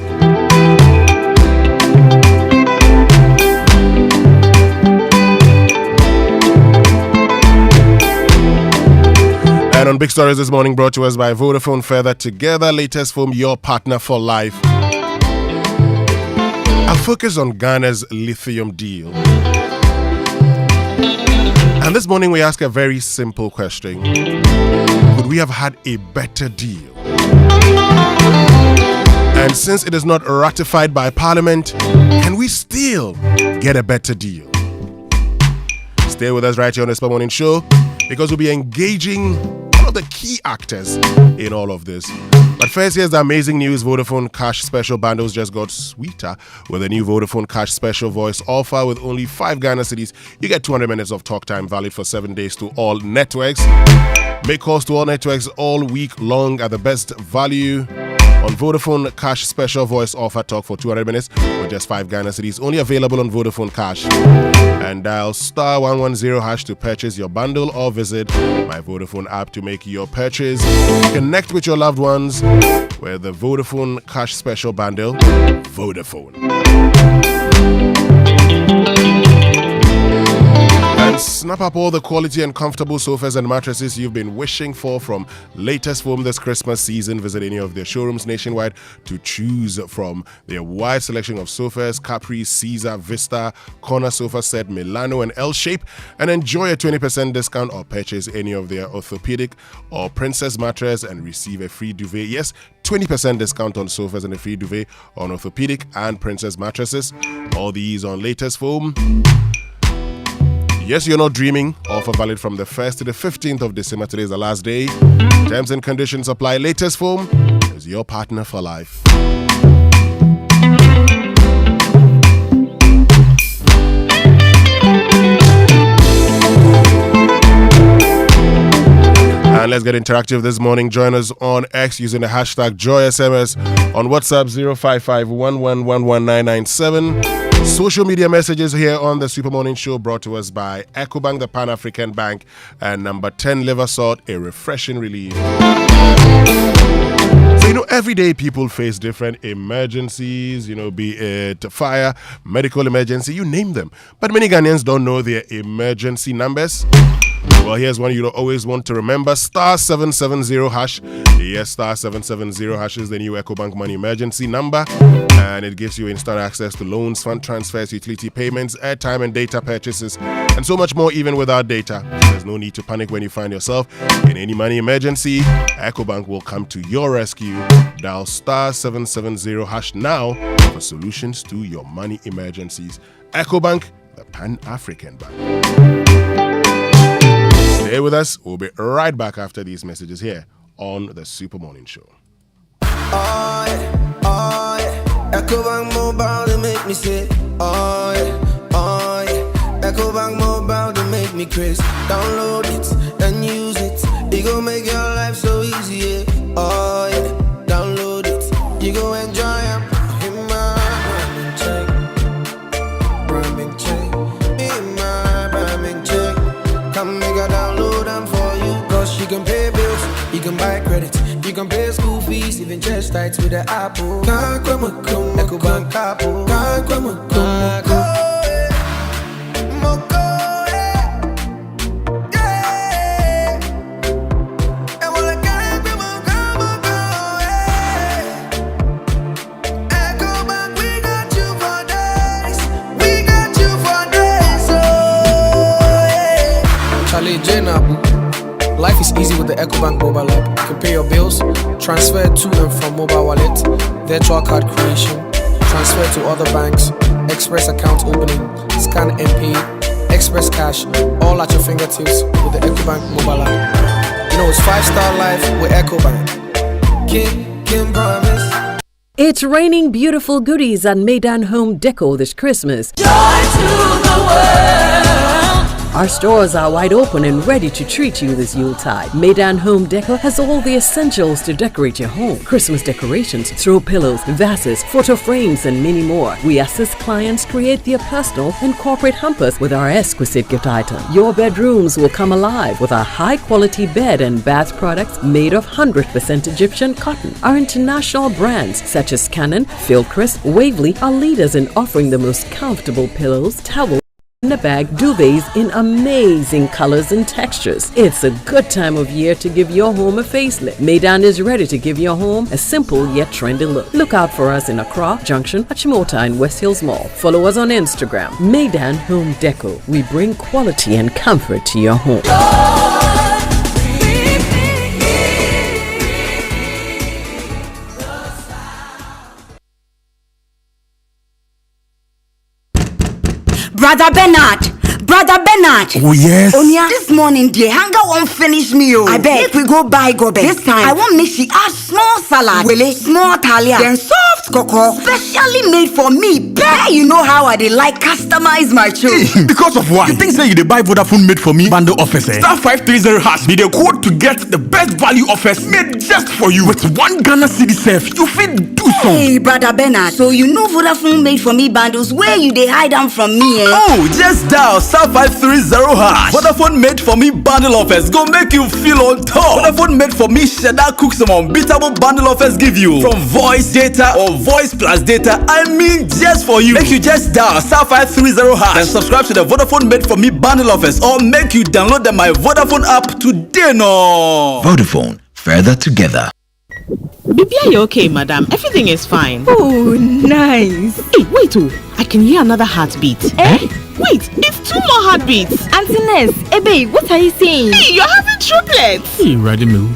And on Big Stories this morning, brought to us by Vodafone. Further together, latest from your partner for life. A focus on Ghana's lithium deal. And this morning we ask a very simple question. Could we have had a better deal? And since it is not ratified by Parliament, can we still get a better deal? Stay with us right here on the Spur Morning Show, because we'll be engaging one of the key actors in all of this. But first, here's the amazing news. Vodafone Cash Special Bundles just got sweeter with a new Vodafone Cash Special Voice offer. With only 5 Ghana cedis, you get 200 minutes of talk time, valid for 7 days to all networks. Make calls to all networks all week long at the best value. On Vodafone Cash Special Voice offer, talk for 200 minutes with just 5 Ghana cedis. Only available on Vodafone Cash. And dial star 110 hash to purchase your bundle, or visit my Vodafone app to make your purchase. Connect with your loved ones with the Vodafone Cash Special Bundle. Vodafone. And snap up all the quality and comfortable sofas and mattresses you've been wishing for from Latest Foam this Christmas season. Visit any of their showrooms nationwide to choose from their wide selection of sofas: Capri, Caesar, Vista, Corner Sofa Set, Milano, and L-Shape, and enjoy a 20% discount or purchase any of their orthopedic or princess mattress and receive a free duvet. Yes, 20% discount on sofas and a free duvet on orthopedic and princess mattresses. All these on Latest Foam. Yes, you're not dreaming. Offer valid from the 1st to the 15th of December. Today is the last day. Terms and conditions apply. Latest Foam is your partner for life. And let's get interactive this morning. Join us on X using the hashtag JoySMS, on WhatsApp 05511119997. Social media messages here on the Super Morning Show, brought to us by EcoBank, the Pan-African Bank, and number 10 liver salt, a refreshing relief. So, every day people face different emergencies, be it fire, medical emergency, you name them. But many Ghanaians don't know their emergency numbers. Well, here's one you always want to remember. Star 770 hash. Yes, star 770 hash is the new EcoBank Money Emergency number. And it gives you instant access to loans, fund transfers, utility payments, airtime and data purchases, and so much more even without data. There's no need to panic when you find yourself in any money emergency. EcoBank will come to your rescue. Dial star 770 hash now for solutions to your money emergencies. EcoBank, the Pan-African Bank. Stay with us. We'll be right back after these messages here on the Super Morning Show. EcoBank Mobile, they make me say, EcoBank Mobile, they make me crazy. Download it and use it. It gon' make your life so easy, yeah. Download it. You go enjoy it. You can pay bills, you can buy credit, you can pay school fees, even just tights with the Apple. EcoBank Apple. Life is easy with the EcoBank mobile app. You can pay your bills, transfer to and from mobile wallet, virtual card creation, transfer to other banks, express account opening, scan and pay, express cash, all at your fingertips with the EcoBank mobile app. It's 5-star life with EcoBank. Can promise. It's raining beautiful goodies at Maidan Home Deco this Christmas. Joy to the world. Our stores are wide open and ready to treat you this Yuletide. Maidan Home Decor has all the essentials to decorate your home. Christmas decorations, throw pillows, vases, photo frames, and many more. We assist clients create their personal and corporate hampers with our exquisite gift item. Your bedrooms will come alive with our high-quality bed and bath products made of 100% Egyptian cotton. Our international brands such as Canon, Philcris, Waverly are leaders in offering the most comfortable pillows, towels, in a bag, duvets in amazing colors and textures. It's a good time of year to give your home a facelift. Maidan is ready to give your home a simple yet trendy look. Look out for us in Accra, Junction, Achimota and West Hills Mall. Follow us on Instagram. Maidan Home Deco. We bring quality and comfort to your home. Brother Bernard! Oh yes. Onya, this morning the hunger won't finish me. I beg we go buy gobe. This time I want make she add small salad, small talia, then soft cocoa, specially made for me. Bear, you know how I like customize my choice. Because of what? You think say you dey buy Vodafone made for me bundle offers? Star 530 hash be the code to get the best value offers made just for you. With one Ghana cedi sef, you fit do so. Hey, brother Bernard, so you know Vodafone made for me bundles where you dey hide them from me, eh? Oh, just dial star 530 hash. Vodafone made for me bundle offers go make you feel on top. Vodafone made for me cheddar cook some unbeatable bundle offers give you from voice data or voice plus data. I mean just for you. Make you just dial star 530 hash and subscribe to the Vodafone made for me bundle offers, or make you download the My Vodafone app today. No. Vodafone, further together. Baby, are you okay, madam? Everything is fine. Oh, nice. Hey, wait, I can hear another heartbeat. Eh? Wait, it's 2 more heartbeats. Auntie Ness, babe, what are you saying? Hey, you're having triplets. Hey, Radimu.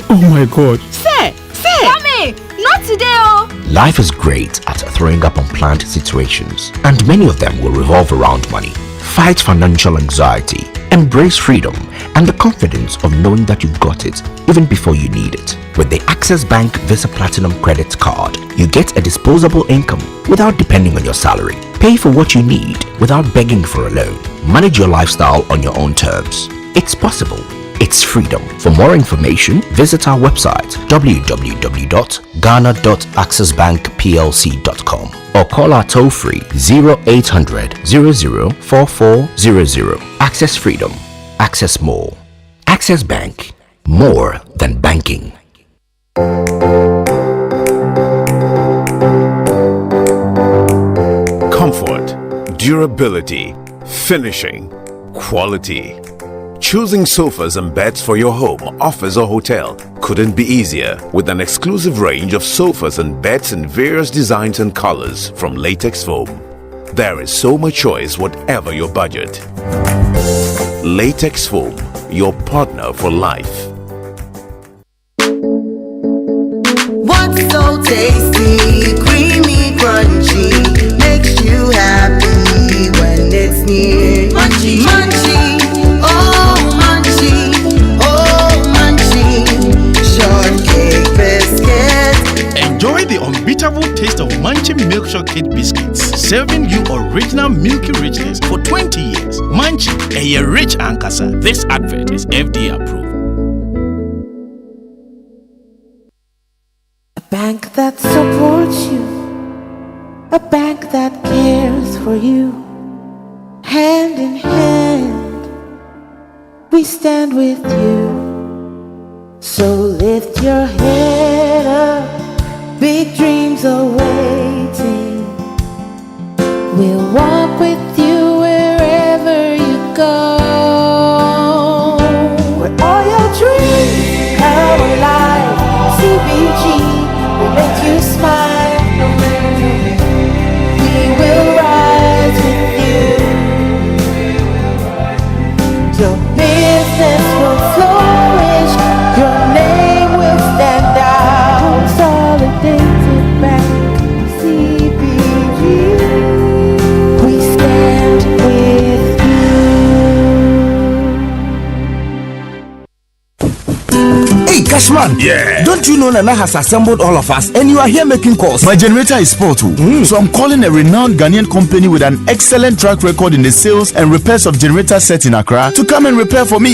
Oh my God. Sir. Mommy, not today, oh. Life is great at throwing up unplanned situations, and many of them will revolve around money. Fight financial anxiety. Embrace freedom and the confidence of knowing that you got it even before you need it. With the Access Bank Visa Platinum Credit Card, you get a disposable income without depending on your salary. Pay for what you need without begging for a loan. Manage your lifestyle on your own terms. It's possible. It's freedom. For more information, visit our website www.ghana.accessbankplc.com or call our toll-free 0800 00 4400. Access freedom. Access more. Access Bank. More than banking. Comfort, durability, finishing, quality. Choosing sofas and beds for your home, office or hotel couldn't be easier with an exclusive range of sofas and beds in various designs and colors from Latex Foam. There is so much choice whatever your budget. Latex Foam, your partner for life. What's so tasty, creamy, crunchy, makes you happy when it's near? Munchy, munchy, oh munchy, shortcake biscuit. Enjoy the unbeatable taste of Munchie Milk Shortcake biscuits, serving you original milky richness for 20 years. Munchie, a rich ankasa. This advert is FDA approved. A bank that supports you, a bank that cares for you. Hand in hand, we stand with you. So lift your head up, big dreams are waiting. We'll walk with you wherever you go. Where all your dreams come alive, CBG will make you smile. We will rise with you. Your business will flourish. Your name will stand out. Consolidated Bank, CBG. We stand with you. Hey, Cashman. Yeah. Don't you know Nana has assembled all of us and you are here making calls? My generator is spoiled too. So I'm calling a renowned Ghanaian company with an excellent track record in the sales and repairs of generator sets in Accra to come and repair for me.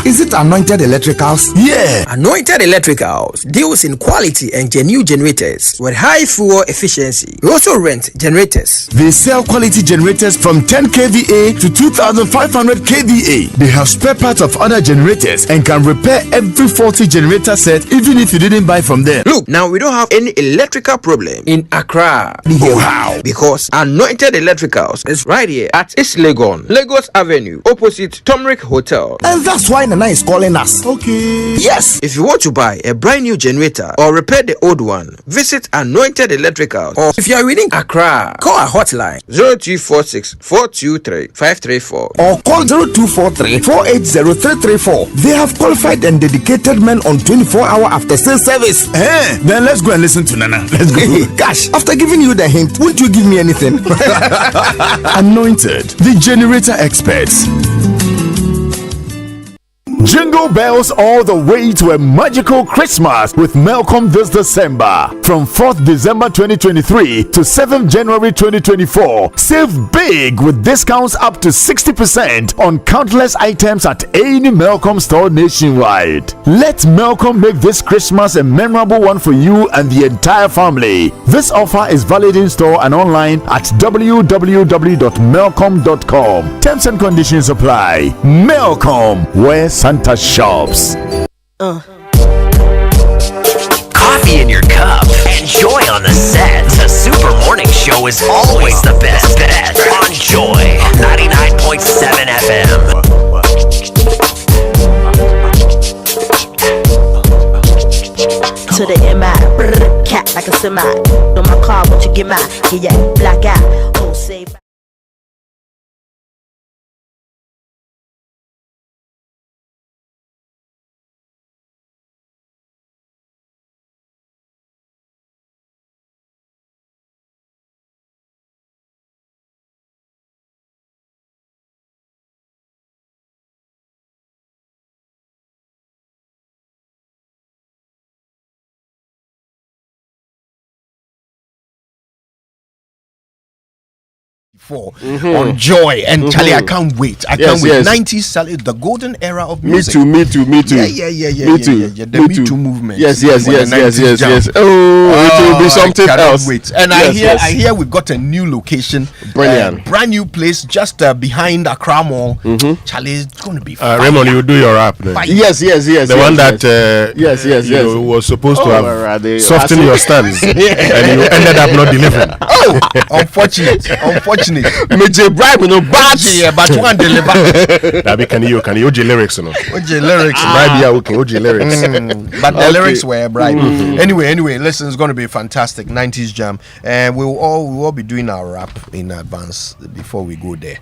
Is it Anointed Electricals? Yeah. Anointed Electricals deals in quality and genuine generators with high fuel efficiency. We also rent generators. They sell quality generators from 10 kVA to 2500 kVA. They have spare parts of other generators and can repair every faulty generator set even if you didn't buy from them. Look, now we don't have any electrical problem in Accra. How? Because Anointed Electricals is right here at East Legon, Lagos Avenue, opposite Tomric Hotel. And that's why Nana is calling us. Okay. Yes. If you want to buy a brand new generator or repair the old one, visit Anointed Electricals. Or if you are within Accra, call our hotline 0246 423 534 or call 0243 480 334. They have qualified and dedicated men on 24-hour after sales service. Then let's go and listen to Nana. Let's go. Gosh, after giving you the hint, won't you give me anything? Anointed, the generator experts. Jingle bells all the way to a magical Christmas with Melcom this December. From 4th December 2023 to 7th January 2024. Save big with discounts up to 60% on countless items at any Melcom store nationwide. Let Melcom make this Christmas a memorable one for you and the entire family. This offer is valid in store and online at www.melcom.com. Terms and conditions apply. Melcom, where Santa shops. Coffee in your cup and joy on the set. The Super Morning Show is always the best bet on Joy 99.7 FM. To the MI, cat like a semi. On my car, won't you get mine? Yeah, black out. Oh, save. on Joy, and Charlie, I can't wait. I can't wait. 90s Charlie, the golden era of music. Me too. Yeah. The Me Too movement. Yes. Oh, it will be something else. Wait. And I hear we've got a new location. Brilliant. Brand new place just behind Accra Mall. Charlie, it's going to be fun. Raymond, you do your rap then. Yes. The one that you was supposed to have softened your stance and you ended up not delivering. Oh, unfortunate. Major bribe, but one deliver. Dabi, can you OJ lyrics, OJ lyrics. Bribe, yeah, okay, OJ lyrics. But the lyrics were bribe. Anyway, listen, it's going to be a fantastic 90s jam, and we'll all be doing our rap in advance before we go there.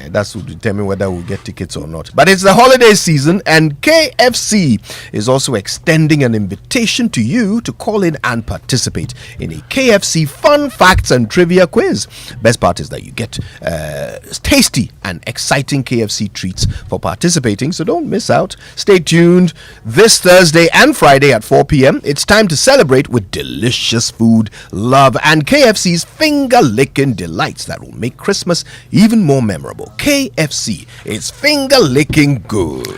That will determine whether we'll get tickets or not. But it's the holiday season, and KFC is also extending an invitation to you to call in and participate in a KFC fun facts and trivia quiz. Best part is that you get tasty and exciting KFC treats for participating, so don't miss out. Stay tuned this Thursday and Friday at 4 p.m. It's time to celebrate with delicious food, love, and KFC's finger-licking delights that will make Christmas even more memorable. KFC is finger-licking good.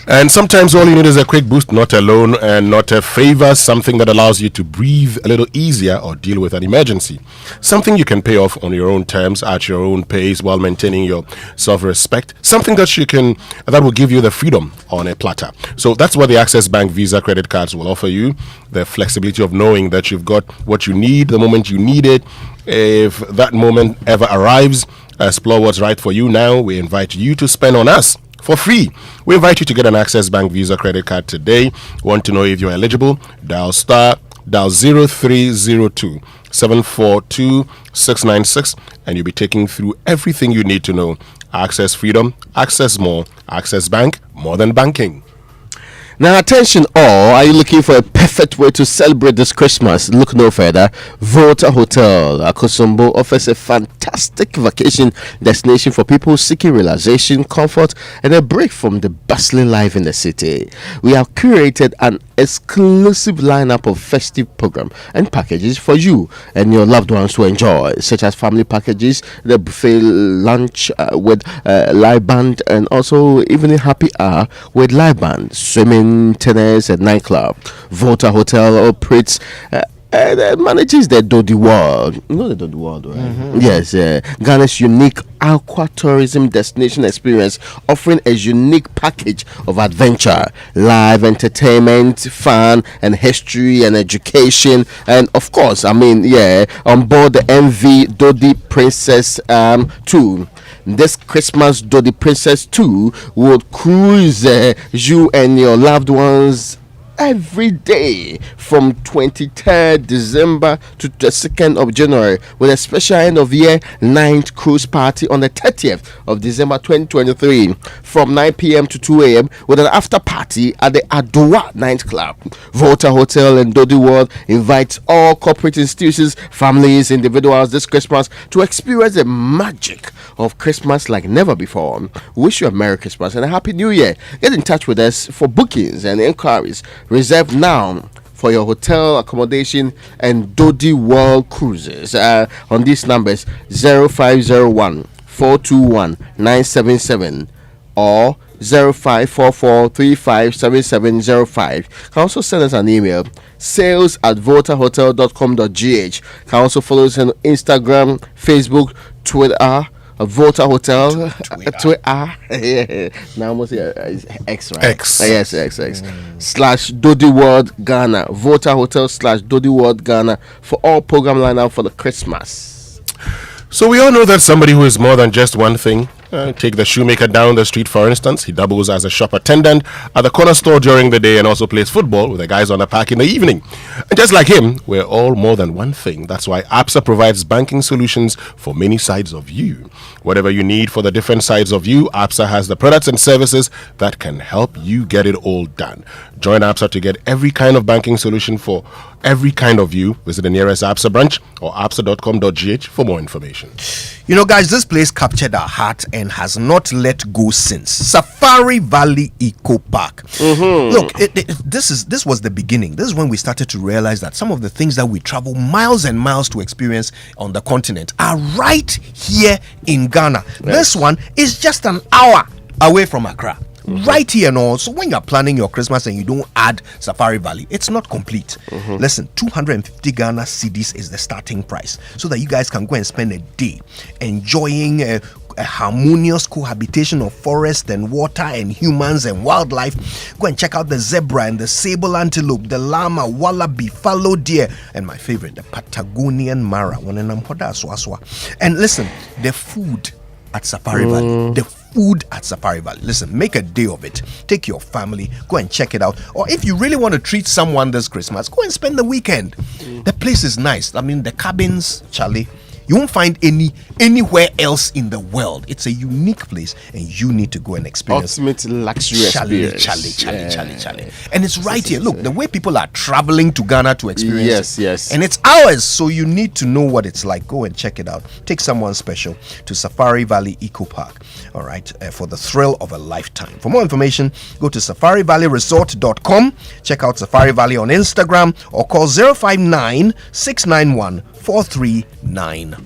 And sometimes all you need is a quick boost, not a loan and not a favor, something that allows you to breathe a little easier or deal with an emergency. Something you can pay off on your own terms, at your own pace, while maintaining your self-respect. Something that will give you the freedom on a platter. So that's what the Access Bank Visa credit cards will offer you. The flexibility of knowing that you've got what you need the moment you need it. If that moment ever arrives, explore what's right for you now. We invite you to spend on us for free. We invite you to get an Access Bank Visa credit card today. Want to know if you're eligible? Dial 0302 742 696 and you'll be taken through everything you need to know. Access freedom, access more, Access Bank, more than banking. Now, attention all, are you looking for a perfect way to celebrate this Christmas? Look no further. Volta Hotel Akosombo offers a fantastic vacation destination for people seeking relaxation, comfort, and a break from the bustling life in the city. We have curated an exclusive lineup of festive program and packages for you and your loved ones to enjoy, such as family packages, the buffet lunch with live band, and also evening happy hour with live band, swimming, tennis, and nightclub. Volta Hotel operates manages the Dodi World. You know the Dodi World, right? Yes, Ghana's unique aqua tourism destination experience, offering a unique package of adventure, live entertainment, fun, and history and education, and of course, on board the MV Dodi Princess 2. This Christmas, Dodi Princess 2 will cruise you and your loved ones every day from 23rd December to the 2nd of January, with a special end of year night cruise party on the 30th of December 2023 from 9 p.m. to 2 a.m. with an after party at the Adowa nightclub. Volta Hotel and Dodi World invites all corporate institutions, families, individuals this Christmas to experience the magic of Christmas like never before. Wish you a Merry Christmas and a Happy New Year. Get in touch with us for bookings and inquiries. Reserve now for your hotel accommodation and Dodi World cruises on these numbers: 0501 421 977 or 0544357705. Can also send us an email, sales@voltahotel.com.gh. Can also follow us on Instagram, Facebook, Twitter, Volta Hotel, Twitter. Now almost X, right? X. Yes, X. / Dodi World Ghana. Volta Hotel / Dodi World Ghana for all program lineup for the Christmas. So we all know that somebody who is more than just one thing. Take the shoemaker down the street, for instance. He doubles as a shop attendant at the corner store during the day and also plays football with the guys on the park in the evening. And just like him, we're all more than one thing. That's why ABSA provides banking solutions for many sides of you. Whatever you need for the different sides of you, ABSA has the products and services that can help you get it all done. Join ABSA to get every kind of banking solution for every kind of you. Visit the nearest ABSA branch or absa.com.gh for more information. You know, guys, this place captured our heart and has not let go since. Safari Valley Eco Park. Look, this was the beginning. This is when we started to realize that some of the things that we travel miles and miles to experience on the continent are right here in Ghana. This one is just an hour away from Accra. Right here and all. So when you're planning your Christmas and you don't add Safari Valley, it's not complete. Listen, 250 Ghana cedis is the starting price, so that you guys can go and spend a day enjoying a harmonious cohabitation of forest and water and humans and wildlife. Go and check out the zebra and the sable antelope, the llama, wallaby, fallow deer, and my favorite, the Patagonian mara. And listen, the food at Safari Valley, the food at Safari Valley. Listen, make a day of it. Take your family, go and check it out. Or if you really want to treat someone this Christmas, go and spend the weekend. The place is nice. I mean, the cabins, Charlie, you won't find anywhere else in the world. It's a unique place, and you need to go and experience. Ultimate luxury experience. Charlie. And it's right here. Look, the way people are traveling to Ghana to experience yes. And it's ours, so you need to know what it's like. Go and check it out. Take someone special to Safari Valley Eco Park, all right, for the thrill of a lifetime. For more information, go to safarivalleyresort.com. Check out Safari Valley on Instagram, or call 059 691 4394.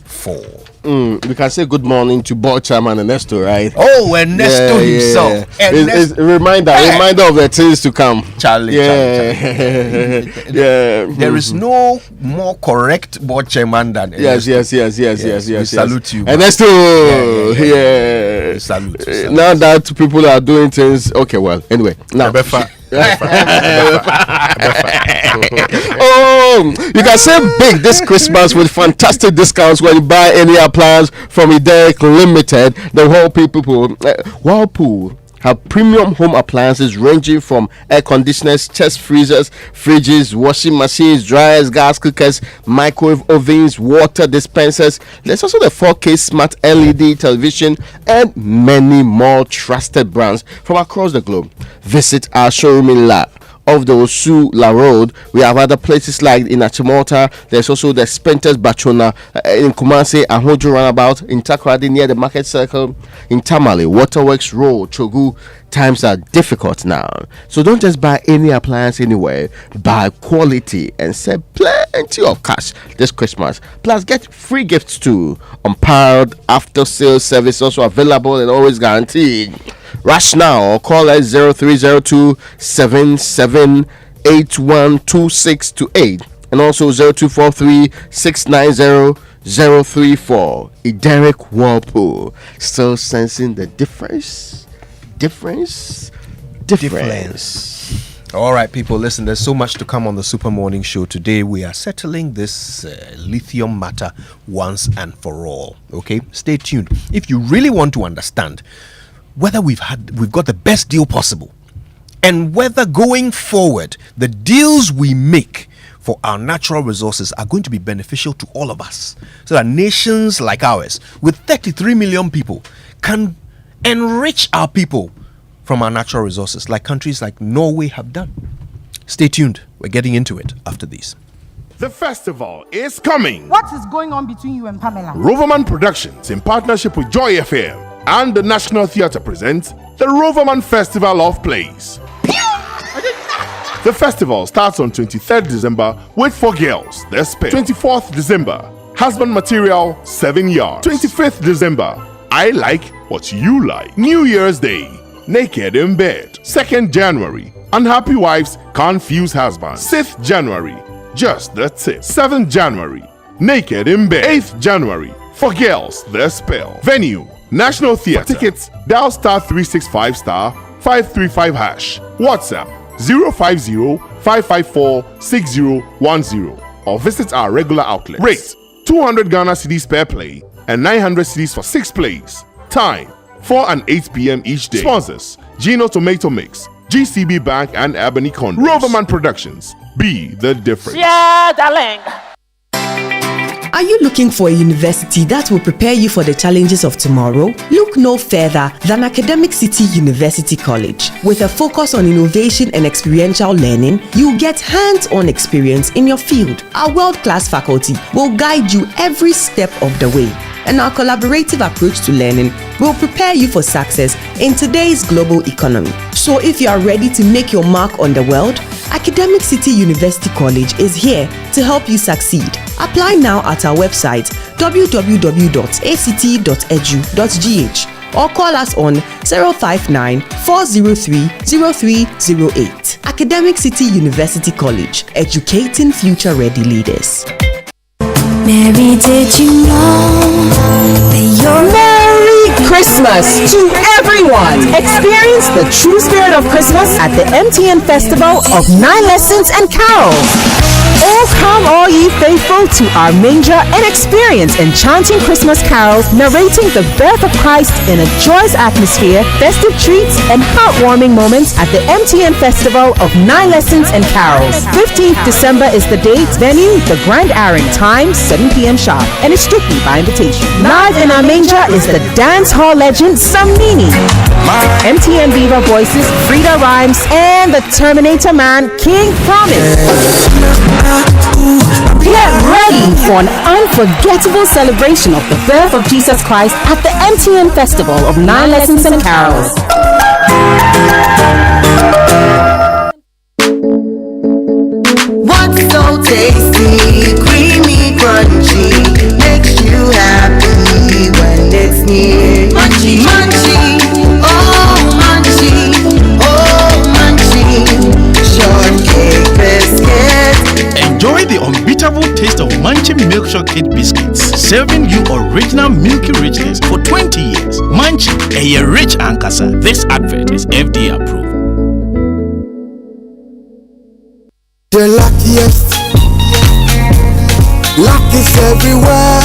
We can say good morning to board chairman Ernesto, right? Oh, Ernesto himself. It's a reminder of the things to come. Charlie. There is no more correct board chairman than Ernesto. Yes. We salute you. Ernesto. Salute. Now that people are doing things, okay, well, anyway, now. You can save big this Christmas with fantastic discounts when you buy any appliance from Ideric Limited. The Whirlpool have premium home appliances ranging from air conditioners, chest freezers, fridges, washing machines, dryers, gas cookers, microwave ovens, water dispensers. There's also the 4K smart LED television and many more trusted brands from across the globe. Visit our showroom in of the Osu La Road. We have other places like in Achimota. There's also the Spenters Bachona in Kumasi, Ahojo Runabout, in Takoradi near the Market Circle, in Tamale, Waterworks Road, Chogu. Times are difficult now, so don't just buy any appliance anywhere. Buy quality and save plenty of cash this Christmas. Plus, get free gifts too. Unpowered after sales service also available and always guaranteed. Rush now or call us 0302 77812628 and also 0243 690 034. Ideric Whirlpool, still sensing the difference. All right, people, listen, there's so much to come on the Super Morning Show. Today we are settling this lithium matter once and for all. Okay, stay tuned. If you really want to understand whether we've got the best deal possible, and whether going forward the deals we make for our natural resources are going to be beneficial to all of us, so that nations like ours with 33 million people can enrich our people from our natural resources like countries like Norway have done. Stay tuned. We're getting into it after these. The festival is coming. What is going on between you and Pamela? Roverman Productions, in partnership with Joy FM and the National Theatre, presents the Roverman Festival of Plays. The festival starts on 23rd December with 4 girls, their spell. 24th December, husband material, 7 yards. 25th December, I like what you like. New Year's Day, naked in bed. 2nd January, unhappy wives, confused husbands. 6th January, just the tip. 7th January, naked in bed. 8th January, for girls, their spell. Venue, National Theatre. For tickets, dial *365*535#. WhatsApp 050-554-6010 or visit our regular outlets. Rate 200 Ghana cedis per play and 900 cedis for 6 plays. Time 4 and 8 p.m. each day. Sponsors: Gino Tomato Mix, GCB Bank, and Ebony Condoms. Roverman Productions. Be the difference. Yeah, darling. Are you looking for a university that will prepare you for the challenges of tomorrow? Look no further than Academic City University College. With a focus on innovation and experiential learning, you'll get hands-on experience in your field. Our world-class faculty will guide you every step of the way. and our collaborative approach to learning will prepare you for success in today's global economy. So if you are ready to make your mark on the world, Academic City University College is here to help you succeed. Apply now at our website www.act.edu.gh or call us on 059 403 0308. Academic City University College, educating future-ready leaders. Mary, did you know that you're Merry Christmas to everyone! Experience the true spirit of Christmas at the MTN Festival of 9 Lessons and Carols. Oh, come all ye faithful to our manger and experience enchanting Christmas carols narrating the birth of Christ in a joyous atmosphere, festive treats, and heartwarming moments at the MTN Festival of 9 Lessons and Carols. 15th December is the date, venue, the Grand Airing, time 7 p.m. sharp, and it's strictly by invitation. Live in our manger is the dance hall legend Samini, MTN Viva Voices, Frida Rhymes, and the Terminator Man, King Promise. Get ready for an unforgettable celebration of the birth of Jesus Christ at the MTN Festival of 9 Lessons and Carols. What's so tasty, creamy, crunchy, makes you happy when it's near? Munchie, munchie, oh munchie, shortcake biscuit. Enjoy the unbeatable taste of Munchie Milk Chocolate Biscuits, serving you original milky richness for 20 years. Munchie, a rich ankasa. This advert is FDA approved. The luckiest, luck is everywhere,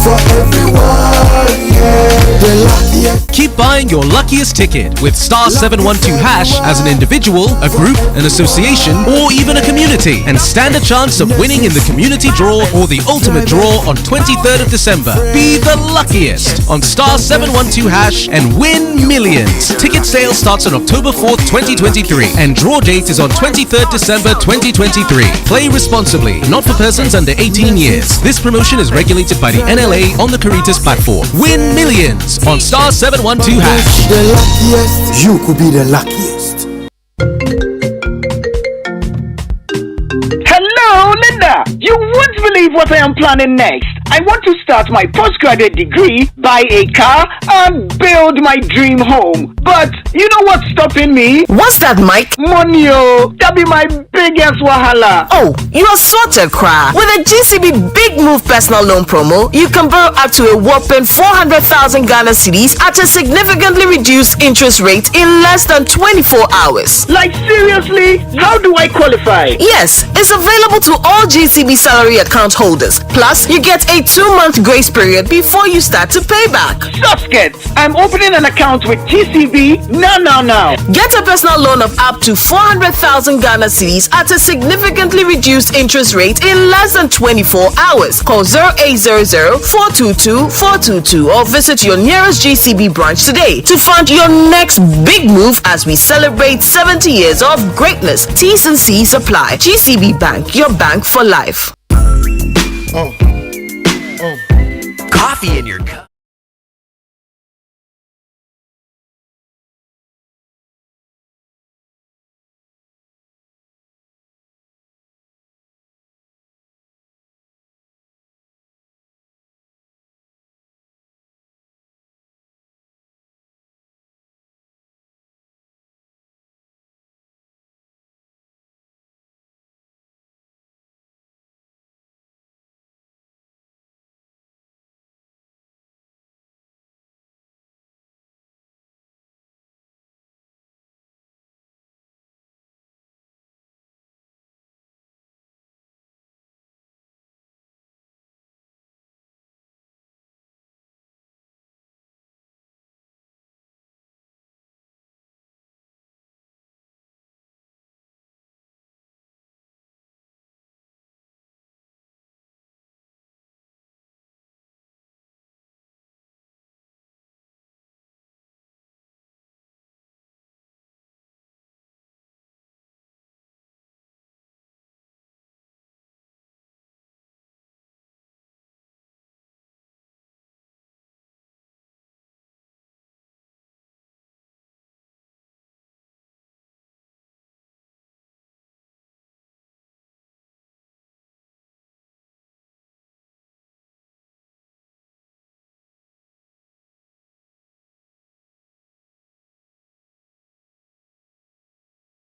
for everyone, yeah. The luckiest. Keep buying your luckiest ticket with star 712 hash as an individual, a group, an association, or even a community, and stand a chance of winning in the community draw or the ultimate draw on 23rd of December. Be the luckiest on star 712 hash and win millions. Ticket sale starts on October 4th, 2023, and draw date is on 23rd December 2023. Play responsibly, not for persons under 18 years. This promotion is regulated by the NLA on the Caritas platform. Win millions on star 712 hash. The luckiest, you could be the luckiest. Hello, Linda. You won't believe what I am planning next. I want to start my postgraduate degree, buy a car, and build my dream home. But you know what's stopping me? What's that, Mike? Money, oh. That be my biggest wahala. Oh, you are sorted, Cry. With a GCB Big Move personal loan promo, you can borrow up to a whopping 400,000 Ghana cedis at a significantly reduced interest rate in less than 24 hours. Like seriously? How do I qualify? Yes, it's available to all GCB salary account holders. Plus, you get a 2-month grace period before you start to pay back. Suskets! I'm opening an account with GCB now. Get a personal loan of up to 400,000 Ghana cedis at a significantly reduced interest rate in less than 24 hours. Call 0800-422-422 or visit your nearest GCB branch today to fund your next big move as we celebrate 70 years of greatness. T's and C's apply. GCB Bank, your bank for life. Coffee in your cup.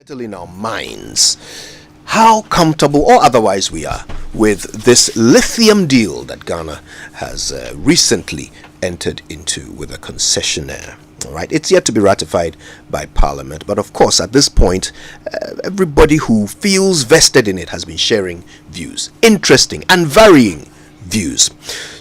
settle in our minds how comfortable or otherwise we are with this lithium deal that Ghana has recently entered into with a concessionaire. All right, it's yet to be ratified by Parliament, but of course, at this point, everybody who feels vested in it has been sharing views, interesting and varying views.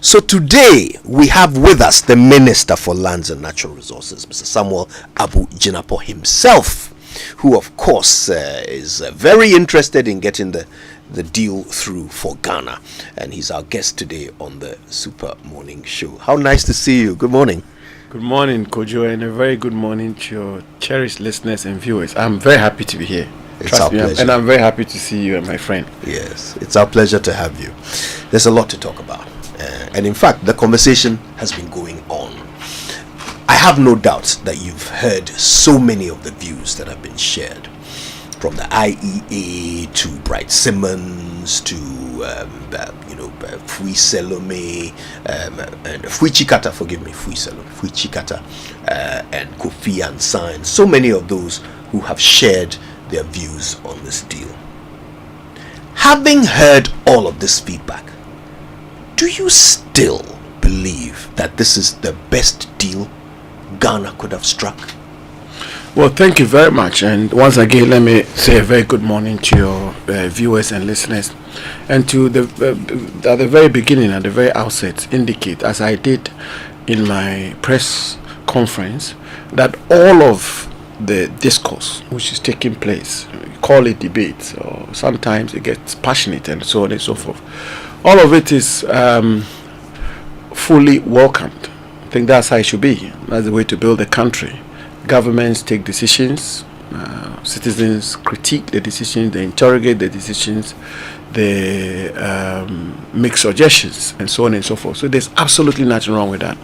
So today we have with us the Minister for Lands and Natural Resources, Mr. Samuel Abu Jinapo himself, who of course is very interested in getting the deal through for Ghana, and he's our guest today on the Super Morning Show. How nice to see you. Good morning. Good morning, Kojo, and a very good morning to your cherished listeners and viewers. I'm very happy to be here. It's our pleasure. And I'm very happy to see you and my friend. Yes, it's our pleasure to have you. There's a lot to talk about. And in fact, the conversation has been going on. I have no doubt that you've heard so many of the views that have been shared, from the IEA to Bright Simmons to Fui Selome and Fui Chikata, forgive me, Fui Selome, Fui Chikata and Kofi Ansan. So many of those who have shared their views on this deal. Having heard all of this feedback, do you still believe that this is the best deal Ghana could have struck? Well, thank you very much. And once again, let me say a very good morning to your viewers and listeners. And to at the very beginning, at the very outset, indicate, as I did in my press conference, that all of the discourse which is taking place, call it debate, or sometimes it gets passionate and so on and so forth, all of it is fully welcomed. I think that's how it should be. That's the way to build a country. Governments take decisions, citizens critique the decisions, they interrogate the decisions, they make suggestions, and so on and so forth. So there's absolutely nothing wrong with that.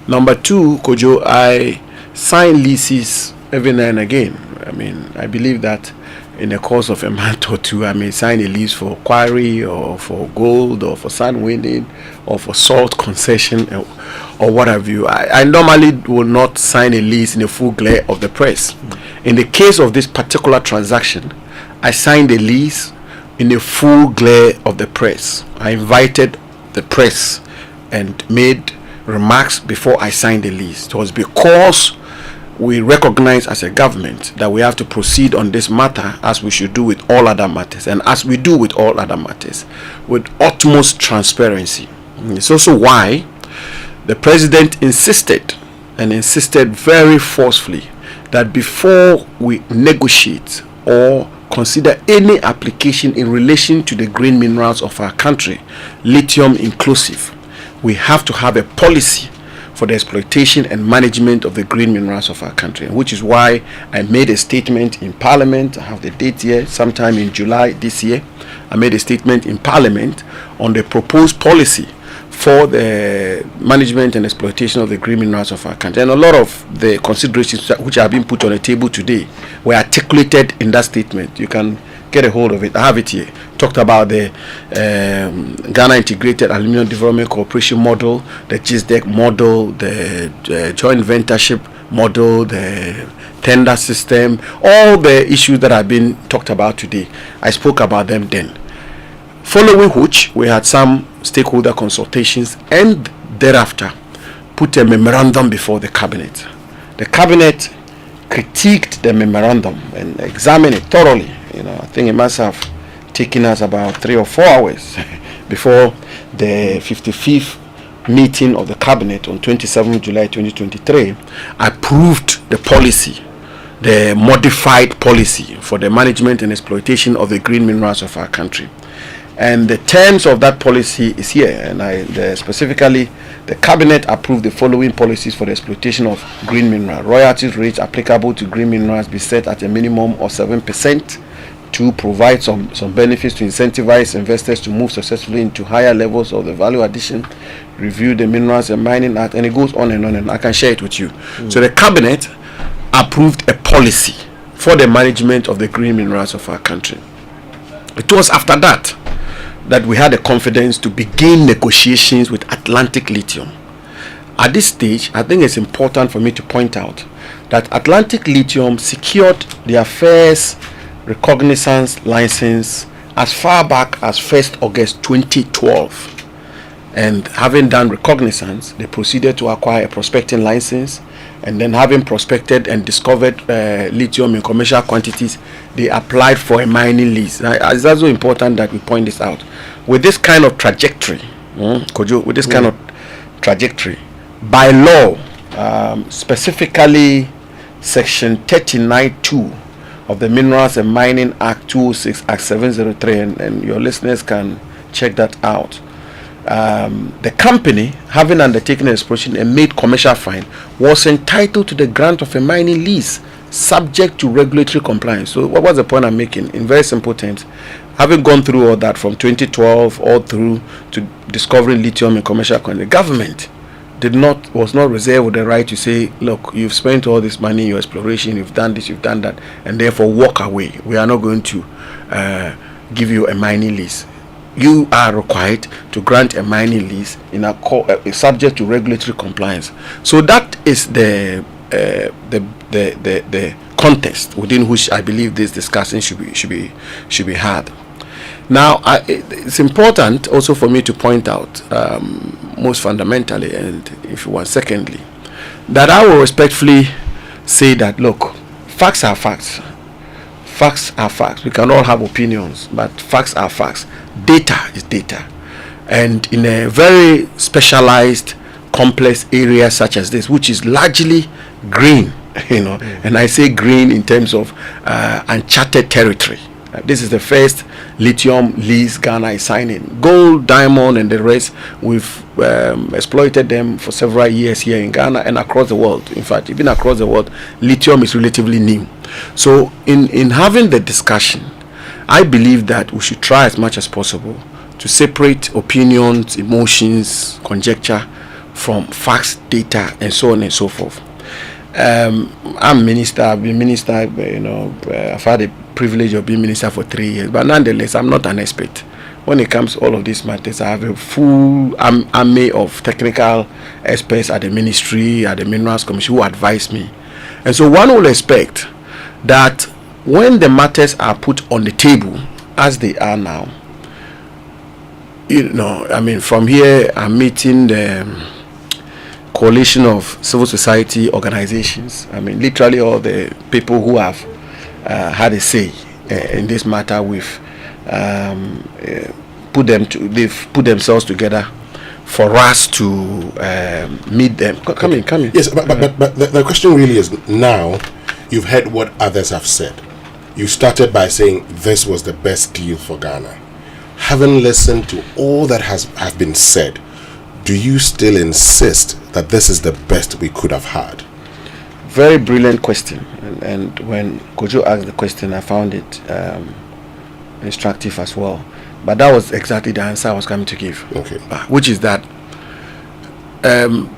Number two, Kojo, I sign leases every now and again. I mean, I believe that in the course of a month or two, I may sign a lease for quarry or for gold or for sand winning or for salt concession or what have you. I normally will not sign a lease in the full glare of the press. In the case of this particular transaction, I signed a lease in the full glare of the press. I invited the press and made remarks before I signed the lease. It was because we recognize as a government that we have to proceed on this matter as we should do with all other matters, and as we do with all other matters, with utmost transparency. It's also why the president insisted very forcefully that before we negotiate or consider any application in relation to the green minerals of our country, lithium inclusive, we have to have a policy for the exploitation and management of the green minerals of our country, which is why I made a statement in Parliament. I have the date here, sometime in July this year. I made a statement in Parliament on the proposed policy for the management and exploitation of the green minerals of our country. And a lot of the considerations which have been put on the table today were articulated in that statement. You can get a hold of it. I have it here. Talked about the Ghana Integrated Aluminium Development Corporation model, the GISDEC model, the joint ventureship model, the tender system, all the issues that have been talked about today. I spoke about them then. Following which, we had some stakeholder consultations and thereafter put a memorandum before the cabinet. The cabinet critiqued the memorandum and examined it thoroughly. I think it must have taken us about 3 or 4 hours before the 55th meeting of the cabinet on 27 July 2023 approved the policy, the modified policy for the management and exploitation of the green minerals of our country. And the terms of that policy is here, and specifically the cabinet approved the following policies for the exploitation of green mineral. Royalties rates applicable to green minerals be set at a minimum of 7%. To provide some benefits to incentivize investors to move successfully into higher levels of the value addition, review the Minerals and Mining Act, and it goes on and on, and I can share it with you. So the cabinet approved a policy for the management of the green minerals of our country. It was after that we had the confidence to begin negotiations with Atlantic Lithium. At this stage, I think it's important for me to point out that Atlantic Lithium secured their first recognizance license as far back as 1st August 2012. And having done recognizance, they proceeded to acquire a prospecting license, and then having prospected and discovered lithium in commercial quantities, they applied for a mining lease. It's also important that we point this out. With this kind of trajectory, with this kind of trajectory, by law, specifically Section 39(2) of the Minerals and Mining Act 206, Act 703, and your listeners can check that out. The company, having undertaken an exploration and made commercial find, was entitled to the grant of a mining lease subject to regulatory compliance. So what was the point I'm making? In very simple terms, having gone through all that from 2012 all through to discovering lithium in commercial quantity, the government was not reserved with the right to say, look, you've spent all this money in your exploration, you've done this, you've done that, and therefore walk away. We are not going to give you a mining lease. You are required to grant a mining lease in subject to regulatory compliance. So that is the context within which I believe this discussion should be had. Now, it's important also for me to point out, most fundamentally, and if you want, secondly, that I will respectfully say that, look, facts are facts. Facts are facts. We can all have opinions, but facts are facts. Data is data. And in a very specialized, complex area such as this, which is largely green, and I say green in terms of uncharted territory. This is the first lithium lease Ghana is signing. Gold, diamond, and the rest, we've exploited them for several years here in Ghana and across the world. In fact, even across the world, lithium is relatively new. So in having the discussion, I believe that we should try as much as possible to separate opinions, emotions, conjecture from facts, data, and so on and so forth. I'm minister, I've been minister, I've had the privilege of being minister for 3 years, but nonetheless, I'm not an expert. When it comes to all of these matters, I have a full army of technical experts at the ministry, at the Minerals Commission, who advise me. And so one will expect that when the matters are put on the table, as they are now, from here, I'm meeting the coalition of civil society organizations. Literally all the people who have had a say in this matter. They've put themselves together for us to meet them. Come in. Yes, but the question really is, now you've heard what others have said. You started by saying this was the best deal for Ghana. Having listened to all that has been said, do you still insist that this is the best we could have had? Very brilliant question. And when Kojo asked the question, I found it instructive as well. But that was exactly the answer I was coming to give. Okay. Which is that,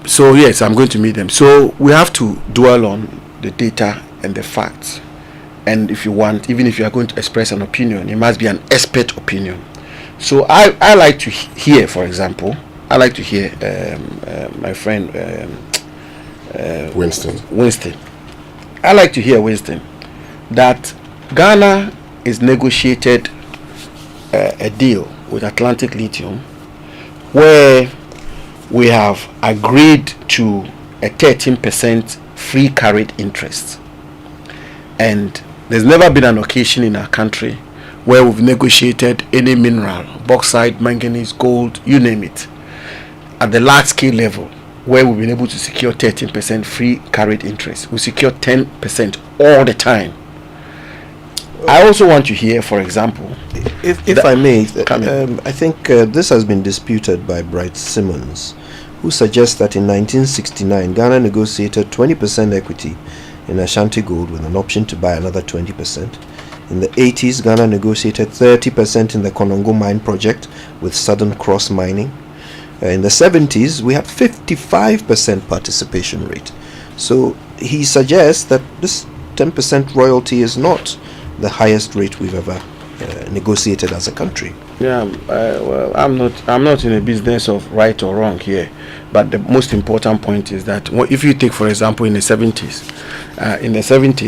so yes, I'm going to meet them. So we have to dwell on the data and the facts. And if you want, even if you are going to express an opinion, it must be an expert opinion. So I like to hear, for example, my friend Winston. I like to hear Winston that Ghana is negotiated a deal with Atlantic Lithium where we have agreed to a 13% free carried interest. And there's never been an occasion in our country where we've negotiated any mineral, bauxite, manganese, gold, you name it, at the large scale level, where we've been able to secure 13% free carried interest. We secure 10% all the time. I also want to hear, for example, if I may, I think this has been disputed by Bright Simmons, who suggests that in 1969 Ghana negotiated 20% equity in Ashanti Gold with an option to buy another 20%. In the 80s, Ghana negotiated 30% in the Konongo mine project with Southern Cross Mining. In the 70s, we had 55% participation rate. So he suggests that this 10% royalty is not the highest rate we've ever negotiated as a country. Yeah, well, I'm not in a business of right or wrong here, but the most important point is that if you take, for example, in the 70s,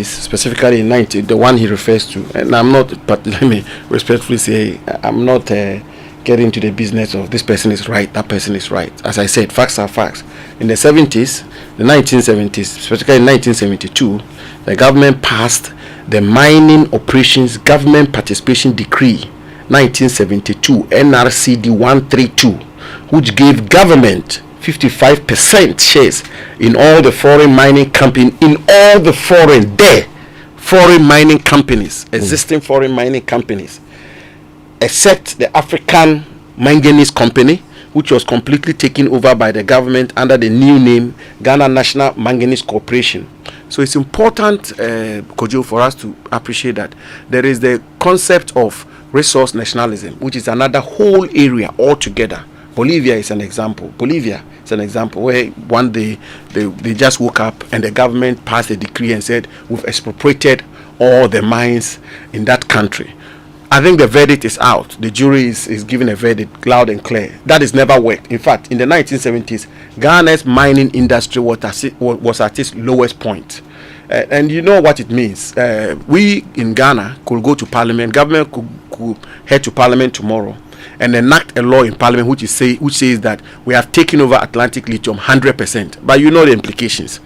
specifically in 90, the one he refers to, and I'm not, but let me respectfully say, I'm not getting into the business of this person is right, that person is right. As I said, facts are facts. In the 70s, the 1970s, specifically in 1972, the government passed the Mining Operations Government Participation Decree 1972 NRCD 132, which gave government 55% shares in all the foreign mining companies, foreign mining companies, existing foreign mining companies, except the African Manganese Company, which was completely taken over by the government under the new name Ghana National Manganese Corporation. So it's important, Kojo, for us to appreciate that there is the concept of resource nationalism, which is another whole area altogether. Bolivia is an example. Where one day they just woke up and the government passed a decree and said, we've expropriated all the mines in that country. I think the verdict is out. The jury is giving a verdict loud and clear. That has never worked. In fact, in the 1970s, Ghana's mining industry was at its lowest point. And you know what it means. We in Ghana could go to parliament, government could head to parliament tomorrow and enact a law in parliament which says that we have taken over Atlantic Lithium 100%. But you know the implications.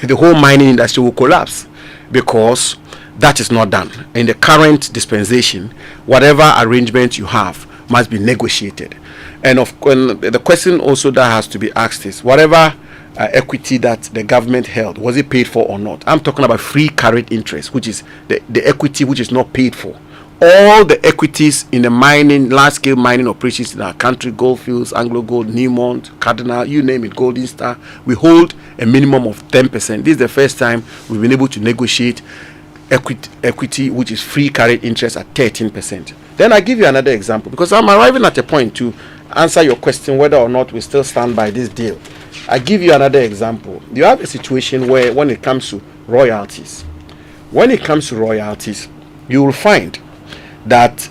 The whole mining industry will collapse because that is not done. In the current dispensation, whatever arrangement you have must be negotiated. And the question also that has to be asked is, whatever equity that the government held, was it paid for or not? I'm talking about free carried interest, which is the equity which is not paid for. All the equities in the large-scale mining operations in our country, Goldfields, Anglo Gold, Newmont, Cardinal, you name it, Golden Star, we hold a minimum of 10%. This is the first time we've been able to negotiate equity which is free carried interest at 13%. Then I give you another example, because I'm arriving at a point to answer your question whether or not we still stand by this deal. I give you another example. You have a situation where when it comes to royalties, you will find that,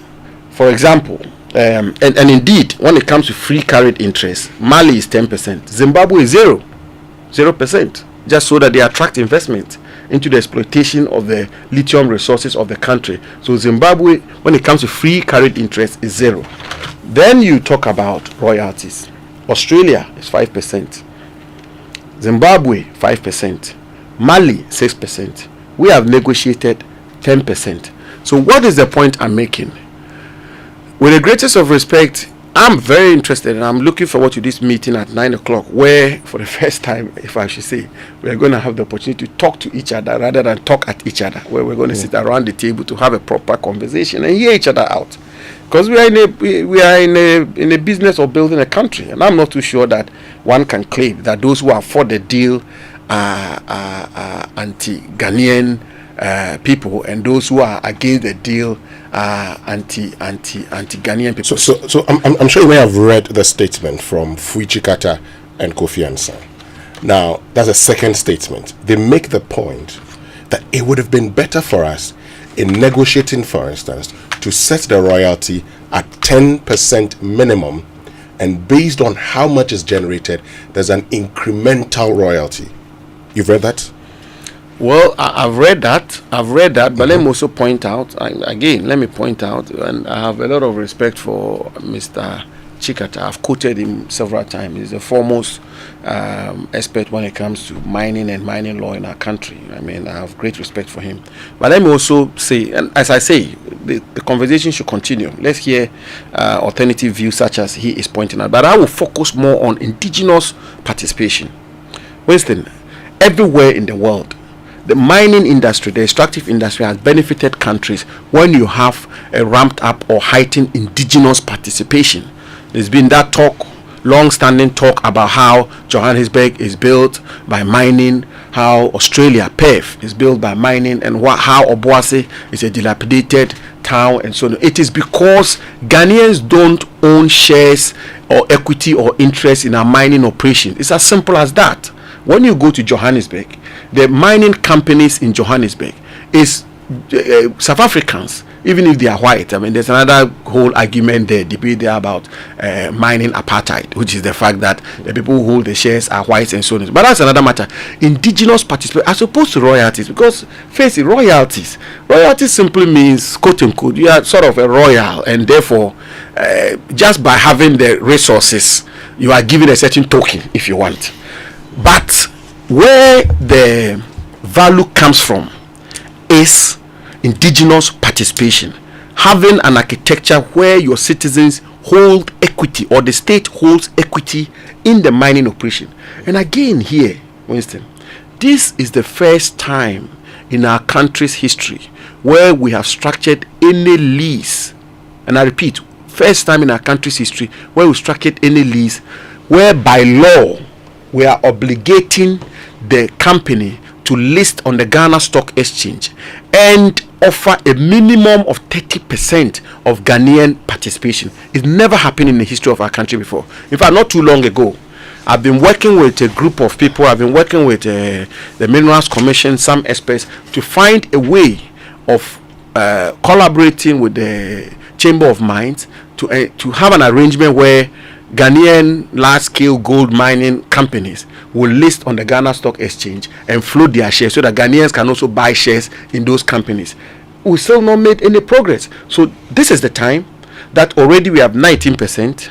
for example, and indeed when it comes to free carried interest, Mali is 10%, Zimbabwe is 0%, just so that they attract investment into the exploitation of the lithium resources of the country. So Zimbabwe, when it comes to free carried interest, is 0. Then you talk about royalties. Australia is 5%, Zimbabwe 5%, Mali 6%. We have negotiated 10%. So what is the point I'm making? With the greatest of respect, I'm very interested and I'm looking forward to this meeting at 9 o'clock, where for the first time, if I should say, we're going to have the opportunity to talk to each other rather than talk at each other, where we're going to sit around the table to have a proper conversation and hear each other out. Because we are in a business of building a country, and I'm not too sure that one can claim that those who are for the deal are anti-Ghanaian people, and those who are against the deal are anti-Ghanaian people. So I'm sure you may have read the statement from Fuichikata and Kofi Annan. Now, that's a second statement. They make the point that it would have been better for us in negotiating, for instance, to set the royalty at 10% minimum, and based on how much is generated, there's an incremental royalty. You've read that? Well, I've read that, but let me also point out, and I have a lot of respect for Mr. Chikata. I've quoted him several times. He's the foremost expert when it comes to mining and mining law in our country. I mean, I have great respect for him. But let me also say, and as I say, the conversation should continue. Let's hear alternative views such as he is pointing out. But I will focus more on indigenous participation. Winston, everywhere in the world, the mining industry, the extractive industry has benefited countries when you have a ramped up or heightened indigenous participation. There's been that talk, long-standing talk about how Johannesburg is built by mining, how Australia, Perth, is built by mining, and how Obuasi is a dilapidated town, and so on. It is because Ghanaians don't own shares or equity or interest in our mining operation. It's as simple as that. When you go to Johannesburg, the mining companies in Johannesburg is South Africans even if they are white. I mean, there's another whole argument there, debate there about mining apartheid, which is the fact that the people who hold the shares are whites and so on. But that's another matter. Indigenous participation as opposed to royalties, because face it, royalties simply means, quote unquote, you are sort of a royal, and therefore just by having the resources, you are given a certain token if you want. But where the value comes from is indigenous participation, having an architecture where your citizens hold equity, or the state holds equity in the mining operation. And again here, Winston, this is the first time in our country's history where we have structured any lease, and I repeat, first time in our country's history where we structured any lease where by law we are obligating the company to list on the Ghana Stock Exchange and offer a minimum of 30% of Ghanaian participation. It's never happened in the history of our country before. In fact, not too long ago, I've been working with a group of people. I've been working with the Minerals Commission, some experts, to find a way of collaborating with the Chamber of Mines to have an arrangement where Ghanaian large-scale gold mining companies will list on the Ghana Stock Exchange and float their shares so that Ghanaians can also buy shares in those companies. We still not made any progress. So this is the time that already we have 19%,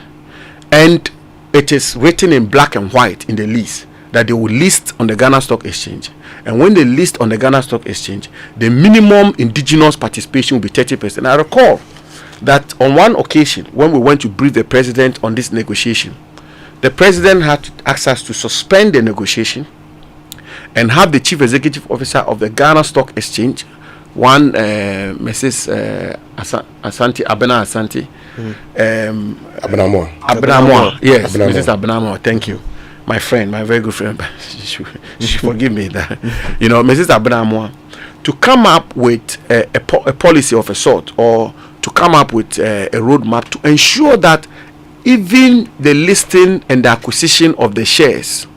and it is written in black and white in the lease that they will list on the Ghana Stock Exchange. And when they list on the Ghana Stock Exchange, the minimum indigenous participation will be 30%. I recall that on one occasion when we went to brief the president on this negotiation, the president had to ask us to suspend the negotiation and have the chief executive officer of the Ghana Stock Exchange, one Mrs. Asante Abena Asante, Abenamwa, yes, Mrs. Abenamwa, thank you, my friend, my very good friend. she should forgive me that, Mrs. Abenamwa, to come up with a policy of a sort, or to come up with a roadmap to ensure that even the listing and the acquisition of the shares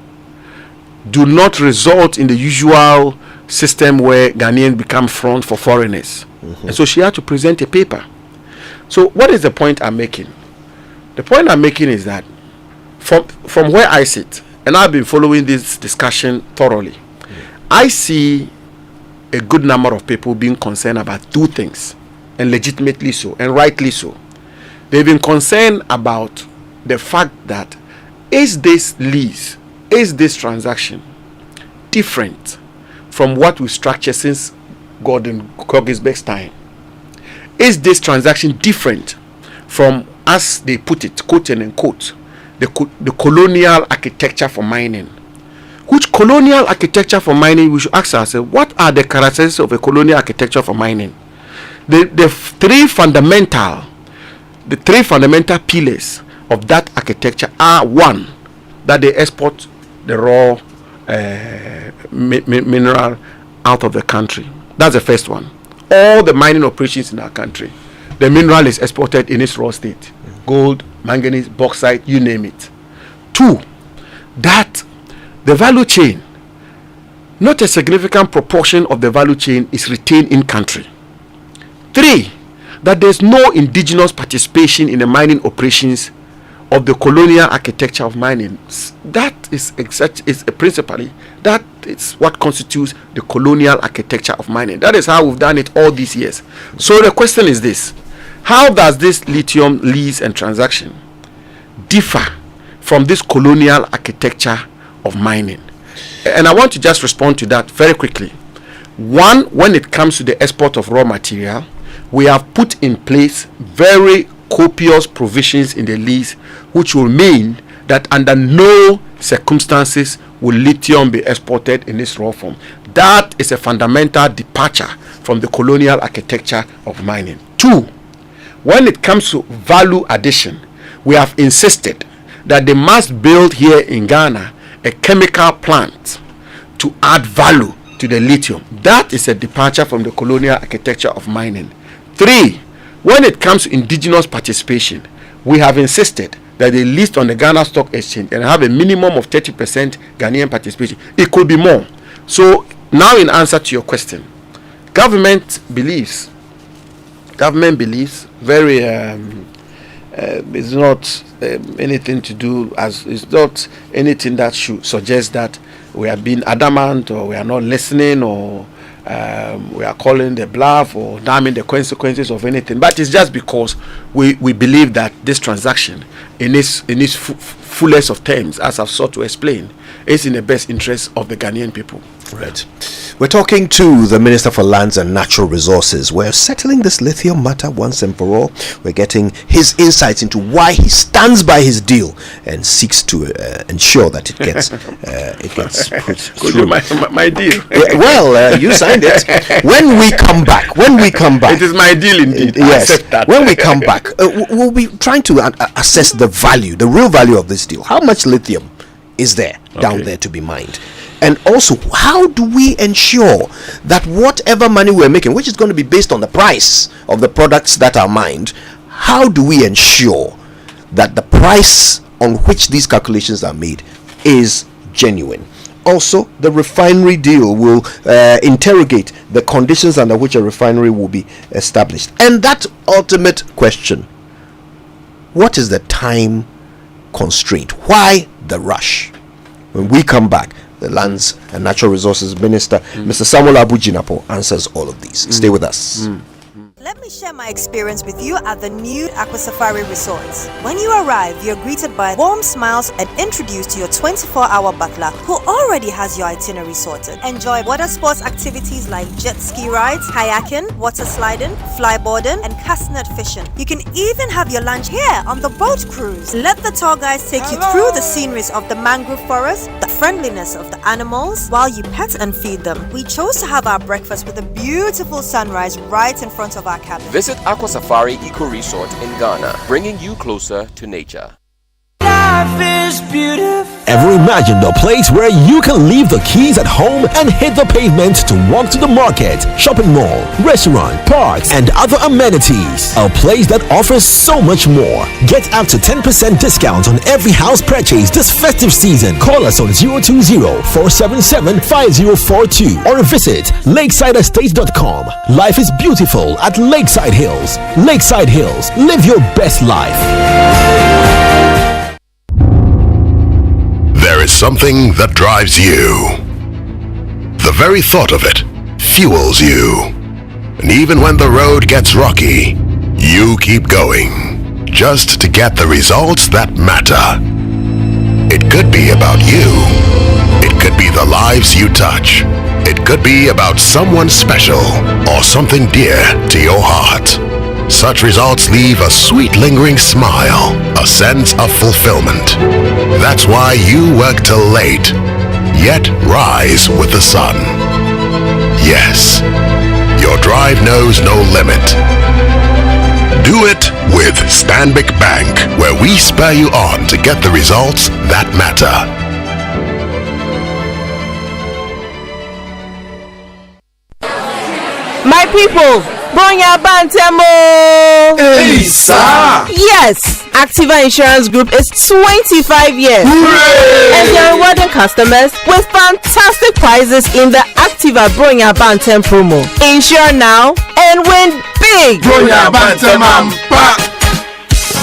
do not result in the usual system where Ghanaians become front for foreigners. And so she had to present a paper. So what is the point I'm making? The point I'm making is that from where I sit, and I've been following this discussion thoroughly, I see a good number of people being concerned about two things, and legitimately so, and rightly so. They've been concerned about the fact that is this lease, is this transaction different from what we structured since Gordon Kogisbeck's time? Is this transaction different from, as they put it, quote and unquote, the colonial architecture for mining? Which colonial architecture for mining? We should ask ourselves, what are the characteristics of a colonial architecture for mining? The three fundamental pillars of that architecture are: one, that they export the raw mineral out of the country. That's the first one. All the mining operations in our country, the mineral is exported in its raw state: gold, manganese, bauxite, you name it. Two, that the value chain, not a significant proportion of the value chain is retained in country. Three, that there's no indigenous participation in the mining operations of the colonial architecture of mining. That is principally, that is what constitutes the colonial architecture of mining. That is how we've done it all these years. So the question is this: how does this lithium lease and transaction differ from this colonial architecture of mining? And I want to just respond to that very quickly. One, when it comes to the export of raw material, we have put in place very copious provisions in the lease, which will mean that under no circumstances will lithium be exported in its raw form. That is a fundamental departure from the colonial architecture of mining. Two, when it comes to value addition, we have insisted that they must build here in Ghana a chemical plant to add value to the lithium. That is a departure from the colonial architecture of mining. Three, when it comes to indigenous participation, we have insisted that they list on the Ghana Stock Exchange and have a minimum of 30% Ghanaian participation. It could be more. So now, in answer to your question, government believes government believes very it's not anything to do as it's not anything that should suggest that we are being adamant or we are not listening or we are calling the bluff or damning the consequences of anything, but it's just because we believe that this transaction in its fullest of terms, as I've sought to explain, is in the best interest of the Ghanaian people. Right. We're talking to the Minister for Lands and Natural Resources. We're settling this lithium matter once and for all. We're getting his insights into why he stands by his deal and seeks to ensure that it gets put through. My deal. Well, you signed it. When we come back, it is my deal indeed. Yes. I accept that. When we come back, we'll be trying to assess the value, the real value of this deal. How much lithium is there down there to be mined? And also, how do we ensure that whatever money we're making, which is going to be based on the price of the products that are mined, how do we ensure that the price on which these calculations are made is genuine? Also, the refinery deal will interrogate the conditions under which a refinery will be established. And that ultimate question, what is the time constraint? Why the rush? When we come back, the Lands and Natural Resources Minister, Mr. Samuel Abu Jinapo, answers all of these. Stay with us. Let me share my experience with you at the new Aqua Safari Resorts. When you arrive, you're greeted by warm smiles and introduced to your 24-hour butler who already has your itinerary sorted. Enjoy water sports activities like jet ski rides, kayaking, water sliding, flyboarding, and castnet fishing. You can even have your lunch here on the boat cruise. Let the tour guides take you through the sceneries of the mangrove forest, the friendliness of the animals, while you pet and feed them. We chose to have our breakfast with a beautiful sunrise right in front of our cabin. Visit Aqua Safari Eco Resort in Ghana, bringing you closer to nature. Ever imagined a place where you can leave the keys at home and hit the pavement to walk to the market, shopping mall, restaurant, parks, and other amenities? A place that offers so much more. Get up to 10% discount on every house purchase this festive season. Call us on 020-477-5042 or visit lakesideestate.com. Life is beautiful at Lakeside Hills. Lakeside Hills, live your best life. There is something that drives you. The very thought of it fuels you. And even when the road gets rocky, you keep going, just to get the results that matter. It could be about you. It could be the lives you touch. It could be about someone special or something dear to your heart. Such results leave a sweet lingering smile, a sense of fulfillment. That's why you work till late, yet rise with the sun. Yes, your drive knows no limit. Do it with Stanbic Bank, where we spur you on to get the results that matter. My people, Bonya Bantemo! Hey, sir! Yes! Activa Insurance Group is 25 years. Hooray! And they're rewarding customers with fantastic prizes in the Activa Bonya Bantem promo. Insure now and win big! Bonya Bantem Ampa!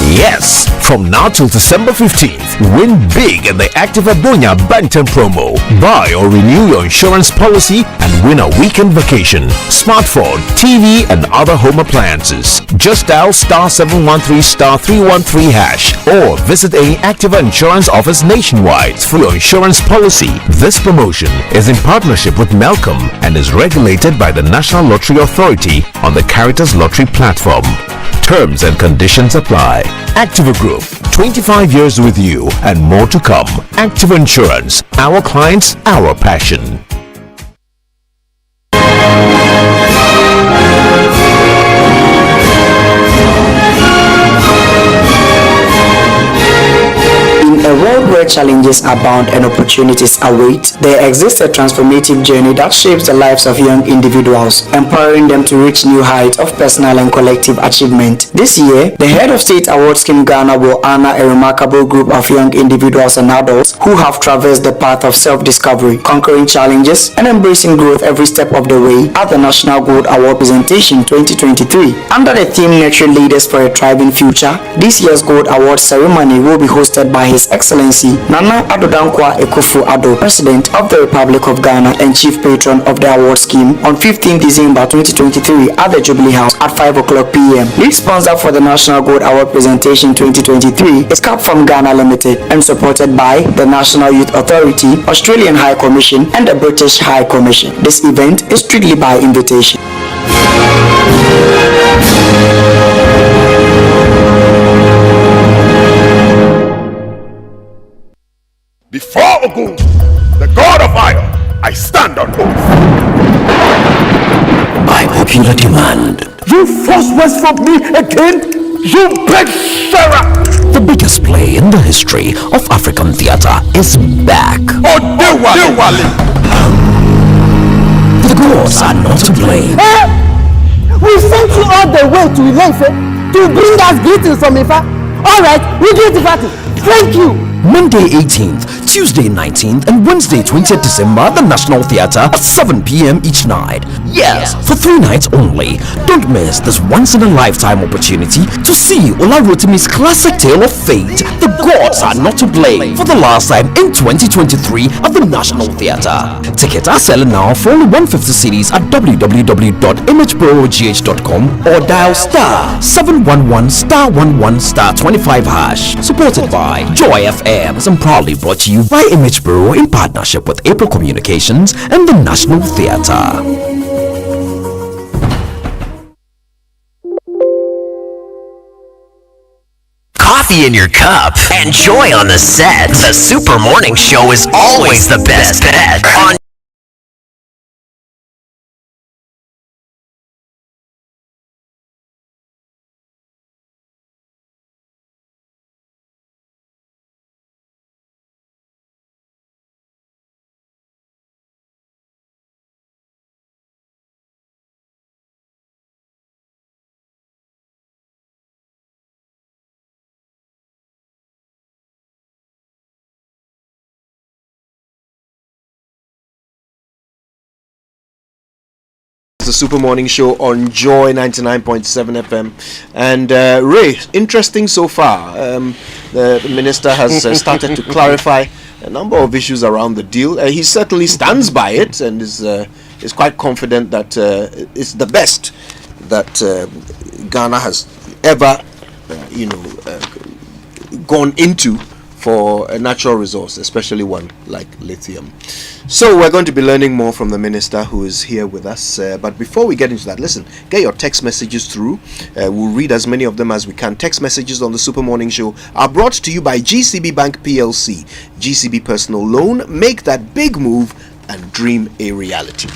Yes, from now till December 15th, win big in the Activa Bonya Bantam promo. Buy or renew your insurance policy and win a weekend vacation, smartphone, TV, and other home appliances. Just dial *713*313# or visit any Activa Insurance office nationwide for your insurance policy. This promotion is in partnership with Malcolm and is regulated by the National Lottery Authority on the Caritas Lottery platform. Terms and conditions apply. Activa Group, 25 years with you and more to come. Activa Insurance, our clients, our passion. In a world where challenges abound and opportunities await, there exists a transformative journey that shapes the lives of young individuals, empowering them to reach new heights of personal and collective achievement. This year, the Head of State Award Scheme Ghana will honor a remarkable group of young individuals and adults who have traversed the path of self-discovery, conquering challenges, and embracing growth every step of the way at the National Gold Award Presentation 2023. Under the theme Nurturing Leaders for a Thriving Future, this year's Gold Award ceremony will be hosted by His Excellency Nana Addo Dankwa Akufo-Addo, President of the Republic of Ghana and Chief Patron of the award scheme, on 15 December 2023 at the Jubilee House at 5 o'clock p.m. Lead sponsor for the National Gold Award Presentation 2023 is Cap from Ghana Limited and supported by the National Youth Authority, Australian High Commission, and the British High Commission. This event is strictly by invitation. Before Ogun, the god of iron, I stand on oath. By popular demand, You force words from me again, you big Sarah! the biggest play in the history of African theatre is back. Odewale! The gods are not to blame. We sent you all the way to Ilefe to bring us greetings from Ifa. Alright, we greet Ifa. Thank you. Monday 18th, Tuesday 19th, and Wednesday 20th December at the National Theatre at 7 p.m. each night. Yes, for 3 nights only. Don't miss this once-in-a-lifetime opportunity to see Olarotimi's classic tale of fate, The Gods Are Not to Blame, for the last time in 2023 at the National Theatre. Tickets are selling now for only 150 cedis at www.imageprogh.com or dial star 711 star 11 star 25 hash. Supported by Joy FM and proudly brought to you by Image Bureau in partnership with April Communications and the National Theatre. Coffee in your cup and joy on the set. The Super Morning Show is always the best bet on The Super Morning Show on Joy 99.7 FM. And Ray, interesting so far. The minister has started to clarify a number of issues around the deal. He certainly stands by it and is quite confident that it's the best that Ghana has ever, gone into for a natural resource, especially one like lithium. So we're going to be learning more from the minister who is here with us. But before we get into that, listen, get your text messages through. We'll read as many of them as we can. Text messages on the Super Morning Show are brought to you by GCB Bank PLC. GCB Personal Loan. Make that big move and dream a reality.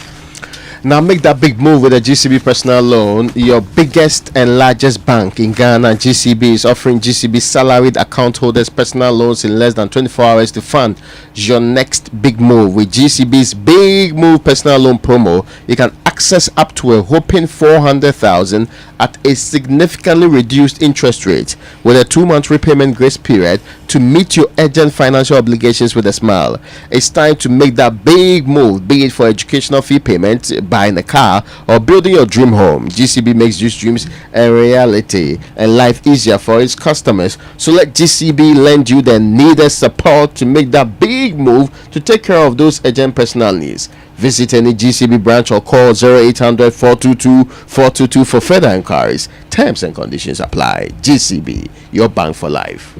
Now make that big move with a GCB personal loan. Your biggest and largest bank in Ghana, GCB, is offering GCB salaried account holders personal loans in less than 24 hours to fund your next big move. With GCB's Big Move personal loan promo, you can access up to a whopping 400,000 at a significantly reduced interest rate with a 2-month repayment grace period to meet your urgent financial obligations with a smile. It's time to make that big move, be it for educational fee payment, buying a car, or building your dream home. GCB makes these dreams a reality and life easier for its customers. So let GCB lend you the needed support to make that big move to take care of those urgent personal needs. Visit any GCB branch or call 0800 422 422 for further inquiries. Terms and conditions apply. GCB, your bank for life.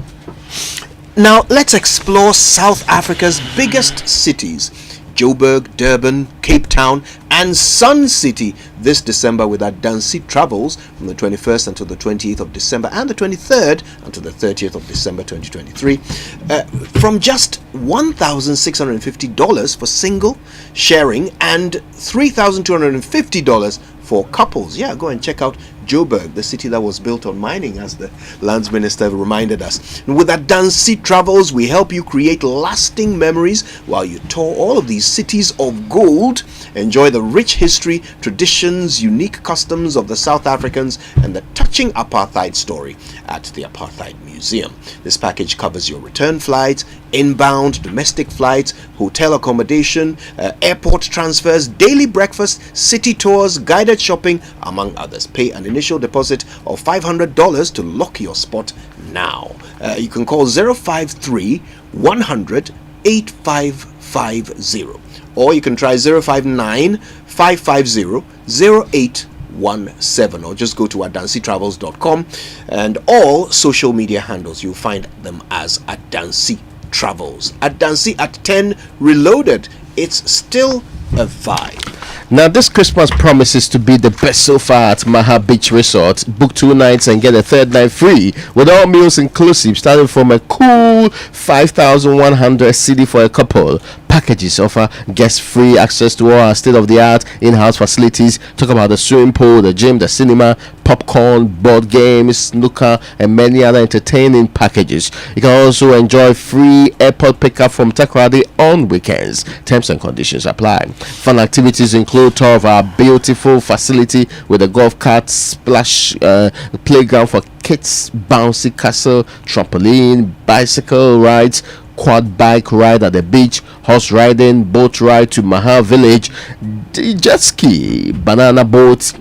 Now let's explore South Africa's biggest cities, Joburg, Durban, Cape Town, and Sun City this December with our Dancy Travels from the 21st until the 28th of December and the 23rd until the 30th of December 2023 from just $1,650 for single, sharing, and $3,250 for couples. Yeah, go and check out Joburg, the city that was built on mining, as the lands minister reminded us. And with Adansi Travels, we help you create lasting memories while you tour all of these cities of gold. Enjoy the rich history, traditions, unique customs of the South Africans, and the touching apartheid story at the Apartheid Museum. This package covers your return flights, inbound, domestic flights, hotel accommodation, airport transfers, daily breakfast, city tours, guided shopping, among others. Pay an initial deposit of $500 to lock your spot now. You can call 053 100 8550, or you can try 059 550 0817, or just go to adansitravels.com, and all social media handles you'll find them as Adansi Travels. Adansi at 10 Reloaded. It's still a vibe. Now, this Christmas promises to be the best so far at Maha Beach Resort. Book 2 nights and get a third night free with all meals inclusive, starting from a cool 5,100 CD for a couple. Packages offer guest free access to all our state-of-the-art in-house facilities. Talk about the swimming pool, the gym, the cinema, popcorn, board games, snooker, and many other entertaining packages. You can also enjoy free airport pickup from Takoradi on weekends. Terms and conditions apply. Fun activities include tour of our beautiful facility with a golf cart, splash playground for kids, bouncy castle, trampoline, bicycle rides, quad bike ride at the beach, horse riding, boat ride to Maha Village, jet ski, banana boat,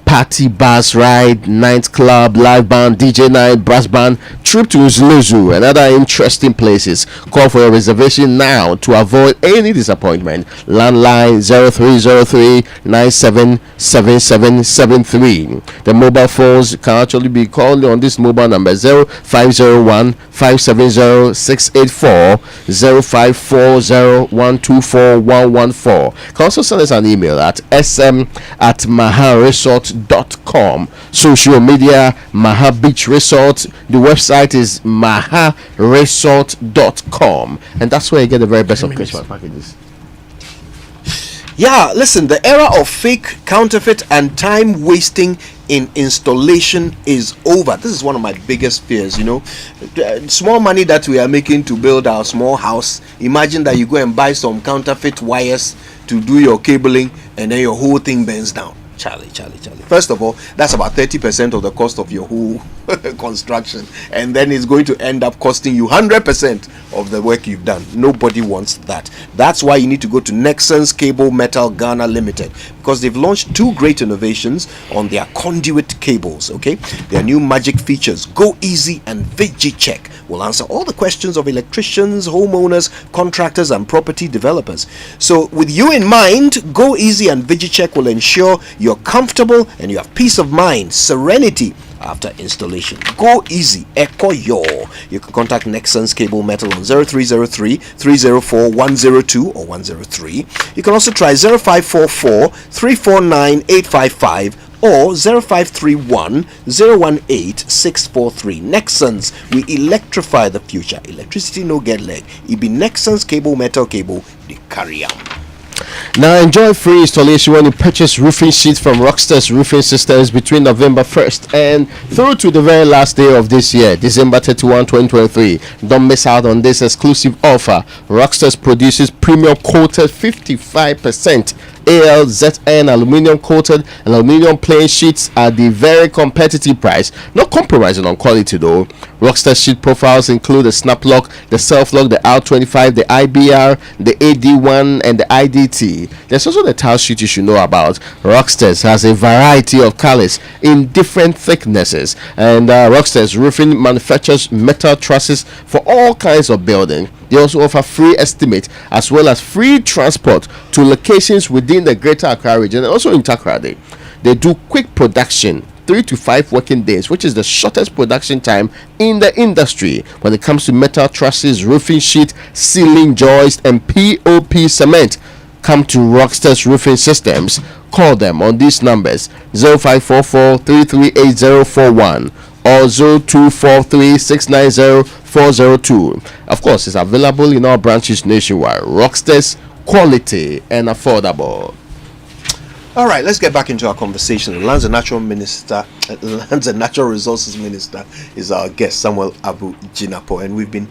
party bus ride, night club, live band, DJ night, brass band, trip to Uzuluzu, and other interesting places. Call for a reservation now to avoid any disappointment. Landline 0303 977773. The mobile phones can actually be called on this mobile number 0501 570 684, 0540 124 114. Can also send us an email at sm@maharesort.com. Social media Maha Beach Resort. The website is maharesort.com, and that's where you get the very best of Christmas packages. Yeah, listen, the era of fake, counterfeit, and time wasting in installation is over. This is one of my biggest fears, small money that we are making to build our small house. Imagine that you go and buy some counterfeit wires to do your cabling, and then your whole thing burns down. Charlie. First of all, that's about 30% of the cost of your whole construction, and then it's going to end up costing you 100% of the work you've done. Nobody wants that. That's why you need to go to Nexans Cable Metal Ghana Limited, because they've launched two great innovations on their conduit cables. Okay, their new magic features, Go Easy and VigiCheck, will answer all the questions of electricians, homeowners, contractors, and property developers. So with you in mind, Go Easy and VigiCheck will ensure you're comfortable and you have peace of mind, serenity after installation. Go Easy, Echo Yo. You can contact Nexans Cable Metal on 0303 304 102 or 103. You can also try 0544 349 855 or 0531 018 643. Nexans, we electrify the future. Electricity no get leg. It be Nexans Cable Metal Cable, the carry on. Now enjoy free installation when you purchase roofing sheets from Rockstars Roofing Systems between November 1st and through to the very last day of this year, December 31, 2023. Don't miss out on this exclusive offer. Rockstars produces premium coated 55% ALZN aluminum coated and aluminum plain sheets at the very competitive price, not compromising on quality though. Rockstar sheet profiles include the snap lock, the self lock, the R25, the IBR, the AD1, and the IDT. There's also the tile sheet you should know about. Rockstars has a variety of colors in different thicknesses, and Rockstars Roofing manufactures metal trusses for all kinds of building. They also offer free estimate as well as free transport to locations within the Greater Accra region and also in Takoradi. They do quick production, 3 to 5 working days, which is the shortest production time in the industry when it comes to metal trusses, roofing sheet, ceiling joist, and POP cement. Come to Rockstars Roofing Systems. Call them on these numbers 0544 338041 or 0243 690 402. Of course, it's available in all branches nationwide. Rockstars, quality and affordable. All right, let's get back into our conversation. Lands and Natural Resources Minister is our guest, Samuel Abu Jinapo, and we've been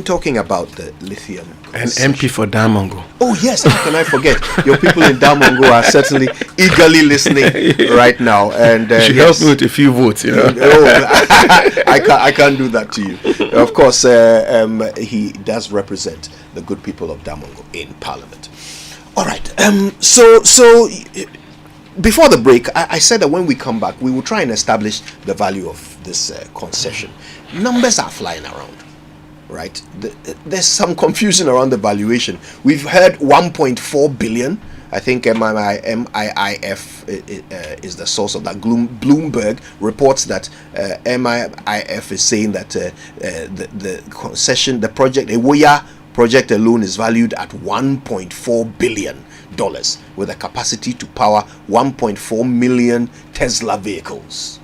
talking about the lithium. And MP for Damongo. Oh yes, how can I forget? Your people in Damongo are certainly eagerly listening right now, and you should help me with a few votes. You know, I can't do that to you. Of course, he does represent the good people of Damongo in Parliament. All right. So before the break, I said that when we come back, we will try and establish the value of this concession. Numbers are flying around, right? There's some confusion around the valuation. We've heard 1.4 billion. I think MIIF is the source of that. Bloomberg reports that MIIF is saying that the concession, the project, Ewoya project alone is valued at $1.4 billion with a capacity to power 1.4 million Tesla vehicles,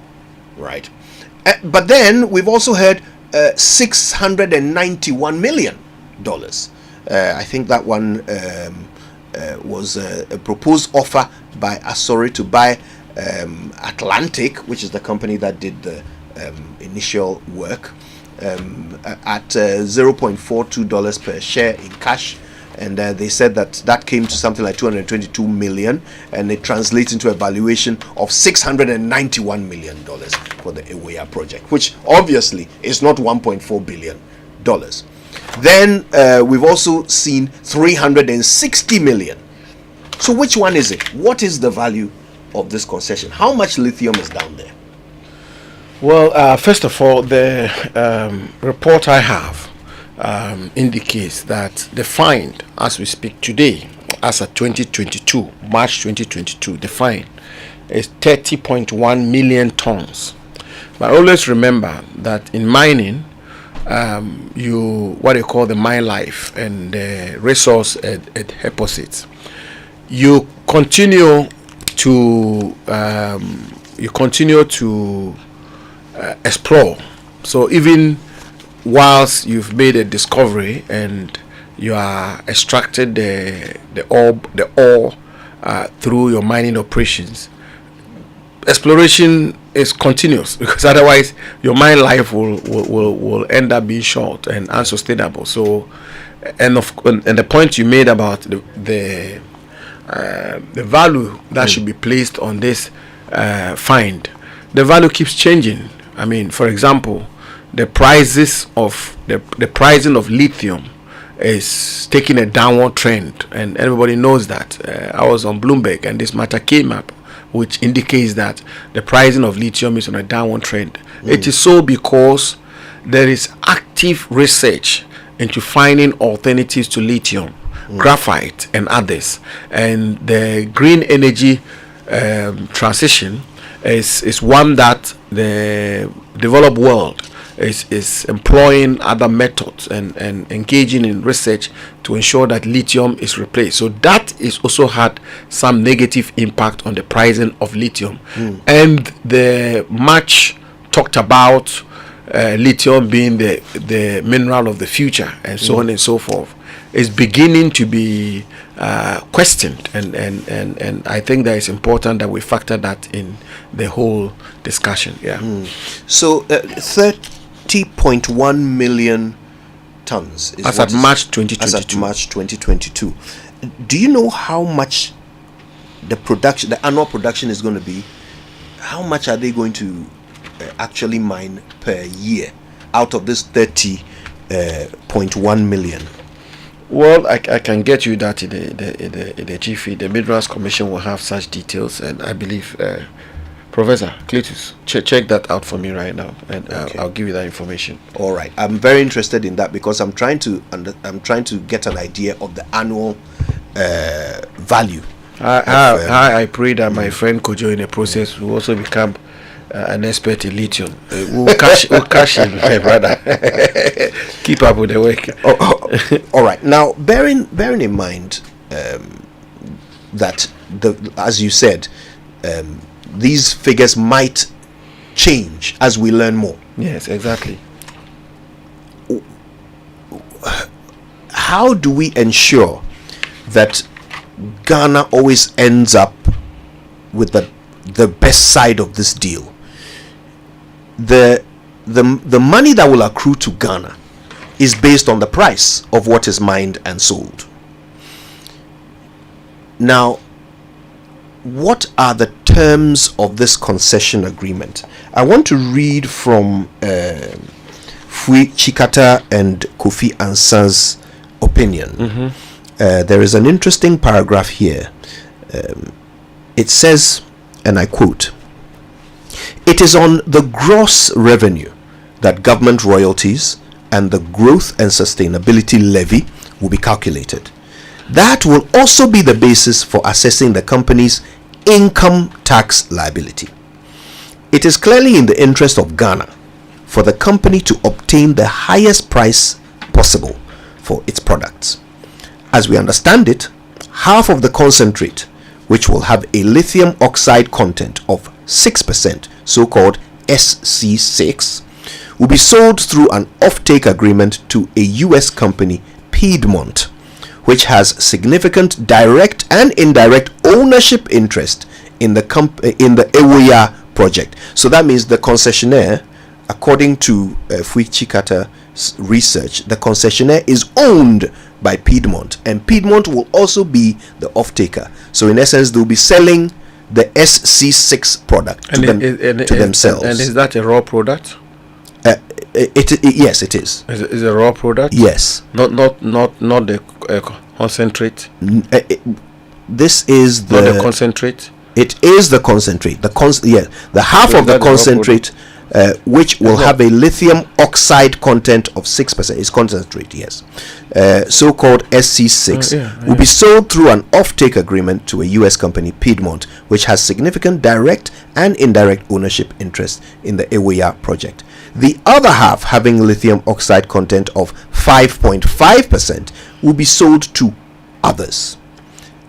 right? But then we've also heard $691 million. I think that one was a proposed offer by Asori to buy Atlantic, which is the company that did the initial work, at $0.42 per share in cash, and they said that came to something like 222 million, and it translates into a valuation of $691 million for the Ewoya project, which obviously is not $1.4 billion. Then we've also seen 360 million. So which one is it? What is the value of this concession? How much lithium is down there? Well, first of all, the report I have indicates that the find, as we speak today, as of 2022, March 2022, the find is 30.1 million tons. But always remember that in mining, what they call the mine life and the resource deposits, you continue to explore. So even whilst you've made a discovery and you are extracted the ore through your mining operations, exploration is continuous, because otherwise your mine life will end up being short and unsustainable. So and the point you made about the value that should be placed on this find, the value keeps changing. I mean, for example, the pricing of lithium is taking a downward trend, and everybody knows that. I was on Bloomberg, and this matter came up, which indicates that the pricing of lithium is on a downward trend. It is so because there is active research into finding alternatives to lithium, graphite, and others, and the green energy transition is one that the developed world is employing other methods and engaging in research to ensure that lithium is replaced. So that is also had some negative impact on the pricing of lithium. And the much talked about lithium being the mineral of the future and so on and so forth is beginning to be questioned, and I think that it's important that we factor that in the whole discussion. So 30.1 million tons is as at March 2022. As at March 2022. Do you know how much the annual production is going to be? How much are they going to actually mine per year out of this 30.1 million? Well, I can get you that in the GFE. The Minerals Commission will have such details, and I believe Professor Cletus, check that out for me right now, and I'll give you that information. All right, I'm very interested in that because I'm trying to get an idea of the annual value. I pray that my friend Kojo in the process will also become an expert in lithium. We'll cash in, my brother. Keep up with the work. All right. Now, bearing in mind that as you said, these figures might change as we learn more. Yes, exactly. How do we ensure that Ghana always ends up with the best side of this deal. The money that will accrue to Ghana is based on the price of what is mined and sold. Now, what are the terms of this concession agreement? I want to read from Fui Chikata and Kofi Ansah's opinion. There is an interesting paragraph here. It says, and I quote, "It is on the gross revenue that government royalties and the growth and sustainability levy will be calculated. That will also be the basis for assessing the company's income tax liability. It is clearly in the interest of Ghana for the company to obtain the highest price possible for its products. As we understand it, half of the concentrate, which will have a lithium oxide content of 6%, so-called SC6, will be sold through an offtake agreement to a US company, Piedmont, which has significant direct and indirect ownership interest in the Ewoya project." So that means the concessionaire, according to Fui Chikata's research, the concessionaire is owned by Piedmont, and Piedmont will also be the off-taker. So in essence, they'll be selling the SC6 product to themselves. And is that a raw product? Yes, it is. Is it a raw product? Yes. Not the concentrate. This is not the concentrate. It is the concentrate. The half So of the that is raw concentrate, which will have a lithium oxide content of 6%, is concentrate. Yes, so-called SC6 will be sold through an offtake agreement to a U.S. company, Piedmont, which has significant direct and indirect ownership interest in the Ewoya project. The other half, having lithium oxide content of 5.5%, will be sold to others.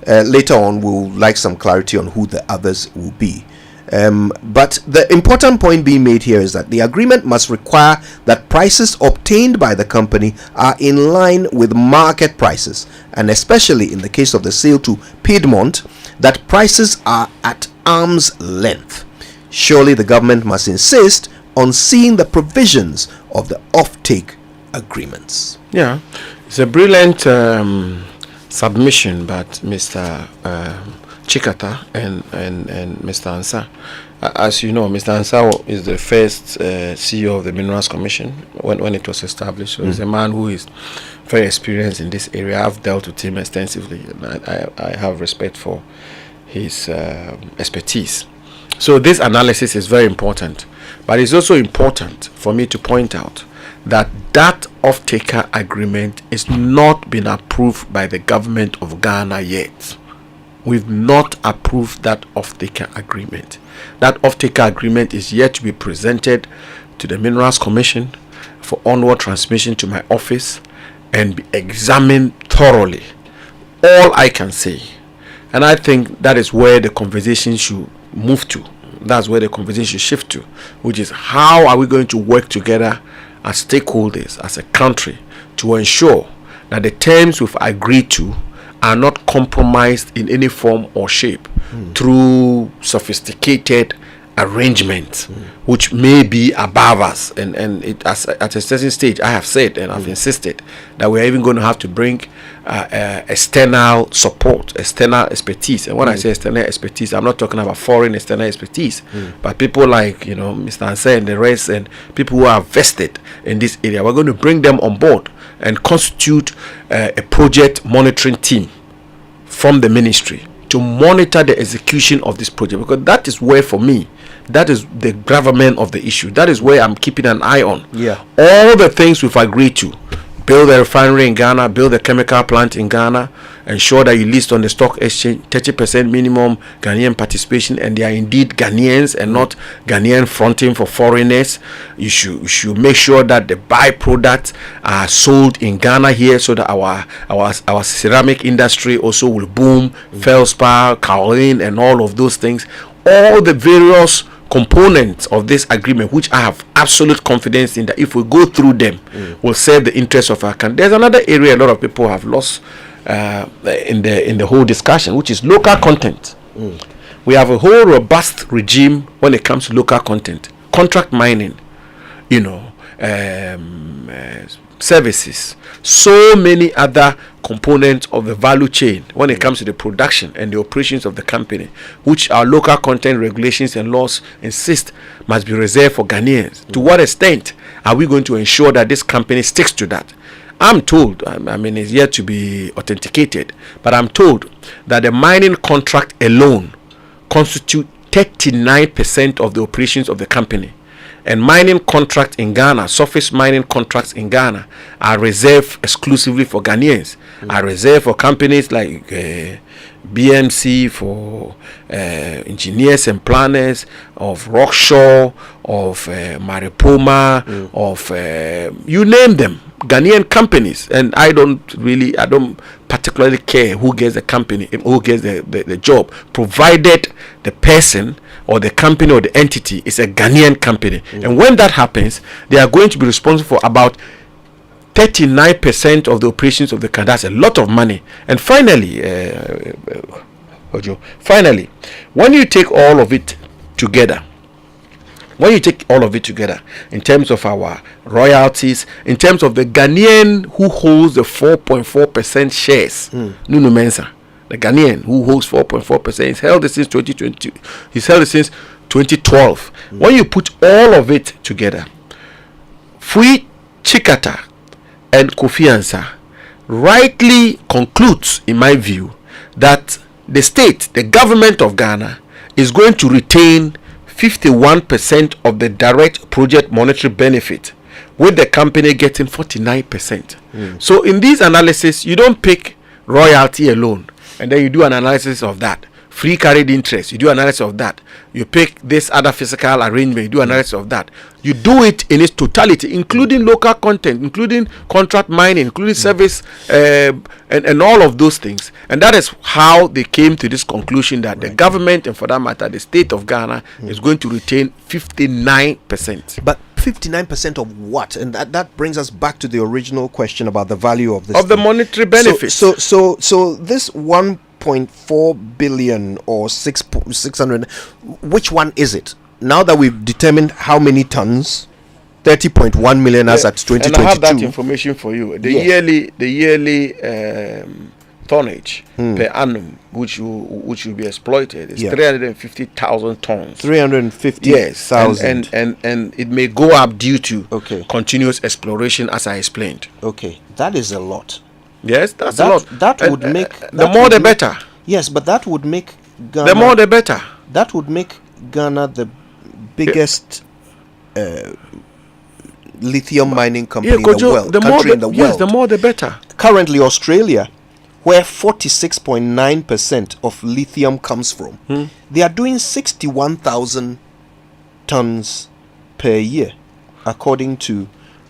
Later on, we'll like some clarity on who the others will be. But the important point being made here is that the agreement must require that prices obtained by the company are in line with market prices, and especially in the case of the sale to Piedmont, that prices are at arm's length. Surely the government must insist on seeing the provisions of the offtake agreements. Yeah, it's a brilliant submission, but Mr. Chikata and Mr. Ansah. As you know, Mr. Ansah is the first CEO of the Minerals Commission when it was established. So he's a man who is very experienced in this area. I've dealt with him extensively, and I have respect for his expertise. So this analysis is very important, but it's also important for me to point out that off-taker agreement is not been approved by the government of Ghana yet. We've not approved that off-taker agreement. That off-taker agreement is yet to be presented to the Minerals Commission for onward transmission to my office and be examined thoroughly. All I can say, and I think that is where the conversation should move to. That's where the conversation should shift to, which is how are we going to work together as stakeholders, as a country, to ensure that the terms we've agreed to are not compromised in any form or shape through sophisticated arrangements which may be above us, and it, at a certain stage I have said and I've insisted that we're even going to have to bring external support, external expertise. And when I say external expertise, I'm not talking about foreign external expertise, but people like Mr. Ansah and the rest, and people who are vested in this area. We're going to bring them on board and constitute a project monitoring team from the ministry to monitor the execution of this project, because that is where, for me, that is the gravamen of the issue. That is where I'm keeping an eye on. All the things we've agreed to: build a refinery in Ghana, build a chemical plant in Ghana, ensure that you list on the stock exchange, 30% minimum Ghanaian participation, and they are indeed Ghanaians and not Ghanaian fronting for foreigners. You should make sure that the byproducts are sold in Ghana here, so that our ceramic industry also will boom, feldspar, kaolin, and all of those things. All the various components of this agreement, which I have absolute confidence in, that if we go through them, will serve the interests of our country. There's another area a lot of people have lost in the whole discussion, which is local content. We have a whole robust regime when it comes to local content, contract mining, services, so many other components of the value chain when it comes to the production and the operations of the company, which our local content regulations and laws insist must be reserved for Ghanaians. To what extent are we going to ensure that this company sticks to that? I'm told, it's yet to be authenticated, but I'm told that the mining contract alone constitute 39% of the operations of the company. And mining contracts in Ghana, surface mining contracts in Ghana, are reserved exclusively for Ghanaians. Are reserved for companies like BMC, for engineers and planners of Rockshore, of Maripoma, of you name them, Ghanaian companies. And I don't particularly care who gets the company, who gets the job, provided the person or the company or the entity is a Ghanaian company. And when that happens, they are going to be responsible for about 39% of the operations of the country. That's a lot of money. And finally, when you take all of it together, in terms of our royalties, in terms of the Ghanaian who holds the 4.4% shares, Nunu Mensah, the Ghanaian who holds 4.4%, he's held it since 2022. He's held it since 2012. When you put all of it together, Fui Chikata and Kofi Ansah rightly concludes, in my view, that the state, the government of Ghana, is going to retain 51% of the direct project monetary benefit, with the company getting 49%. So in this analysis, you don't pick royalty alone and then you do an analysis of that. Free carried interest, you do analysis of that. You pick this other physical arrangement, you do analysis of that. You do it in its totality, including local content, including contract mining, including service, and all of those things. And that is how they came to this conclusion that the government, and for that matter, the state of Ghana, is going to retain 59%. But 59% of what? And that brings us back to the original question about the value of this. Of the monetary benefit. So this 1.4 billion or 600, which one is it? Now that we've determined how many tons, 30.1 million as at 2022. And I have that information for you. The yearly tonnage per annum which will be exploited is 350,000 tons. 350,000. Yes, and it may go up due to continuous exploration, as I explained. Okay, that is a lot. Yes, that's a lot. That would make the more the better. Yes, but that would make Ghana, the more the better. That would make Ghana the biggest lithium mining company in the world. Yes, the more the better. Currently, Australia, where 46.9% of lithium comes from, they are doing 61,000 tons per year, according to.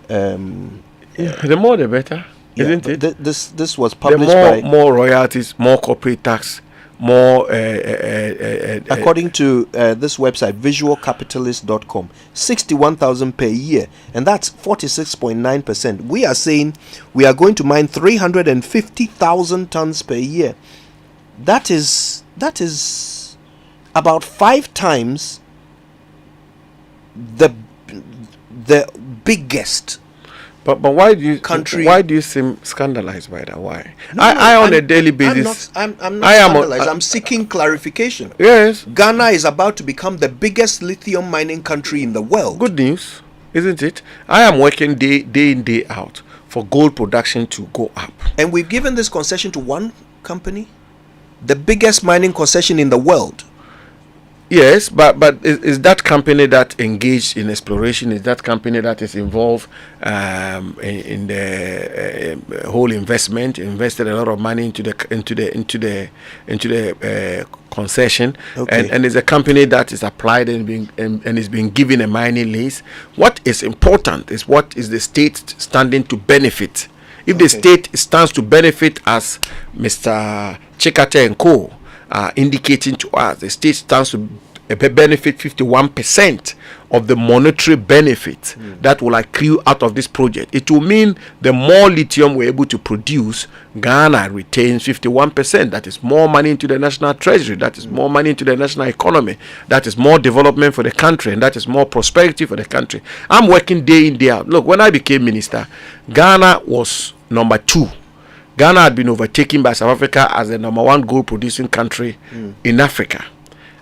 The more the better. Isn't it? This was published by more royalties, more corporate tax, more. According to this website, visualcapitalist.com, 61,000 per year, and that's 46.9%. We are saying we are going to mine 350,000 tons per year. That is about 5 times the biggest. But why do you seem scandalized by that? Why? I on a daily basis. I'm not scandalized. I'm seeking clarification. Yes. Ghana is about to become the biggest lithium mining country in the world. Good news, isn't it? I am working day in, day out for gold production to go up. And we've given this concession to one company, the biggest mining concession in the world. Yes, but is that company that engaged in exploration? Is that company that is involved in the whole investment? Invested a lot of money into the concession, and is a company that is applied and is being given a mining lease. What is important is what is the state standing to benefit. If the state stands to benefit, as Mr. Chikate and Co. Indicating to us, the state stands to benefit 51% of the monetary benefit that will accrue out of this project. It will mean the more lithium we're able to produce, Ghana retains 51%. That is more money into the national treasury. That is more money into the national economy. That is more development for the country, and that is more prosperity for the country. I'm working day in, day out. Look, when I became minister, Ghana was number 2. Ghana had been overtaken by South Africa as the number 1 gold producing country in Africa.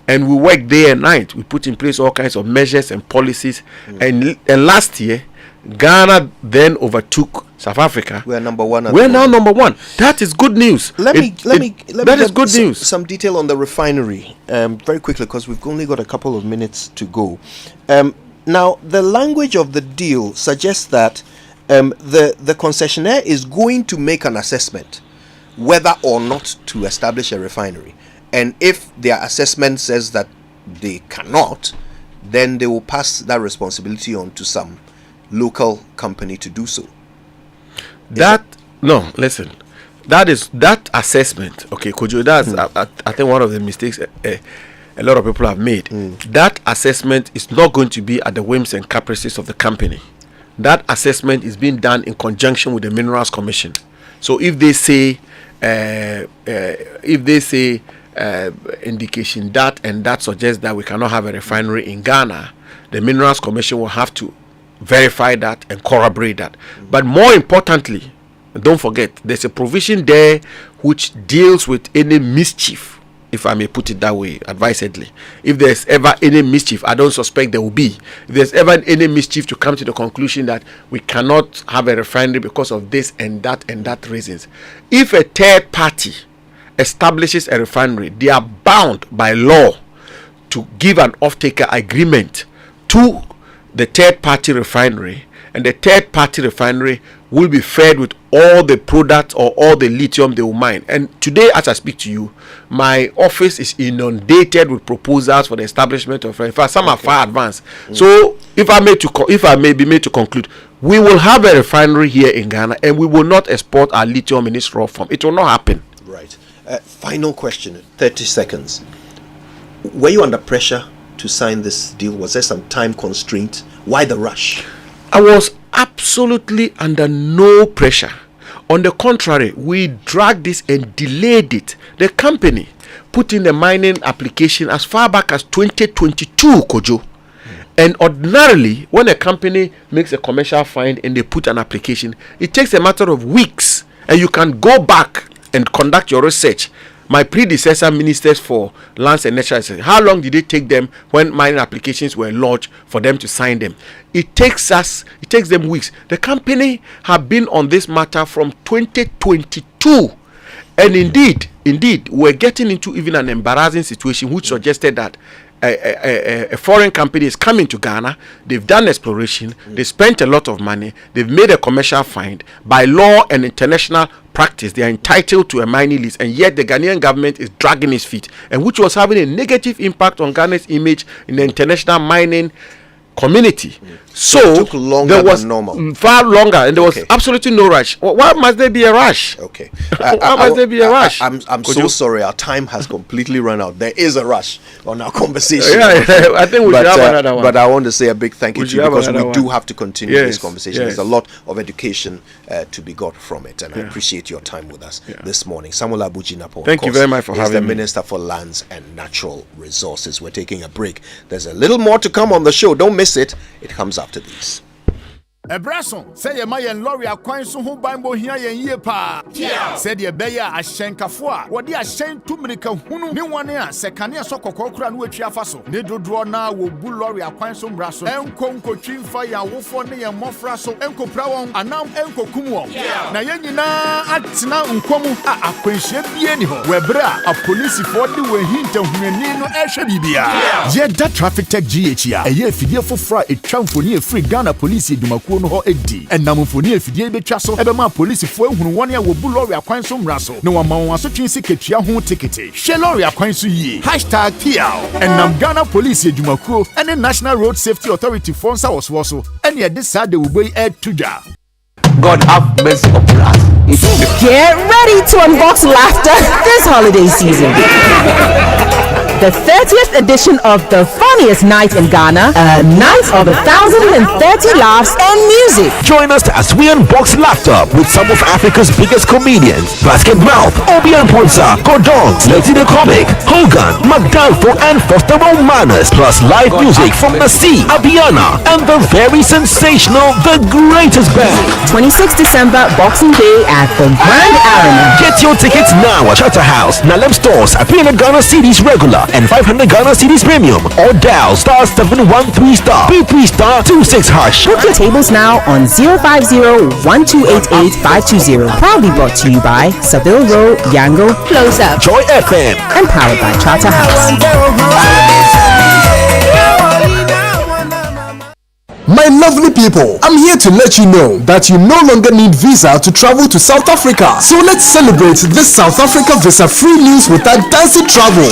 And we worked day and night. We put in place all kinds of measures and policies. And last year, Ghana then overtook South Africa. We are number 1. We're now number 1. That is good news. That is good news. Some detail on the refinery, very quickly, because we've only got a couple of minutes to go. Now, the language of the deal suggests that the concessionaire is going to make an assessment whether or not to establish a refinery. And if their assessment says that they cannot, then they will pass that responsibility on to some local company to do so. Listen, that assessment, okay, Kojo, that's I think one of the mistakes a lot of people have made. That assessment is not going to be at the whims and caprices of the company. That assessment is being done in conjunction with the Minerals Commission. So if they say indication that and that suggests that we cannot have a refinery in Ghana, the Minerals Commission will have to verify that and corroborate that. But more importantly, don't forget, there's a provision there which deals with any mischief, if I may put it that way, advisedly. If there's ever any mischief, I don't suspect there will be. If there's ever any mischief to come to the conclusion that we cannot have a refinery because of this and that reasons, if a third party establishes a refinery, they are bound by law to give an off-taker agreement to the third party refinery, and the third party refinery will be fed with all the products or all the lithium they will mine. And today, as I speak to you, my office is inundated with proposals for the establishment of, in fact, some are far advanced. So if I may be made to conclude, we will have a refinery here in Ghana, and we will not export our lithium in its raw form. It will not happen. Right. Final question, 30 seconds. Were you under pressure to sign this deal? Was there some time constraint? Why the rush? I was absolutely under no pressure. On the contrary, we dragged this and delayed it. The company put in the mining application as far back as 2022, Kojo. And ordinarily, when a company makes a commercial find and they put an application, it takes a matter of weeks, and you can go back and conduct your research. My predecessor ministers for lands and natural resources, how long did it take them when mining applications were lodged for them to sign them? It takes them weeks. The company have been on this matter from 2022, and indeed, we're getting into even an embarrassing situation which suggested that a foreign company is coming to Ghana. They've done exploration, they spent a lot of money, they've made a commercial find. By law and international practice, they are entitled to a mining lease, and yet the Ghanaian government is dragging its feet, and which was having a negative impact on Ghana's image in the international mining community. So it took longer there was than normal. Far longer, and there was absolutely no rush. Why must there be a rush? Okay. Why must there be a rush? I'm so sorry. Our time has completely run out. There is a rush on our conversation. I think we should have another one. But I want to say a big thank you to you, because we do have to continue this conversation. Yes. There's a lot of education to be got from it, and I appreciate your time with us this morning. Samuel Abujinapo. Thank you very much for having me. He's the Minister for Lands and Natural Resources. We're taking a break. There's a little more to come on the show. Don't miss it. It comes after these. Ebrason, say ye mayen lorry akwan so ho banbo hia yen yie pa. Said ye beya ahyenkafo a wode ahyen tumirika hunu ne wane a sekane so kokokura no atwi afa so. Ne dodro na wo bu lorry akwan so mra so. Enko nkotwimfa ya wofo ne ye mofra so. Enko pra won anam enko kum won. Na ye nyina atena nkomu a akwanhye bie ni ho. Webra a police for de we hinta hunani no ehwe bibia. Ye da traffic tech GH a eye fidie fofra etwa mfoni e free Ghana police edumaku no ho edi enamfoni afidie betwa so ebema police fo ehunu won ya wo bu lorry akwan so mra so no wama won asotwen siketua ho tikete hwe lorry akwan so yie #PL enam Ghana police edumakuo and National Road Safety Authority for nsa wo so ene de saa de wo boy tudwa. God have mercy upon us. Get ready to unbox laughter this holiday season. the 30th edition of the funniest night in Ghana, a night of 1,030 laughs and music. Join us as we unbox laughter with some of Africa's biggest comedians: Basket Mouth, Obian Ponza, Gordon, Letty the Comic, Hogan, McDalfo, and Foster Romanus, plus live music from the Sea, Abiana, and the very sensational The Greatest Band. 26th December, Boxing Day at the Grand Arena. Get your tickets now at Charterhouse, Nalem Stores, at 300 Ghana Cedis regular and 500 Ghana Cedis premium, or dial *713*P3*26#. Book your tables now on 050-1288-520. Proudly brought to you by Seville Road, Yango, Close Up, Joy FM, and powered by Charterhouse. My lovely people, I'm here to let you know that you no longer need visa to travel to South Africa. So let's celebrate this South Africa visa-free news with our Dancy Travels.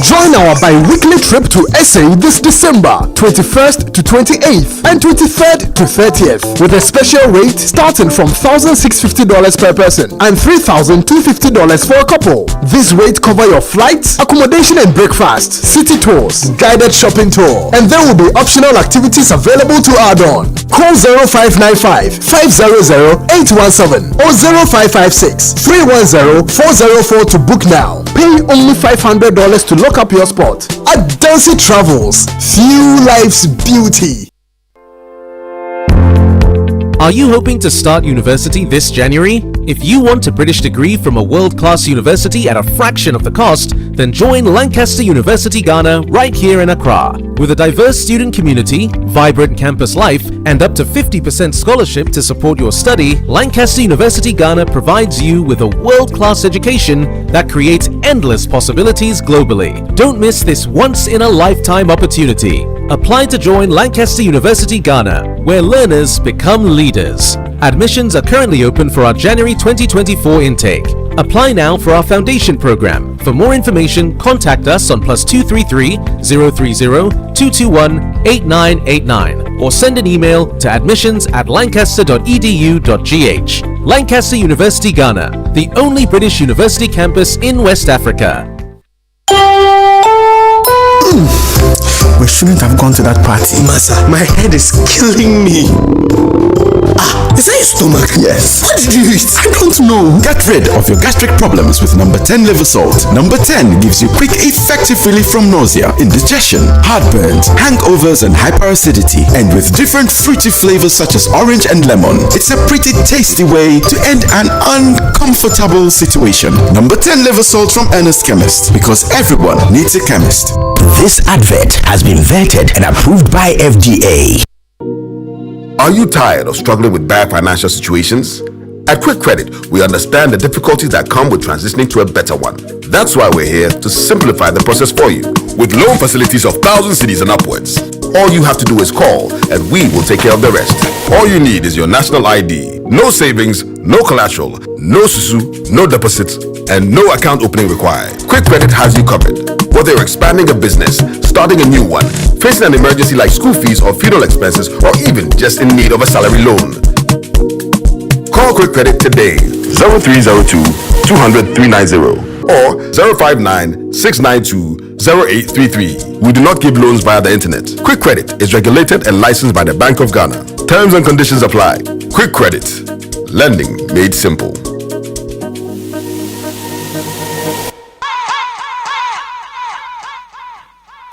Join our bi-weekly trip to SA this December 21st to 28th and 23rd to 30th with a special rate starting from $1,650 per person and $3,250 for a couple. This rate cover your flights, accommodation and breakfast, city tours, guided shopping tour, and there will be optional activities available to add on. Call 0595 500 817 or 0556 310 404 to book now. Pay only $500 to lock up your spot. At Dancy Travels, feel life's beauty. Are you hoping to start university this January? If you want a British degree from a world-class university at a fraction of the cost, then join Lancaster University Ghana right here in Accra. With a diverse student community, vibrant campus life, and up to 50% scholarship to support your study, Lancaster University Ghana provides you with a world-class education that creates endless possibilities globally. Don't miss this once-in-a-lifetime opportunity. Apply to join Lancaster University Ghana, where learners become leaders. Admissions are currently open for our January 2024 intake. Apply now for our foundation program. For more information, contact us on +233 030 221 8989 or send an email to admissions@lancaster.edu.gh. Lancaster University Ghana, the only British university campus in West Africa. We shouldn't have gone to that party. Masa, my head is killing me. Is that your stomach? Yes. What did you eat? I don't know. Get rid of your gastric problems with number 10 liver salt. Number 10 gives you quick, effective relief from nausea, indigestion, heartburns, hangovers, and hyperacidity. And with different fruity flavors such as orange and lemon, it's a pretty tasty way to end an uncomfortable situation. Number 10 liver salt from Ernest Chemist, because everyone needs a chemist. This advert has been vetted and approved by FDA. Are you tired of struggling with bad financial situations? At Quick Credit, we understand the difficulties that come with transitioning to a better one. That's why we're here to simplify the process for you. With loan facilities of 1,000 cedis and upwards, all you have to do is call and we will take care of the rest. All you need is your national ID, no savings, no collateral, no susu, no deposits, and no account opening required. Quick Credit has you covered. Whether you're expanding a business, starting a new one, facing an emergency like school fees or funeral expenses, or even just in need of a salary loan. Call Quick Credit today, 0302 200 390 or 059 692 0833. We do not give loans via the internet. Quick Credit is regulated and licensed by the Bank of Ghana. Terms and conditions apply. Quick Credit. Lending made simple.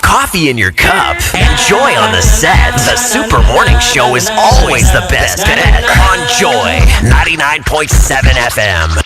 Coffee in your cup. Enjoy on the set. The Super Morning Show is always the best bet on Joy 99.7 FM.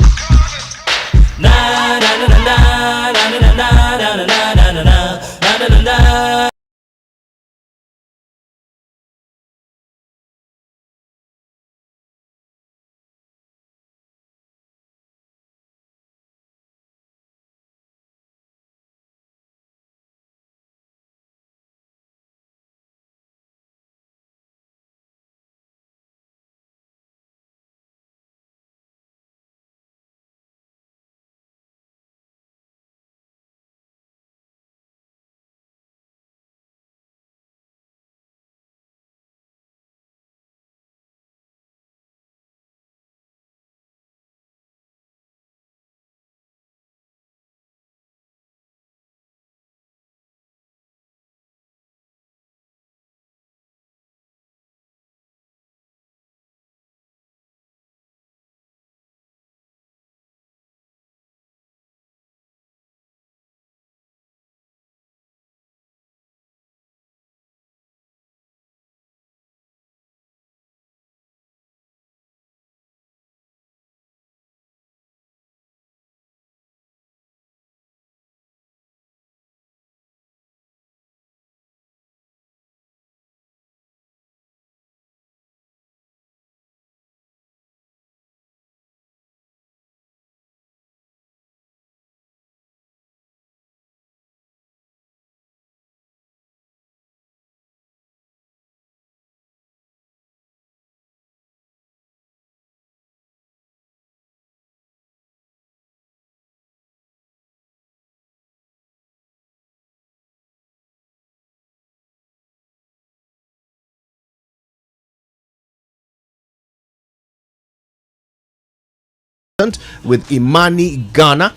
consultant with Imani Ghana,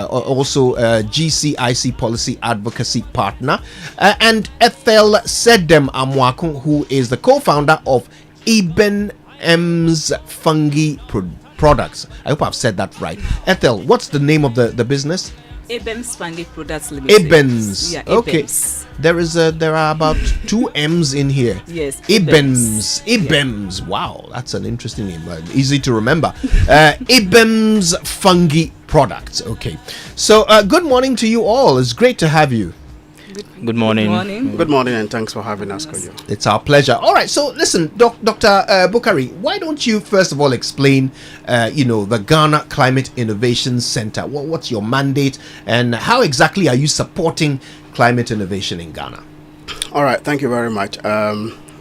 also GCIC policy advocacy partner, and Ethel Sedem Amwakun, who is the co-founder of Ibem's Fungi Products. I hope I've said that right. Ethel, what's the name of the business? Ibem's Fungi Products Limited. Ibem's. Yeah, okay. Ibem's. There are about 2 M's in here. Yes. Ibem's. Ibem's. Yeah. Wow, that's an interesting name. Easy to remember. Ibem's Fungi Products. Okay. So good morning to you all. It's great to have you. Good morning. Good morning. Good morning, and thanks for having us, Koyo. It's our pleasure. All right, so listen, Dr. Bukari, why don't you first of all explain, the Ghana Climate Innovation Center? What's your mandate, and how exactly are you supporting climate innovation in Ghana? All right, thank you very much.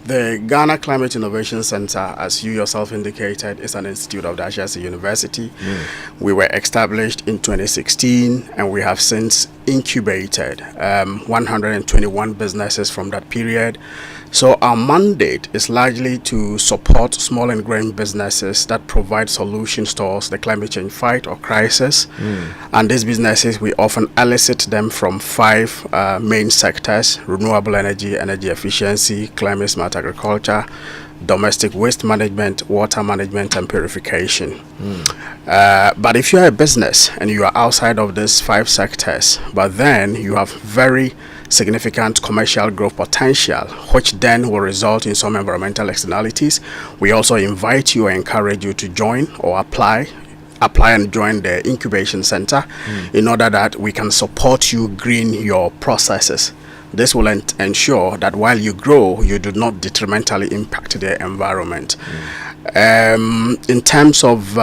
The Ghana Climate Innovation Center, as you yourself indicated, is an institute of the Ashesi University. We were established in 2016, and we have since incubated 121 businesses from that period. So our mandate is largely to support small and growing businesses that provide solutions towards the climate change fight or crisis. And these businesses, we often elicit them from 5 main sectors: renewable energy, energy efficiency, climate smart agriculture, domestic waste management, water management, and purification. But if you're a business and you are outside of these 5 sectors, but then you have very significant commercial growth potential, which then will result in some environmental externalities, we also invite you or encourage you to join or apply and join the incubation center in order that we can support you green your processes. This will ensure that while you grow, you do not detrimentally impact the environment. In terms of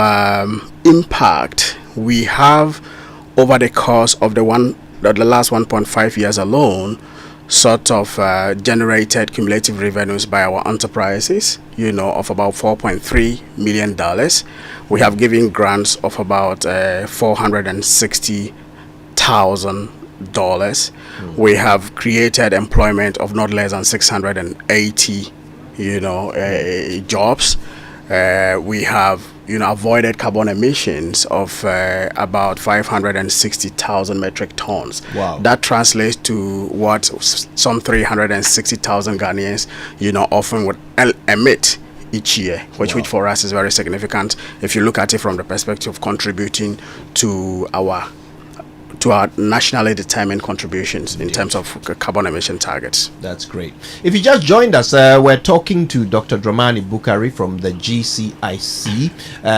impact, we have, over the course of the last 1.5 years alone, sort of generated cumulative revenues by our enterprises, of about $4.3 million. We have given grants of about $460,000. We have created employment of not less than 680, jobs. We have avoided carbon emissions of about 560,000 metric tons. Wow. That translates to what some 360,000 Ghanaians, often would emit each year, which for us is very significant if you look at it from the perspective of contributing to our nationally determined contributions in terms of carbon emission targets. That's great. If you just joined us, we're talking to Dr. Dramani Bukari from the GCIC.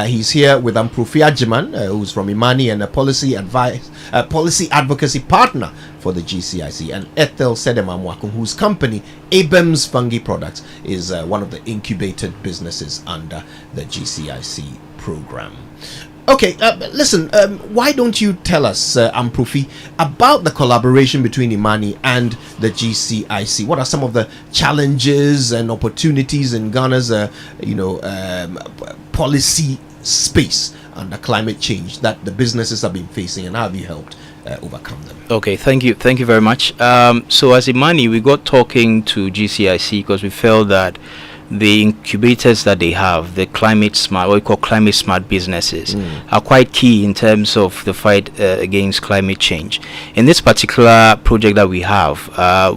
He's here with Amprofi Ajiman, who's from Imani and a policy advocacy partner for the GCIC, and Ethel Sedemamwakum, whose company Ibem's Fungi Products is one of the incubated businesses under the GCIC program. Okay, listen, why don't you tell us, Amprofi, about the collaboration between Imani and the GCIC? What are some of the challenges and opportunities in Ghana's, policy space under climate change that the businesses have been facing, and how have you helped overcome them? Okay, thank you very much. So as Imani, we got talking to GCIC because we felt that the incubators that they have, the climate smart, what we call climate smart businesses, are quite key in terms of the fight against climate change. In this particular project that we have,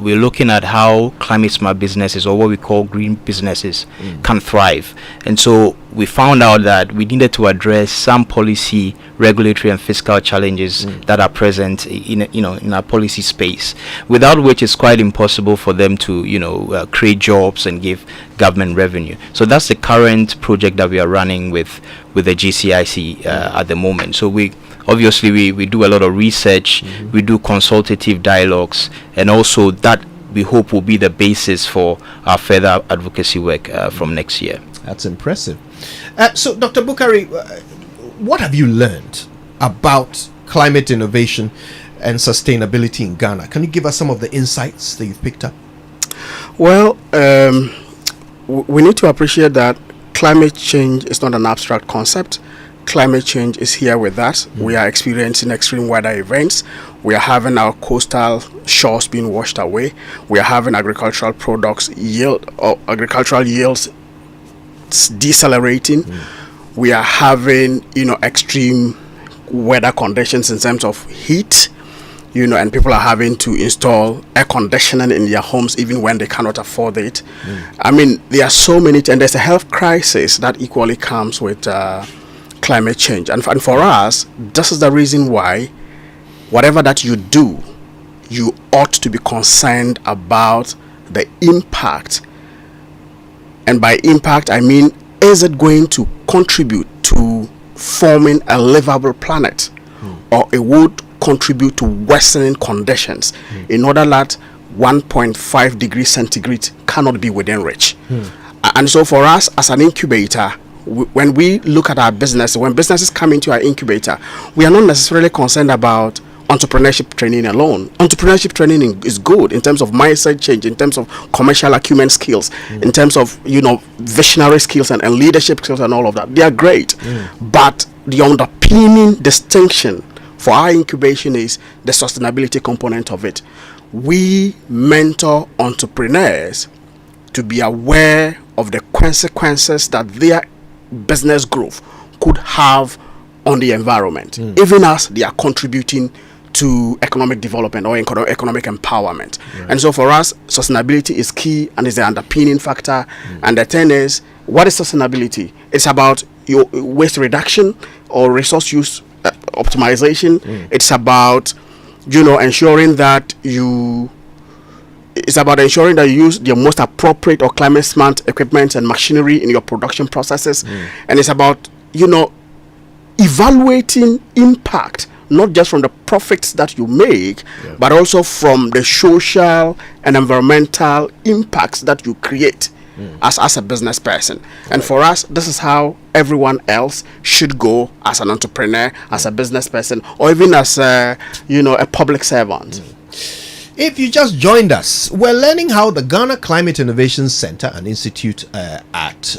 we're looking at how climate smart businesses, or what we call green businesses, can thrive. And so we found out that we needed to address some policy, regulatory, and fiscal challenges that are present in our policy space, without which it's quite impossible for them to create jobs and give government revenue. So that's the current project that we are running with the GCIC at the moment. So we do a lot of research, we do consultative dialogues, and also that we hope will be the basis for our further advocacy work from next year. That's impressive. So, Dr. Bukari, what have you learned about climate innovation and sustainability in Ghana? Can you give us some of the insights that you've picked up? Well, we need to appreciate that climate change is not an abstract concept. Climate change is here with us. We are experiencing extreme weather events. We are having our coastal shores being washed away. We are having agricultural yields decelerating. we are having, extreme weather conditions in terms of heat, and people are having to install air conditioning in their homes even when they cannot afford it. I mean, there are so many, and there's a health crisis that equally comes with climate change. And for us, this is the reason why whatever that you do, you ought to be concerned about the impact. And by impact, I mean, is it going to contribute to forming a livable planet, or it would contribute to worsening conditions in order that 1.5 degrees centigrade cannot be within reach. And so for us as an incubator, when we look at our business, when businesses come into our incubator, we are not necessarily concerned about entrepreneurship training alone. Entrepreneurship training is good in terms of mindset change, in terms of commercial acumen skills, in terms of visionary skills and leadership skills and all of that. They are great, but the underpinning distinction for our incubation is the sustainability component of it. We mentor entrepreneurs to be aware of the consequences that their business growth could have on the environment, even as they are contributing to economic development or economic empowerment. And so for us, sustainability is key and is the underpinning factor. And the thing is, what is sustainability? It's about your waste reduction or resource use optimization. It's about ensuring that you use the most appropriate or climate smart equipment and machinery in your production processes. And it's about evaluating impact, not just from the profits that you make, but also from the social and environmental impacts that you create as a business person. And for us, this is how everyone else should go as an entrepreneur, as a business person, or even as a public servant. If you just joined us, we're learning how the Ghana Climate Innovation Center, an institute at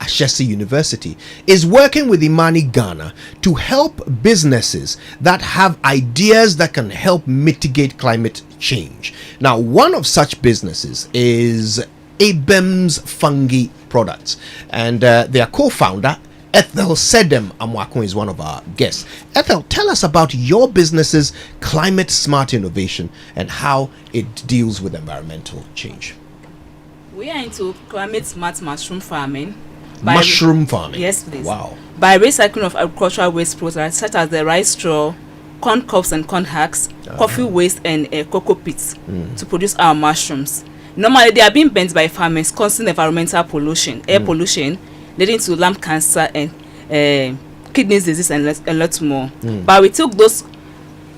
Ashesi University, is working with Imani Ghana to help businesses that have ideas that can help mitigate climate change. Now, one of such businesses is Abem's Fungi Products, and their co-founder Ethel Sedem Amwakun is one of our guests. Ethel, tell us about your business's climate smart innovation and how it deals with environmental change. We are into climate smart mushroom farming. Mushroom farming? Yes, please. Wow. By recycling of agricultural waste products such as the rice straw, corn cobs and corn husks, coffee waste and cocoa pits to produce our mushrooms. Normally, they are being burnt by farmers, causing environmental pollution, air pollution, leading to lung cancer and kidney disease and a lot more. But we took those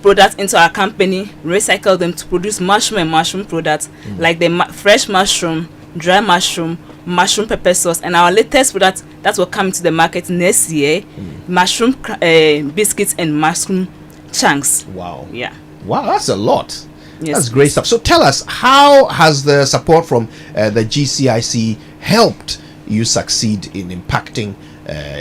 products into our company, recycled them to produce mushroom and mushroom products like the fresh mushroom, dry mushroom, mushroom pepper sauce, and our latest product that will come to the market next year, mushroom biscuits and mushroom chunks. Wow. Yeah. Wow, that's a lot. Yes, that's great stuff. So tell us, how has the support from the GCIC helped you succeed in impacting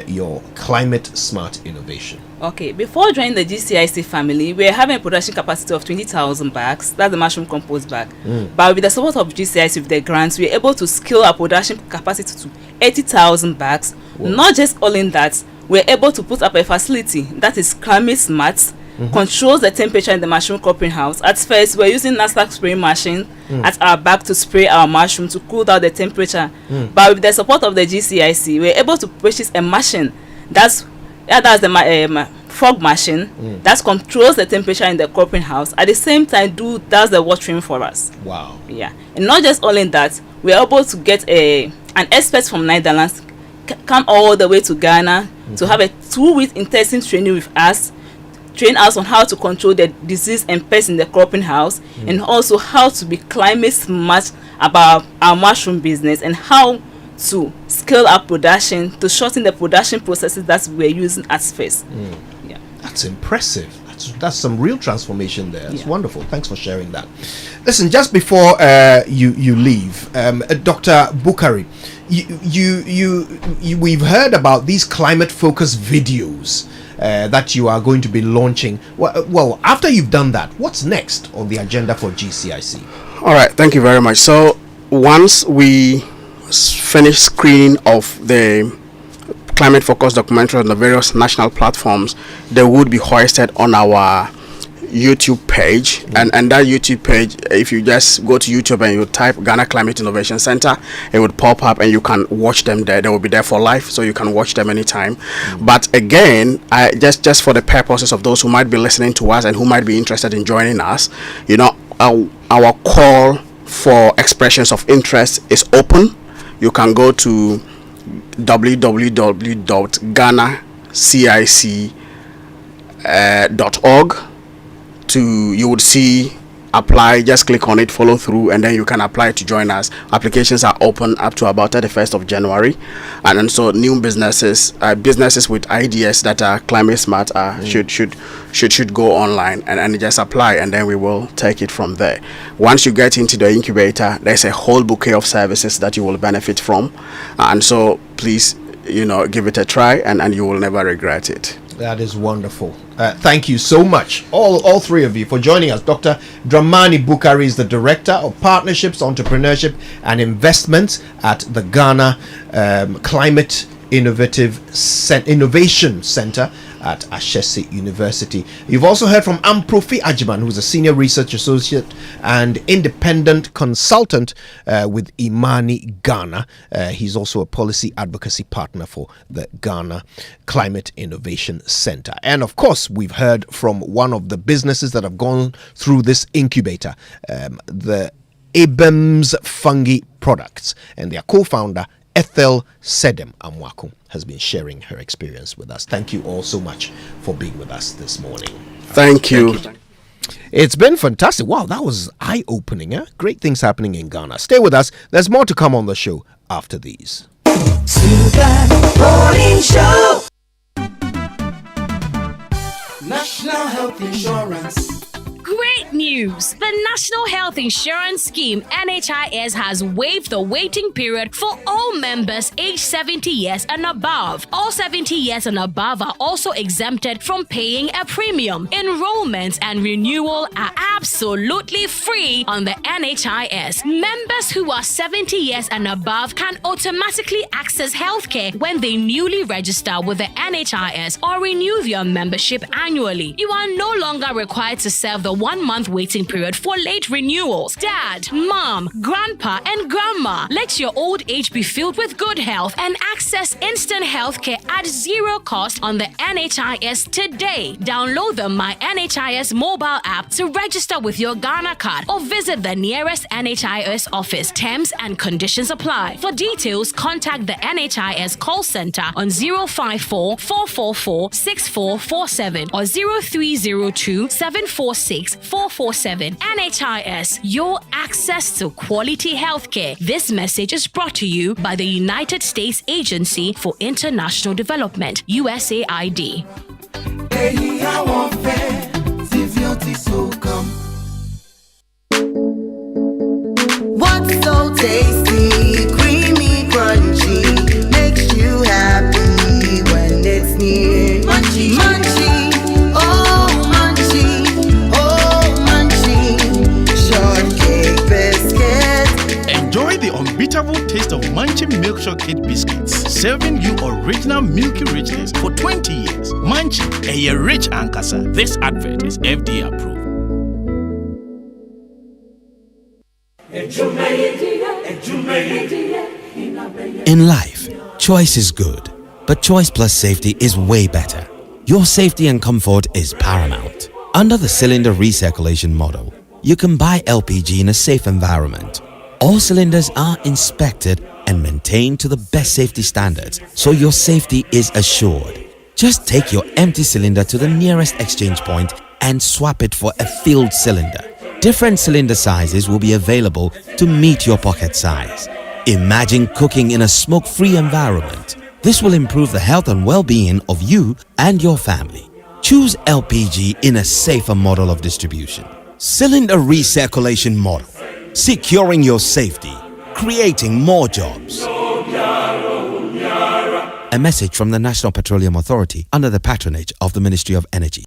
your climate smart innovation? Okay, before joining the GCIC family, we were having a production capacity of 20,000 bags. That's the mushroom compost bag. But with the support of GCIC with the grants, we were able to scale our production capacity to 80,000 bags. Whoa. Not just all in that, we were able to put up a facility that is climate smart, controls the temperature in the mushroom cropping house. At first, we're using NASDAQ spraying machine at our back to spray our mushroom to cool down the temperature. But with the support of the GCIC, we're able to purchase a machine that's the fog machine that controls the temperature in the cropping house. At the same time, does the watering for us. Wow. Yeah, and not just all in that, we're able to get an expert from Netherlands come all the way to Ghana to have a 2-week intensive training with us. Train us on how to control the disease and pests in the cropping house, and also how to be climate smart about our mushroom business and how to scale up production to shorten the production processes that we're using at first. Yeah, that's impressive. That's some real transformation there. It's wonderful. Thanks for sharing that. Listen, just before you leave, Dr. Bukari, we've heard about these climate focused videos that you are going to be launching. Well, after you've done that, what's next on the agenda for GCIC? All right, thank you very much. So once we finish screening of the climate-focused documentaries on the various national platforms, they would be hoisted on our YouTube page, and that YouTube page, if you just go to YouTube and you type Ghana Climate Innovation Center, it would pop up and you can watch them there. They will be there for life, so you can watch them anytime. But again, I just for the purposes of those who might be listening to us and who might be interested in joining us, you know, our call for expressions of interest is open. You can go to www.ghanacic.org. You would see apply, just click on it, follow through, and then you can apply to join us. Applications are open up to about 31st of January, and so new businesses with ideas that are climate smart should go online and just apply, and then we will take it from there. Once you get into the incubator, there's a whole bouquet of services that you will benefit from, and so please, you know, give it a try, and you will never regret it. That is wonderful. Thank you so much, all three of you, for joining us. Dr. Dramani Bukari is the Director of Partnerships, Entrepreneurship and Investments at the Ghana Climate Innovation Center at Ashesi University. You've also heard from Amprofi Ajiman, who's a Senior Research Associate and Independent Consultant with Imani Ghana. He's also a Policy Advocacy Partner for the Ghana Climate Innovation Center. And of course, we've heard from one of the businesses that have gone through this incubator, the Abems Fungi Products, and their co-founder, Ethel Sedem Amwaku, has been sharing her experience with us. Thank you all so much for being with us this morning. Thank you. It's been fantastic. Wow, that was eye-opening. Great things happening in Ghana. Stay with us. There's more to come on the show after these. Morning Show. National Health Insurance. Great news! The National Health Insurance Scheme (NHIS) has waived the waiting period for all members aged 70 years and above. All 70 years and above are also exempted from paying a premium. Enrollment and renewal are absolutely free on the NHIS. Members who are 70 years and above can automatically access healthcare when they newly register with the NHIS or renew their membership annually. You are no longer required to serve the 1-month waiting period for late renewals. Dad, mom, grandpa, and grandma, let your old age be filled with good health and access instant healthcare at zero cost on the NHIS today. Download the My NHIS mobile app to register with your Ghana card or visit the nearest NHIS office. Terms and conditions apply. For details, contact the NHIS call center on 054 444 6447 or 0302 746 447. NHIS, your access to quality healthcare. This message is brought to you by the United States Agency for International Development, USAID. What's so tasty, creamy, crunchy, makes you happy when it's near? Munchie, munchie. Enjoy the unbeatable taste of Munchie Milk Chocolate Biscuits, serving you original milky richness for 20 years. Munchie, a rich ankasa. This advert is FDA approved. In life, choice is good, but choice plus safety is way better. Your safety and comfort is paramount. Under the cylinder recirculation model, you can buy LPG in a safe environment. All cylinders are inspected and maintained to the best safety standards, so your safety is assured. Just take your empty cylinder to the nearest exchange point and swap it for a filled cylinder. Different cylinder sizes will be available to meet your pocket size. Imagine cooking in a smoke-free environment. This will improve the health and well-being of you and your family. Choose LPG in a safer model of distribution. Cylinder recirculation model. Securing your safety, creating more jobs. A message from the National Petroleum Authority under the patronage of the Ministry of Energy.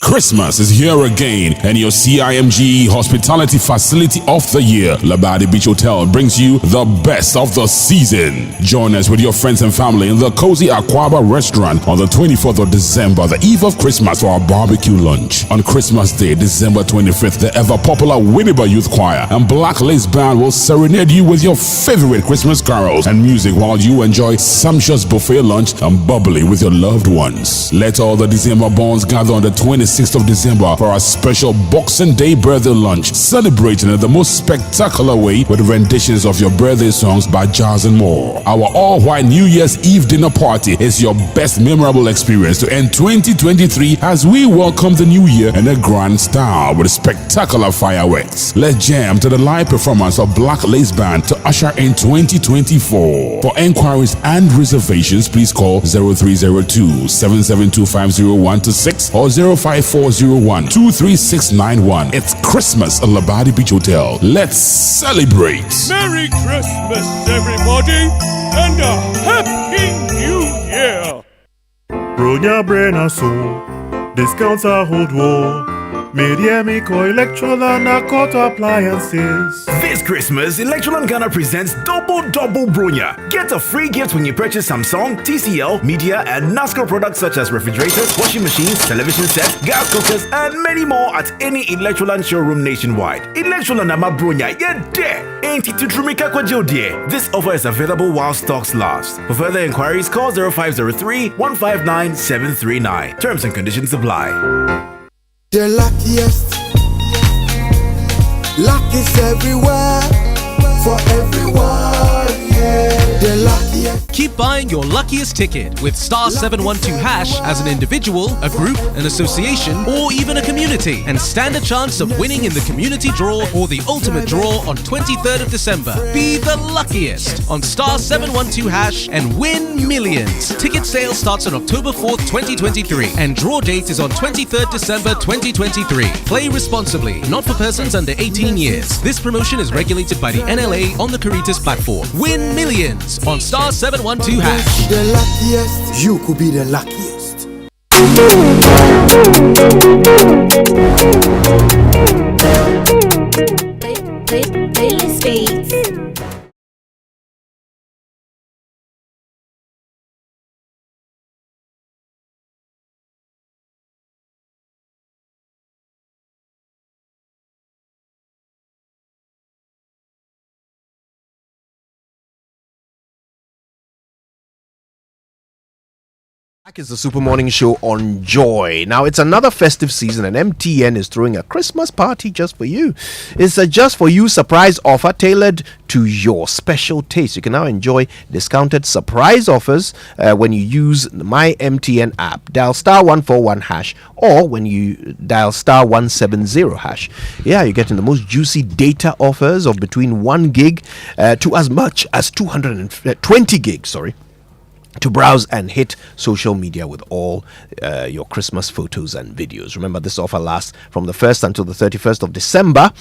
Christmas is here again, and your CIMG Hospitality Facility of the Year, Labadi Beach Hotel, brings you the best of the season. Join us with your friends and family in the cozy Aquaba restaurant on the 24th of December, the eve of Christmas, for our barbecue lunch. On Christmas Day, December 25th, the ever-popular Winneba Youth Choir and Black Lace Band will serenade you with your favorite Christmas carols and music while you enjoy sumptuous buffet lunch and bubbly with your loved ones. Let all the December bonds gather on the 26th of December for our special Boxing Day birthday lunch, celebrating in the most spectacular way with renditions of your birthday songs by Jazz and more. Our all-white New Year's Eve dinner party is your best memorable experience to end 2023 as we welcome the new year in a grand style with spectacular fireworks. Let's jam to the live performance of Black Lace Band to usher in 2024. For enquiries and reservations, please call 0302-772-5016 or 05401-23691. It's Christmas at Labadi Beach Hotel. Let's celebrate. Merry Christmas, everybody, and a Happy New Year. Bronya Brena so, discounts are hold war. Mediamico Electoral and Court Appliances. This Christmas, Electoral Ghana presents Double Bronya. Get a free gift when you purchase Samsung, TCL, Media, and NASCAR products such as refrigerators, washing machines, television sets, gas cookers, and many more at any Electoral showroom nationwide. Electoral and Bronya, yeah, there. Ain't it to Trumika Kwajo dear? This offer is available while stocks last. For further inquiries, call 0503-159-739. Terms and conditions apply. The luckiest, luck is everywhere, for everyone, yeah. The luckiest. Keep buying your luckiest ticket with star 712 hash as an individual, a group, an association, or even a community, and stand a chance of winning in the community draw or the ultimate draw on 23rd of December. Be the luckiest on star 712 hash and win millions. Ticket sale starts on October 4th, 2023, and draw date is on 23rd December 2023. Play responsibly, not for persons under 18 years. This promotion is regulated by the NLA on the Caritas platform. Win millions on star 712 hash. The luckiest, you could be the luckiest. Playlist beats. Back is the Super Morning Show on Joy. Now it's another festive season and MTN is throwing a Christmas party just for you. It's a just for you surprise offer tailored to your special taste. You can now enjoy discounted surprise offers when you use my MTN app. Dial star 141 hash or when you dial star 170 hash. Yeah, you're getting the most juicy data offers of between 1 gig to as much as 220 gigs, to browse and hit social media with all your Christmas photos and videos. Remember, this offer lasts from the 1st until the 31st of December.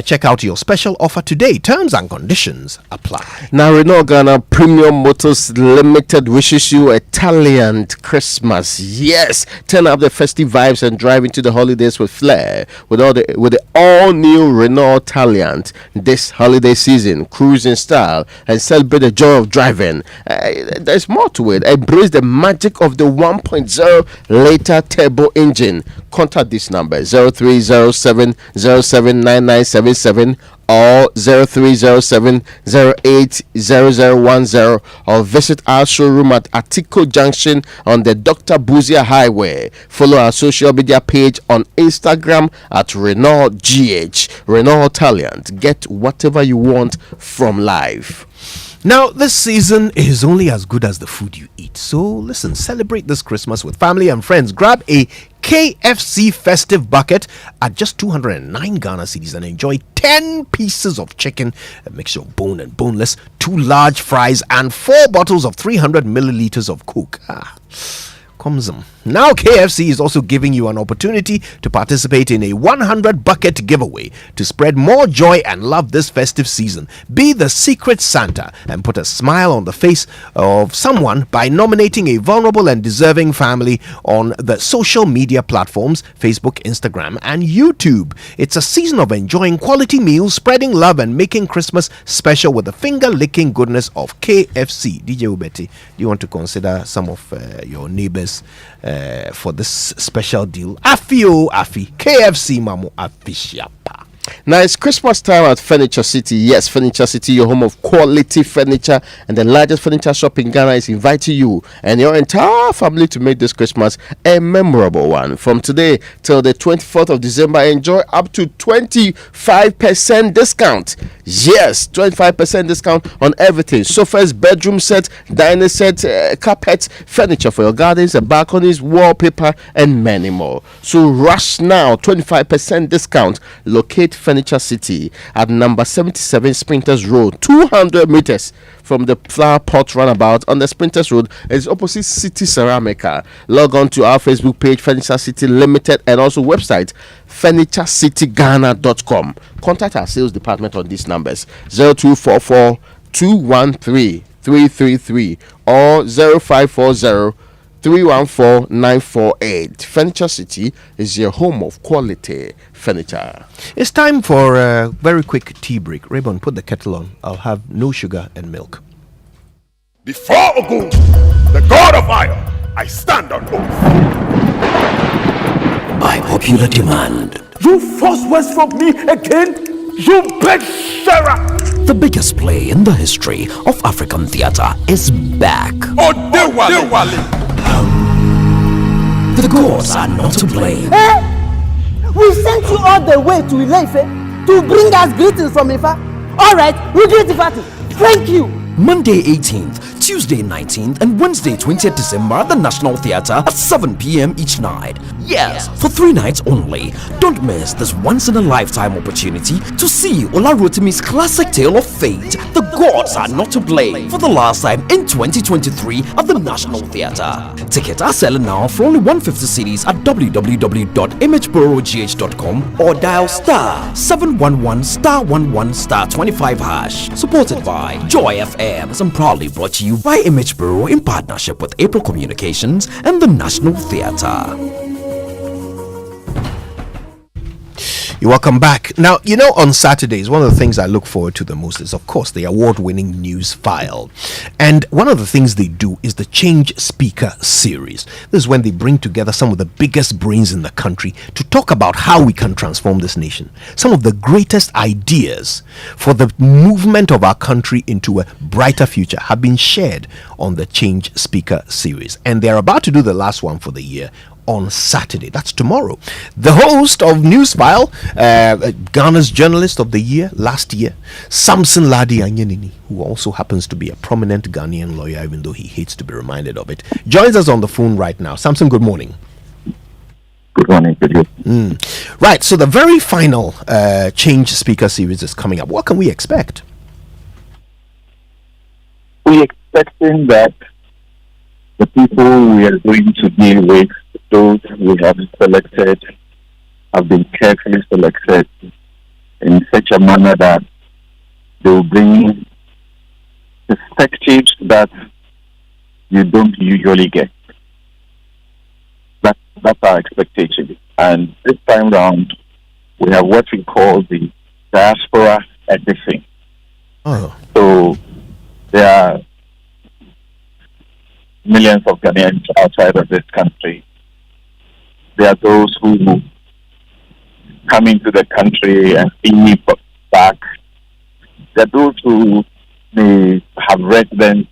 Check out your special offer today. Terms and conditions apply. Now, Renault Ghana Premium Motors Limited wishes you a Taliant Christmas. Yes, turn up the festive vibes and drive into the holidays with flair. With the all-new Renault Taliant this holiday season, cruise in style and celebrate the joy of driving. There's more to it. Embrace the magic of the 1.0 liter turbo engine. Contact this number 0307079977 or 0307080010 or visit our showroom at Atiko Junction on the Dr. Buzia Highway. Follow our social media page on Instagram at Renault GH. Renault Taliant. Get whatever you want from life. Now, this season is only as good as the food you eat. So, listen, celebrate this Christmas with family and friends. Grab a KFC festive bucket at just 209 Ghana cedis and enjoy 10 pieces of chicken, a mixture of bone and boneless, 2 large fries, and 4 bottles of 300 milliliters of Coke. Now KFC is also giving you an opportunity to participate in a 100 bucket giveaway to spread more joy and love this festive season. Be the secret Santa and put a smile on the face of someone by nominating a vulnerable and deserving family on the social media platforms Facebook, Instagram, and YouTube. It's a season of enjoying quality meals, spreading love, and making Christmas special with the finger-licking goodness of KFC. DJ Ubeti, do you want to consider some of your neighbors for this special deal? Afi KFC Mamu Afishiapa. Now it's Christmas time at Furniture City. Yes, Furniture City, your home of quality furniture and the largest furniture shop in Ghana, is inviting you and your entire family to make this Christmas a memorable one. From today till the 24th of December, enjoy up to 25% discount. Yes, 25% discount on everything: sofas, bedroom set, dining set, carpets, furniture for your gardens, balconies, wallpaper, and many more. So rush now, 25% discount. Locate Furniture City at number 77 Sprinters Road, 200 meters from the Flower Pot Runabout on the Sprinters Road. It's opposite City Ceramica. Log on to our Facebook page, Furniture City Limited, and also website FurnitureCityGhana.com. Contact our sales department on these numbers: 0244 213 333 or 0540 314-948. Furniture City is your home of quality furniture. It's time for a very quick tea break. Raybon, put the kettle on. I'll have no sugar and milk. Before Ogun, the god of fire, I stand on oath. By popular demand, You force words from me again? You beg Sarah! the biggest play in the history of African theatre is back. Odewale! The gods are not to blame. We sent you all the way to Ile-Ife to bring us greetings from Ifa. All right, we greet Ifatu. Thank you. Monday 18th, Tuesday 19th, and Wednesday 20th December at the National Theatre at 7 p.m. each night. Yes, for 3 nights only. Don't miss this once-in-a-lifetime opportunity to see Olarotimi's classic tale of fate, The Gods Are Not to Blame, for the last time in 2023 at the National Theatre. Tickets are selling now for only 150 cedis at www.imagebureaugh.com or dial star 711 star 11 star 25 hash. Supported by Joy FM and proudly brought to you by Image Bureau in partnership with April Communications and the National Theatre. You're welcome back. Now, you know, on Saturdays, one of the things I look forward to the most is, of course, the award-winning news file. And one of the things they do is the Change Speaker series. This is when they bring together some of the biggest brains in the country to talk about how we can transform this nation. Some of the greatest ideas for the movement of our country into a brighter future have been shared on the Change Speaker series. And they're about to do the last one for the year on Saturday. That's tomorrow. The host of Newsfile, Ghana's Journalist of the Year last year, Samson Ladi Anyenini, who also happens to be a prominent Ghanaian lawyer, even though he hates to be reminded of it, joins us on the phone right now. Samson, good morning. Good morning, good you. Right, so the very final Change Speaker series is coming up. What can we expect? We're expecting that the people we are going to deal with, those we have selected, have been carefully selected in such a manner that they will bring perspectives that you don't usually get. That's our expectation. And this time round, we have what we call the diaspora edition. Oh. So there are millions of Ghanaians outside of this country. There are those who come into the country and see back. There are those who may have residence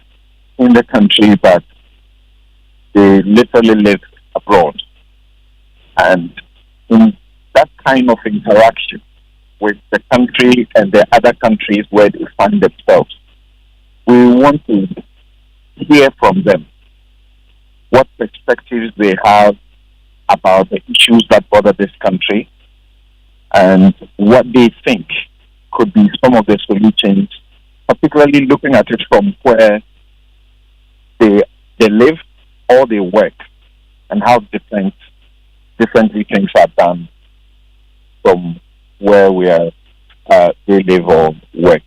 in the country, but they literally live abroad. And in that kind of interaction with the country and the other countries where they find themselves, we want to hear from them what perspectives they have about the issues that bother this country and what they think could be some of the solutions, particularly looking at it from where they live or they work and how differently things are done from where we are we live or work.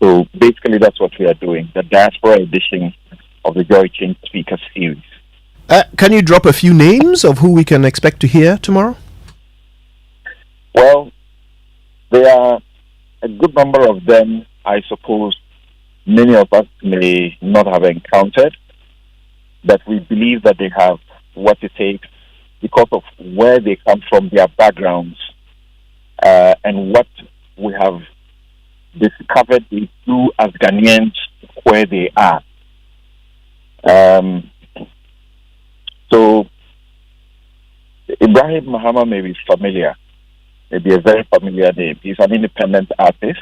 So basically, that's what we are doing. The diaspora edition of the Joy Change Speaker Series. Can you drop a few names of who we can expect to hear tomorrow? Well, there are a good number of them, I suppose many of us may not have encountered, but we believe that they have what it takes because of where they come from, their backgrounds, and what we have discovered they do as Ghanaians where they are. So Ibrahim Mahama may be familiar, maybe a very familiar name. He's an independent artist.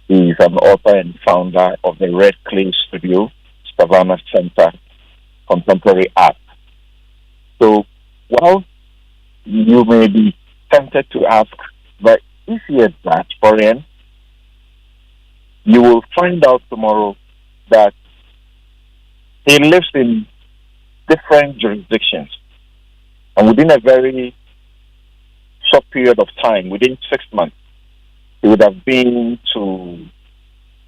He's an author and founder of the Red Clay Studio, Savannah Center, Contemporary Art. So, well, you may be tempted to ask, but if he is diasporian, you will find out tomorrow that he lives in different jurisdictions. And within a very short period of time, within 6 months, he would have been to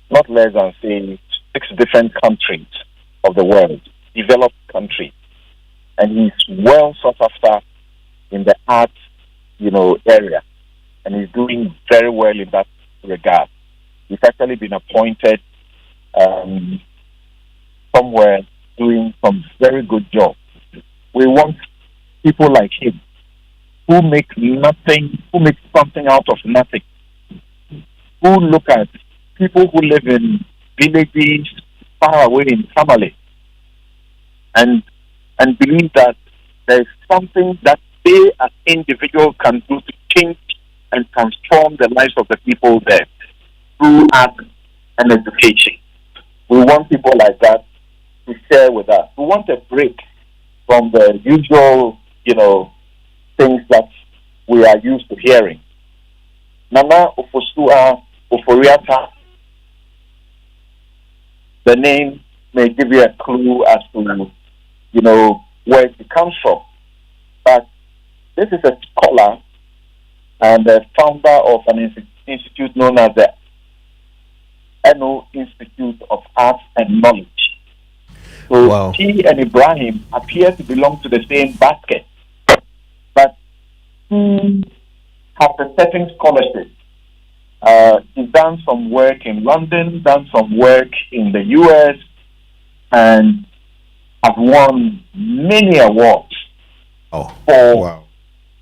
not less than, say, 6 different countries of the world, developed countries. And he's well sought after in the art, area. And he's doing very well in that regard. He's actually been appointed somewhere doing some very good job. We want people like him who make something out of nothing, who look at people who live in villages far away in family and believe that there's something that they as individuals can do to change and transform the lives of the people there through art and education. We want people like that to share with us. We want a break from the usual, things that we are used to hearing. Nana Ofosua Oforiata, the name may give you a clue as to, where it comes from. But this is a scholar and the founder of an institute known as the Eno Institute of Arts and Knowledge. So he and Ibrahim appear to belong to the same basket, but he has a certain scholarship. He's done some work in London, done some work in the US, and have won many awards for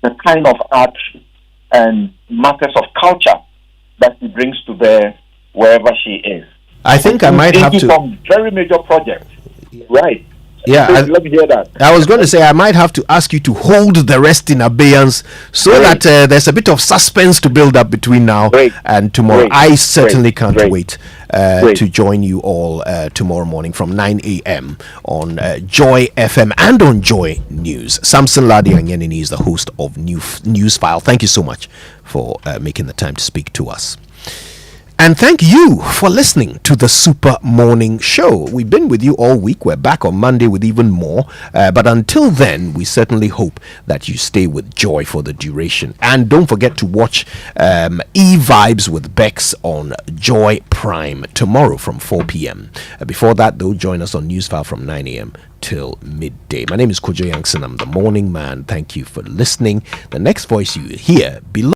the kind of art and matters of culture that he brings to bear wherever she is. I think I might have to. Some very major projects, right? Yeah, let me hear that. I was going to say I might have to ask you to hold the rest in abeyance so that there's a bit of suspense to build up between now and tomorrow. I certainly can't wait to join you all tomorrow morning from 9 a.m. on Joy FM and on Joy News. Samson Ladi Anyenini is the host of News File. Thank you so much for making the time to speak to us. And thank you for listening to the Super Morning Show. We've been with you all week. We're back on Monday with even more. But until then, we certainly hope that you stay with Joy for the duration. And don't forget to watch E-Vibes with Bex on Joy Prime tomorrow from 4 p.m. Before that, though, join us on Newsfile from 9 a.m. till midday. My name is Kojo Yankson. I'm the morning man. Thank you for listening. The next voice you hear below